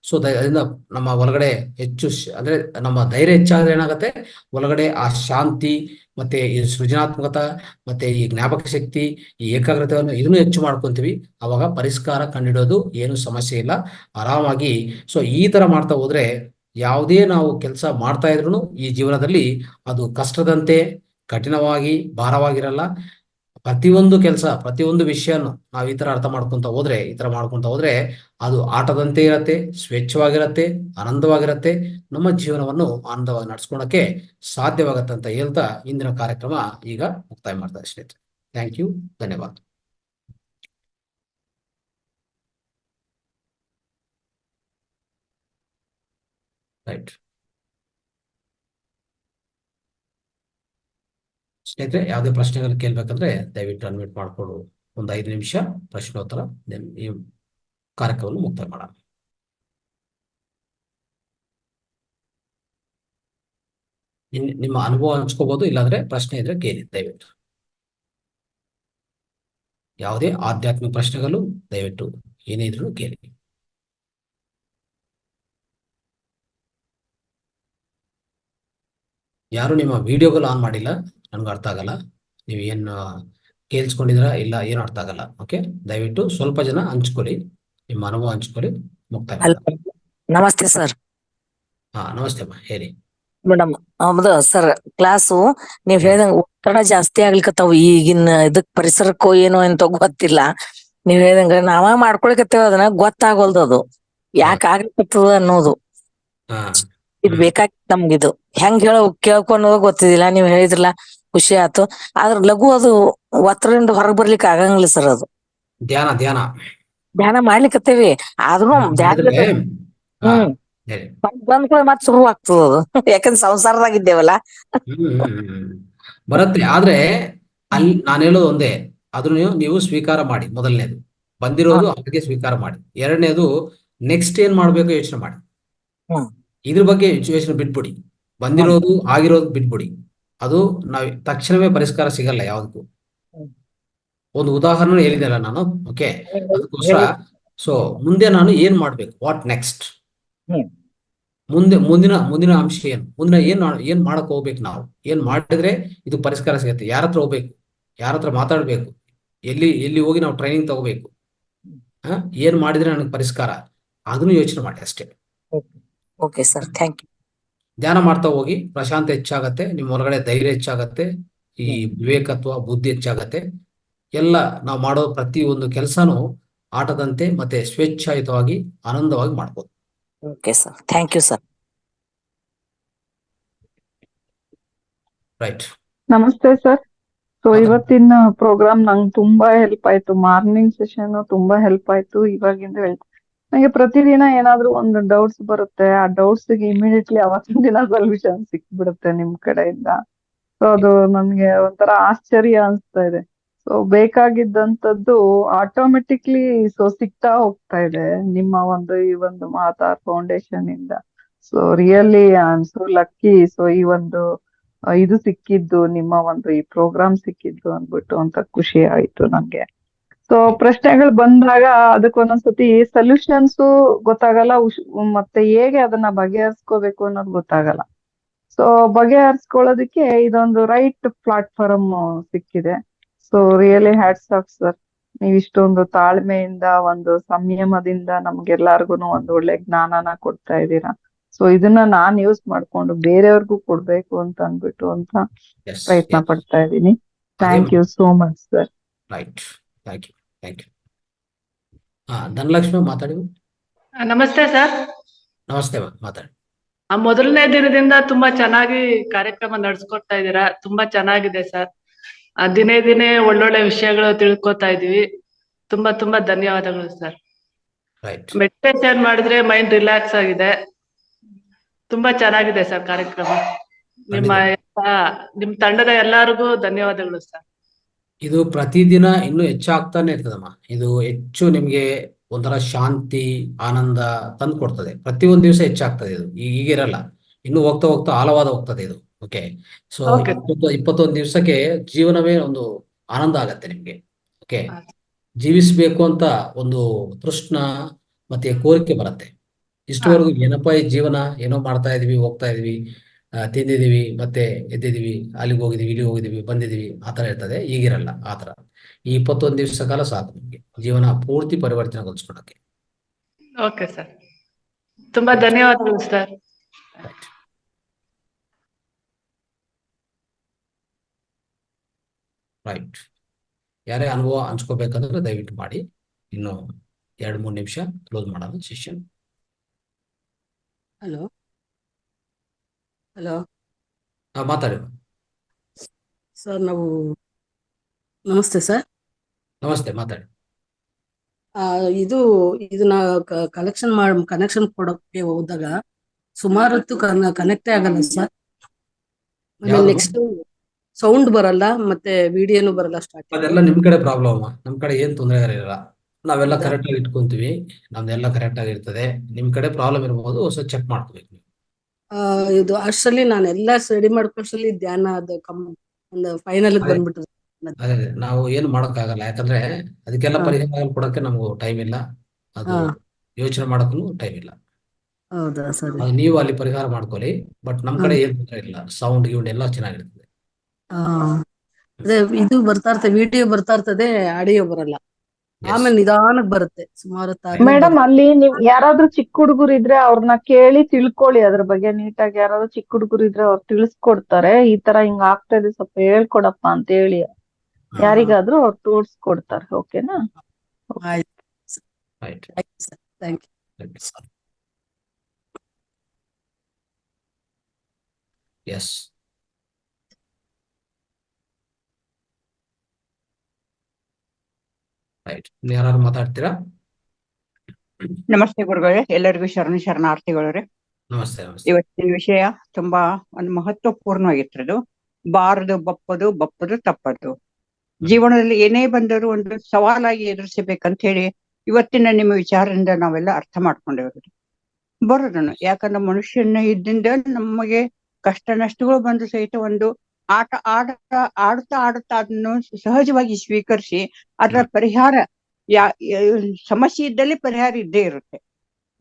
ಸೊ ಅದರಿಂದ ನಮ್ಮ ಒಳಗಡೆ ಹೆಚ್ಚು ಅಂದ್ರೆ ನಮ್ಮ ಧೈರ್ಯ ಹೆಚ್ಚಾದ್ರೆ ಏನಾಗುತ್ತೆ, ಒಳಗಡೆ ಆ ಶಾಂತಿ ಮತ್ತೆ ಈ ಸೃಜನಾತ್ಮಕತೆ ಮತ್ತೆ ಈ ಜ್ಞಾಪಕ ಶಕ್ತಿ, ಈ ಏಕಾಗ್ರತೆಯನ್ನು ಇದನ್ನು ಹೆಚ್ಚು ಮಾಡ್ಕೊಂತೀವಿ. ಅವಾಗ ಪರಿಷ್ಕಾರ ಕಂಡಿಡೋದು ಏನು ಸಮಸ್ಯೆ ಇಲ್ಲ, ಆರಾಮಾಗಿ. ಸೊ ಈ ತರ ಮಾಡ್ತಾ ಹೋದ್ರೆ ಯಾವುದೇ ನಾವು ಕೆಲಸ ಮಾಡ್ತಾ ಇದ್ರು ಈ ಜೀವನದಲ್ಲಿ ಅದು ಕಷ್ಟದಂತೆ ಕಠಿಣವಾಗಿ ಭಾರವಾಗಿರಲ್ಲ. ಪ್ರತಿಯೊಂದು ಕೆಲಸ, ಪ್ರತಿಯೊಂದು ವಿಷಯನು ನಾವು ಈ ತರ ಅರ್ಥ ಮಾಡ್ಕೊಂತ ಹೋದ್ರೆ ಅದು ಆಟದಂತೆ ಇರತ್ತೆ, ಸ್ವೇಚ್ಛವಾಗಿರತ್ತೆ, ಆನಂದವಾಗಿರತ್ತೆ. ನಮ್ಮ ಜೀವನವನ್ನು ಆನಂದವಾಗಿ ನಡ್ಸ್ಕೊಳಕ್ಕೆ ಸಾಧ್ಯವಾಗತ್ತೆ ಅಂತ ಹೇಳ್ತಾ ಇಂದಿನ ಕಾರ್ಯಕ್ರಮ ಈಗ ಮುಕ್ತಾಯ ಮಾಡ್ತಾ ಸ್ನೇಹಿತರೆ. ಥ್ಯಾಂಕ್ ಯು, ಧನ್ಯವಾದ. ರೈಟ್ ಸ್ನೇಹಿತರೆ, ಯಾವುದೇ ಪ್ರಶ್ನೆಗಳು ಕೇಳ್ಬೇಕಂದ್ರೆ ದಯವಿಟ್ಟು ಅನ್ಮ್ಯೂಟ್ ಮಾಡ್ಕೊಂಡು ಒಂದು 5 ನಿಮಿಷ ಪ್ರಶ್ನೋತ್ತರ, ಈ ಕಾರ್ಯಕ್ರಮವನ್ನು ಮುಕ್ತಾಯ ಮಾಡೋಣ. ನಿಮ್ಮ ಅನುಭವ ಹಂಚ್ಕೋಬಹುದು, ಇಲ್ಲಾಂದ್ರೆ ಪ್ರಶ್ನೆ ಇದ್ರೆ ಕೇಳಿ ದಯವಿಟ್ಟು. ಯಾವುದೇ ಆಧ್ಯಾತ್ಮಿಕ ಪ್ರಶ್ನೆಗಳು ದಯವಿಟ್ಟು ಏನೇ ಇದ್ರು ಕೇಳಿ. ಯಾರು ನಿಮ್ಮ ವಿಡಿಯೋಗಳು ಆನ್ ಮಾಡಿಲ್ಲ, ನನ್ಗೆ ಅರ್ಥ ಆಗಲ್ಲ. ನೀವು ಏನು ಕೇಳಿಸ್ಕೊಂಡಿದ್ರ ಇಲ್ಲ ಏನು ಅರ್ಥ ಆಗಲ್ಲ. ಓಕೆ, ದಯವಿಟ್ಟು ಸ್ವಲ್ಪ ಜನ ಹಂಚ್ಕೊಳ್ಳಿ, ನಿಮ್ಮ ಅನುಭವ ಹಂಚ್ಕೊಳ್ಳಿ. ಮುಕ್ತಾಯ. ನಮಸ್ತೆ ಸರ್. ಹಾ ನಮಸ್ತೆ ಅಮ್ಮ, ಹೇಳಿ ಮೇಡಮ್. ಹೌದು ಸರ್, ಕ್ಲಾಸು ನೀವ್ ಹೇಳಿದಂಗ ಒತ್ತಡ ಜಾಸ್ತಿ ಆಗ್ಲಿಕತ್ತಾವ ಈಗಿನ ಇದಕ್ ಪರಿಸರಕ್ಕೋ ಏನೋ ಎಂತ ಗೊತ್ತಿಲ್ಲ. ನೀವ್ ಹೇಳಿದಂಗ ನಾವ ಮಾಡ್ಕೊಳಕತ್ತೇವ, ಅದನ್ನ ಗೊತ್ತಾಗೋಲ್ದು ಯಾಕೆ ಆಗ್ಲಿಕತ್ತದ ಅನ್ನೋದು. ಇದು ಬೇಕಾಗಿತ್ತು ನಮ್ಗಿದು, ಹೆಂಗ್ ಕೇಳ್ಕೊಂಡು ಗೊತ್ತಿದಿಲ್ಲ. ನೀವ್ ಹೇಳಿದ್ರಲ್ಲ, ಖುಷಿ ಆಯ್ತು. ಆದ್ರ ಲಘು ಅದು ಒತ್ತಡದಿಂದ ಹೊರಗ್ ಬರ್ಲಿಕ್ಕೆ ಆಗಂಗಿಲ್ಲ ಸರ್. ಅದು ಧ್ಯಾನ ಮಾಡ್ಲಿಕತ್ತೇವಿ, ಆದ್ರೂ ಬಂದ್ ಕೂಡ ಮತ್ ಶುರು ಆಗ್ತದ ಅದು. ಯಾಕಂದ್ರೆ ಸಂಸಾರದಾಗಿದ್ದೇವಲ್ಲ ಬರುತ್ತೆ. ಆದ್ರೆ ಅಲ್ಲಿ ನಾನು ಹೇಳೋದು ಒಂದೇ, ಅದನ್ನು ನೀವು ಸ್ವೀಕಾರ ಮಾಡಿ. ಮೊದಲನೇದು ಬಂದಿರೋದು ಹಾಗೆ ಸ್ವೀಕಾರ ಮಾಡಿ. ಎರಡನೇದು ನೆಕ್ಸ್ಟ್ ಏನ್ ಮಾಡ್ಬೇಕು ಯೋಚನೆ ಮಾಡಿ. ಹ್ಮ್ ಇದ್ರ ಬಗ್ಗೆ ಯೋಚನೆ ಬಿಟ್ಬಿಡಿ. ಬಂದಿರೋದು ಆಗಿರೋದು ಬಿಟ್ಬಿಡಿ. ಅದು ನಾವ್ ತಕ್ಷಣವೇ ಪರಿಷ್ಕಾರ ಸಿಗಲ್ಲ ಯಾವ್ದಕ್ಕೂ. ಒಂದು ಉದಾಹರಣೆ ಹೇಳಿದೆಲ್ಲ ನಾನು. ಓಕೆ, ಅದಕ್ಕೋಸ್ಕರ ಸೊ ಮುಂದೆ ನಾನು ಏನ್ ಮಾಡ್ಬೇಕು, ವಾಟ್ ನೆಕ್ಸ್ಟ್, ಮುಂದಿನ ಅಂಶ ಏನು, ಮುಂದಿನ ಏನ್ ಮಾಡಕ್ ಹೋಗ್ಬೇಕು, ನಾವು ಏನ್ ಮಾಡಿದ್ರೆ ಇದು ಪರಿಷ್ಕಾರ ಸಿಗತ್ತೆ, ಯಾರ ಹತ್ರ ಹೋಗ್ಬೇಕು, ಯಾರ ಹತ್ರ ಮಾತಾಡ್ಬೇಕು, ಎಲ್ಲಿ ಹೋಗಿ ನಾವು ಟ್ರೈನಿಂಗ್ ತಗೋಬೇಕು, ಏನ್ ಮಾಡಿದ್ರೆ ನನಗೆ ಪರಿಷ್ಕಾರ, ಅದನ್ನು ಯೋಚನೆ ಮಾಡಿ ಅಷ್ಟೇ. Okay sir, thank you. ಧ್ಯಾನ ಮಾಡ್ತಾ ಹೋಗಿ, ಪ್ರಶಾಂತ ಹೆಚ್ಚಾಗತ್ತೆ, ನಿಮ್ಮ ಒಳಗಡೆ ಧೈರ್ಯ ಹೆಚ್ಚಾಗತ್ತೆ, ಈ ವಿವೇಕತ್ವ ಬುದ್ಧಿ ಹೆಚ್ಚಾಗತ್ತೆ. ಎಲ್ಲ ನಾವು ಮಾಡೋ ಪ್ರತಿ ಒಂದು ಕೆಲಸನೂ ಆಟದಂತೆ ಮತ್ತೆ ಸ್ವೇಚ್ಛಾಯುತವಾಗಿ ಆನಂದವಾಗಿ ಮಾಡ್ಬೋದು. Okay sir, thank you sir. Right. ನಮಸ್ತೆ ಸರ್. ಸೊ ಇವತ್ತಿನ ಪ್ರೋಗ್ರಾಮ್ ನಂಗೆ ತುಂಬಾ ಹೆಲ್ಪ್ ಆಯ್ತು. ಮಾರ್ನಿಂಗ್ ಸೆಷನ್ ತುಂಬಾ ಹೆಲ್ಪ್ ಆಯ್ತು. ಇವಾಗಿಂದ ನಂಗೆ ಪ್ರತಿದಿನ ಏನಾದ್ರೂ ಒಂದು ಡೌಟ್ಸ್ ಬರುತ್ತೆ. ಆ ಡೌಟ್ಸ್ ಗೆ ಇಮಿಡಿಯೇಟ್ಲಿ ಅವತ್ತಿನ ದಿನ ಸೊಲ್ಯೂಷನ್ ಸಿಕ್ಬಿಡುತ್ತೆ ನಿಮ್ ಕಡೆಯಿಂದ. ಸೊ ಅದು ನನ್ಗೆ ಒಂಥರ ಆಶ್ಚರ್ಯ ಅನ್ಸ್ತಾ ಇದೆ. ಸೊ ಬೇಕಾಗಿದ್ದಂಥದ್ದು ಆಟೋಮೆಟಿಕ್ಲಿ ಸಿಗ್ತಾ ಹೋಗ್ತಾ ಇದೆ ನಿಮ್ಮ ಈ ಒಂದು ಮಾತಾರ್ ಫೌಂಡೇಶನ್ ಇಂದ. So really I am so lucky. So ಈ ಒಂದು ಇದು ಸಿಕ್ಕಿದ್ದು, ನಿಮ್ಮ ಈ ಪ್ರೋಗ್ರಾಮ್ ಸಿಕ್ಕಿದ್ದು ಅಂದ್ಬಿಟ್ಟು ಅಂತ ಖುಷಿ ಆಯ್ತು ನಂಗೆ. ಸೊ ಪ್ರಶ್ನೆಗಳು ಬಂದಾಗ ಅದಕ್ಕೊಂದೊಂದ್ಸತಿ ಸೊಲ್ಯೂಷನ್ಸ್ ಗೊತ್ತಾಗಲ್ಲ, ಮತ್ತೆ ಹೇಗೆ ಅದನ್ನ ಬಗೆಹರಿಸ್ಕೋಬೇಕು ಅನ್ನೋದು ಗೊತ್ತಾಗಲ್ಲ. ಸೊ ಬಗೆಹರಿಸ್ಕೊಳ್ಳೋದಕ್ಕೆ ಇದೊಂದು ರೈಟ್ ಪ್ಲಾಟ್ಫಾರ್ಮ್ ಸಿಕ್ಕಿದೆ. So really hats off sir. ನೀವ್ ಇಷ್ಟೊಂದು ತಾಳ್ಮೆಯಿಂದ, ಒಂದು ಸಂಯಮದಿಂದ ನಮ್ಗೆಲ್ಲಾರ್ಗು ಒಂದು ಒಳ್ಳೆ ಜ್ಞಾನನ ಕೊಡ್ತಾ ಇದ್ದೀರಾ. ಸೊ ಇದನ್ನ ನಾನ್ ಯೂಸ್ ಮಾಡ್ಕೊಂಡು ಬೇರೆಯವ್ರಿಗೂ ಕೊಡ್ಬೇಕು ಅಂತ ಅನ್ಬಿಟ್ಟು ಪ್ರಯತ್ನ ಪಡ್ತಾ ಇದ್ದೀನಿ. Thank you so much sir. Right, thank you. Dhanalakshmi ಮಾತಾಡಿ. ನಮಸ್ತೆ ಸರ್. ನಮಸ್ತೆ, ಮಾತಾಡಿ. ಮೊದಲನೇ ದಿನದಿಂದ ತುಂಬಾ ಚೆನ್ನಾಗಿ ಕಾರ್ಯಕ್ರಮ ನಡೆಸ್ಕೊಡ್ತಾ ಇದ್ದೀರಾ. ತುಂಬಾ ಚೆನ್ನಾಗಿದೆ ಸರ್. ದಿನೇ ದಿನೇ ಒಳ್ಳೊಳ್ಳೆ ವಿಷಯಗಳು ತಿಳ್ಕೊತಾ ಇದೀವಿ. ತುಂಬಾ ಧನ್ಯವಾದಗಳು ಸರ್. ಮೆಡಿಟೇಷನ್ ಮಾಡಿದ್ರೆ ಮೈಂಡ್ ರಿಲ್ಯಾಕ್ಸ್ ಆಗಿದೆ. ತುಂಬಾ ಚೆನ್ನಾಗಿದೆ ಸರ್ ಕಾರ್ಯಕ್ರಮ. ನಿಮ್ ತಂಡದ ಎಲ್ಲರಿಗೂ ಧನ್ಯವಾದಗಳು ಸರ್. ಇದು ಪ್ರತಿದಿನ ಇನ್ನೂ ಹೆಚ್ಚಾಗ್ತಾನೆ ಇರ್ತದಮ್ಮ. ಇದು ಹೆಚ್ಚು ನಿಮ್ಗೆ ಒಂಥರ ಶಾಂತಿ, ಆನಂದ ತಂದು ಕೊಡ್ತದೆ. ಪ್ರತಿಯೊಂದು ದಿವಸ ಹೆಚ್ಚಾಗ್ತದೆ. ಇದು ಈಗಿರಲ್ಲ, ಇನ್ನು ಹೋಗ್ತಾ ಹೋಗ್ತಾ ಆಳವಾದ ಹೋಗ್ತದೆ ಇದು. ಓಕೆ, ಸೊ 21 ದಿವಸಕ್ಕೆ ಜೀವನವೇ ಒಂದು ಆನಂದ ಆಗತ್ತೆ ನಿಮ್ಗೆ. ಓಕೆ, ಜೀವಿಸ್ಬೇಕು ಅಂತ ಒಂದು ತೃಷ್ಣ ಮತ್ತೆ ಕೋರಿಕೆ ಬರುತ್ತೆ. ಇಷ್ಟವರೆಗೂ ಏನಪ್ಪಾ ಈ ಜೀವನ, ಏನೋ ಮಾಡ್ತಾ ಇದೀವಿ, ಹೋಗ್ತಾ ಇದೀವಿ, ತಿಂದಿದೀವಿ, ಮತ್ತೆ ಎದ್ದಿದೀವಿ, ಅಲ್ಲಿಗೆ ಹೋಗಿದೀವಿ, ಇಲ್ಲಿ ಹೋಗಿದೀವಿ, ಬಂದಿದೀವಿ, ಆತರ ಇರ್ತದೆ. ಈಗಿರಲ್ಲ ಆತರ. ಈ 21 ದಿವಸ ಕಾಲ ಸಾಕು ನಿಮ್ಗೆ ಜೀವನ ಪೂರ್ತಿ ಪರಿವರ್ತನೆಗೊಳಿಸ್ಕೊಳಕ್ಕೆ. ಓಕೆ ಸರ್, ತುಂಬಾ ಧನ್ಯವಾದಗಳು ಸರ್. ರೈಟ್. ಯಾರೇ ಅನುಭವ ಹಂಚ್ಕೋಬೇಕಂದ್ರೆ ದಯವಿಟ್ಟು ಮಾಡಿ. ಇನ್ನು 2-3 ನಿಮಿಷ ಕ್ಲೋಸ್ ಮಾಡೋಣ ಸೆಷನ್. ಹಲೋ ಮಾತಾಡಿ ಸರ್. ನಮಸ್ತೆ ಸರ್. ನಮಸ್ತೆ, ಮಾತಾಡಿ. ಇದನ್ನ ಕನೆಕ್ಷನ್ ಕೊಡೋಕೆ ಹೋದಾಗ ಸುಮಾರು ಹೊತ್ತು ಕನೆಕ್ಟೇ ಆಗಲ್ಲ ಸರ್. ನೆಕ್ಸ್ಟ್ ಸೌಂಡ್ ಬರಲ್ಲ, ಮತ್ತೆ ವಿಡಿಯೋನು ಬರಲ್ಲ. ಅದೆಲ್ಲ ನಿಮ್ ಕಡೆ ಪ್ರಾಬ್ಲಮ್. ನಮ್ ಕಡೆ ಏನ್ ತೊಂದರೆ ಇರಲ್ಲ. ನಾವೆಲ್ಲ ಕರೆಕ್ಟ್ ಆಗಿ ಇಟ್ಕೊಂತೀವಿ, ನಮ್ದೆಲ್ಲ ಕರೆಕ್ಟ್ ಆಗಿರ್ತದೆ. ನಿಮ್ ಕಡೆ ಪ್ರಾಬ್ಲಮ್ ಇರ್ಬೋದು, ಹೊಸ ಚೆಕ್ ಮಾಡ್ಕೋಬೇಕು ನೀವು. ಇದು ಅಷ್ಟರಲ್ಲಿ ನಾನೆಲ್ಲ ರೆಡಿ ಮಾಡ್ಕೊಂಡ್ರಲ್ಲಿ ಧ್ಯಾನ ಒಂದು ಫೈನಲ್ ಬಂದ್ಬಿಟ್ಟು ಅದೇ ನಾವು ಏನು ಮಾಡಕ್ಕಾಗಲ್ಲ. ಯಾಕಂದ್ರೆ ಅದಕ್ಕೆಲ್ಲ ಪರಿಹಾರ ಕೊಡಕ್ಕೆ ನಮ್ಗೆ ಟೈಮ್ ಇಲ್ಲ. ಅದು ಯೋಚನೆ ಮಾಡಕ್ಕೂ ಟೈಮ್ ಇಲ್ಲ. ಹೌದಾ ಸರ್? ನೀವು ಅಲ್ಲಿ ಪರಿಹಾರ ಮಾಡ್ಕೊಳ್ಳಿ. ಬಟ್ ನಮ್ ಕಡೆ ಏನ್ ತೊಂದರೆ ಇಲ್ಲ. ಸೌಂಡ್ ಗಿೌಂಡ್ ಎಲ್ಲ ಚೆನ್ನಾಗಿರ್ತದೆ. ಅದೇ ಇದು ಬರ್ತಾ ಇರ್ತದೆ, ವಿಡಿಯೋ ಬರ್ತಾ ಇರ್ತದೆ, ಆಡಿಯೋ ಬರಲ್ಲ. ಆಮೇಲೆ ನಿಧಾನಕ್ ಬರುತ್ತೆ ಸುಮಾರು. ಮೇಡಮ್, ಅಲ್ಲಿ ನೀವ್ ಯಾರಾದ್ರೂ ಚಿಕ್ಕ ಹುಡುಗರು ಇದ್ರೆ ಅವ್ರನ್ನ ಕೇಳಿ ತಿಳ್ಕೊಳ್ಳಿ ಅದ್ರ ಬಗ್ಗೆ ನೀಟಾಗಿ. ಯಾರಾದ್ರೂ ಚಿಕ್ಕ ಹುಡುಗರು ಇದ್ರೆ ಅವ್ರು ತಿಳಿಸ್ಕೊಡ್ತಾರೆ. ಈ ತರ ಹಿಂಗ ಆಗ್ತಾ ಇದೆ, ಸ್ವಲ್ಪ ಹೇಳ್ಕೊಡಪ್ಪ ಅಂತ ಹೇಳಿ ಯಾರಿಗಾದ್ರೂ ಅವ್ರು ತೋರ್ಸ್ಕೊಡ್ತಾರೆ. ಓಕೆನಾ? Thank you. ಎಸ್. ರೈಟ್. ಯಾರು ಮಾತಾಡ್ತೀರಾ? ನಮಸ್ತೆ ಗುರುಗಳೇ, ಎಲ್ಲರಿಗೂ ಶರಣಾರ್ಥಿಗಳೇ. ನಮಸ್ತೆ. ಇವತ್ತಿನ ವಿಷಯ ತುಂಬಾ ಒಂದು ಮಹತ್ವಪೂರ್ಣವಾಗಿರ್ತದು. ಬಾರದು ಬಪ್ಪದು, ಬಪ್ಪದು ತಪ್ಪದು. ಜೀವನದಲ್ಲಿ ಏನೇ ಬಂದರೂ ಒಂದು ಸವಾಲಾಗಿ ಎದುರಿಸಬೇಕಂತ ಹೇಳಿ ಇವತ್ತಿನ ನಿಮ್ಮ ವಿಚಾರದಿಂದ ನಾವೆಲ್ಲ ಅರ್ಥ ಮಾಡ್ಕೊಂಡೇವ್ರಿ. ಬರೋದನ್ನು ಯಾಕಂದ್ರೆ ಮನುಷ್ಯನ ಇದ್ದಿಂದ ನಮಗೆ ಕಷ್ಟ ನಷ್ಟಗಳು ಬಂದು ಸಹಿತ ಒಂದು ಆಡುತ್ತಾ ಅದನ್ನು ಸಹಜವಾಗಿ ಸ್ವೀಕರಿಸಿ ಅದರ ಪರಿಹಾರ ಸಮಸ್ಯೆ ಇದ್ದಲ್ಲಿ ಪರಿಹಾರ ಇದ್ದೇ ಇರುತ್ತೆ.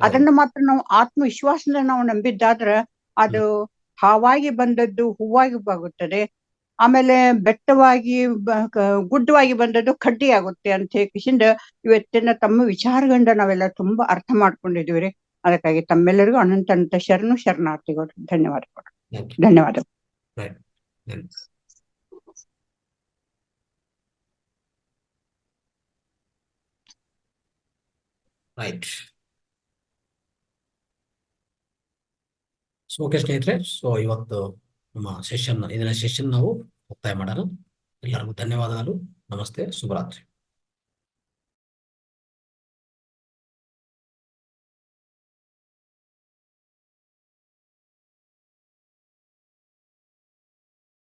ಅದನ್ನ ಮಾತ್ರ ನಾವು ಆತ್ಮವಿಶ್ವಾಸದಿಂದ ನಾವು ನಂಬಿದ್ದಾದ್ರ ಅದು ಹಾವಾಗಿ ಬಂದದ್ದು ಹೂವಾಗಿ ಬಾಗುತ್ತದೆ, ಆಮೇಲೆ ಬೆಟ್ಟವಾಗಿ ಗುಡ್ಡವಾಗಿ ಬಂದದ್ದು ಕಡ್ಡಿ ಆಗುತ್ತೆ ಅಂತ ಹೇಳಿಸಿಂದ ಇವತ್ತಿನ ತಮ್ಮ ವಿಚಾರಗಳಿಂದ ನಾವೆಲ್ಲ ತುಂಬಾ ಅರ್ಥ ಮಾಡ್ಕೊಂಡಿದೀವಿ. ಅದಕ್ಕಾಗಿ ತಮ್ಮೆಲ್ಲರಿಗೂ ಅನಂತ ಶರಣಾರ್ಥಿಗಳು. ಧನ್ಯವಾದಗಳು. ಧನ್ಯವಾದಗಳು. ರೈಟ್. ಸೊ ಓಕೆ ಸ್ನೇಹಿತರೆ, ಸೊ ಇವತ್ತು ನಮ್ಮ ಇದನ್ನ ಸೆಷನ್ ನಾವು ಮುಕ್ತಾಯ ಮಾಡೋಣ. ಎಲ್ಲರಿಗೂ ಧನ್ಯವಾದಗಳು. ನಮಸ್ತೆ, ಶುಭರಾತ್ರಿ.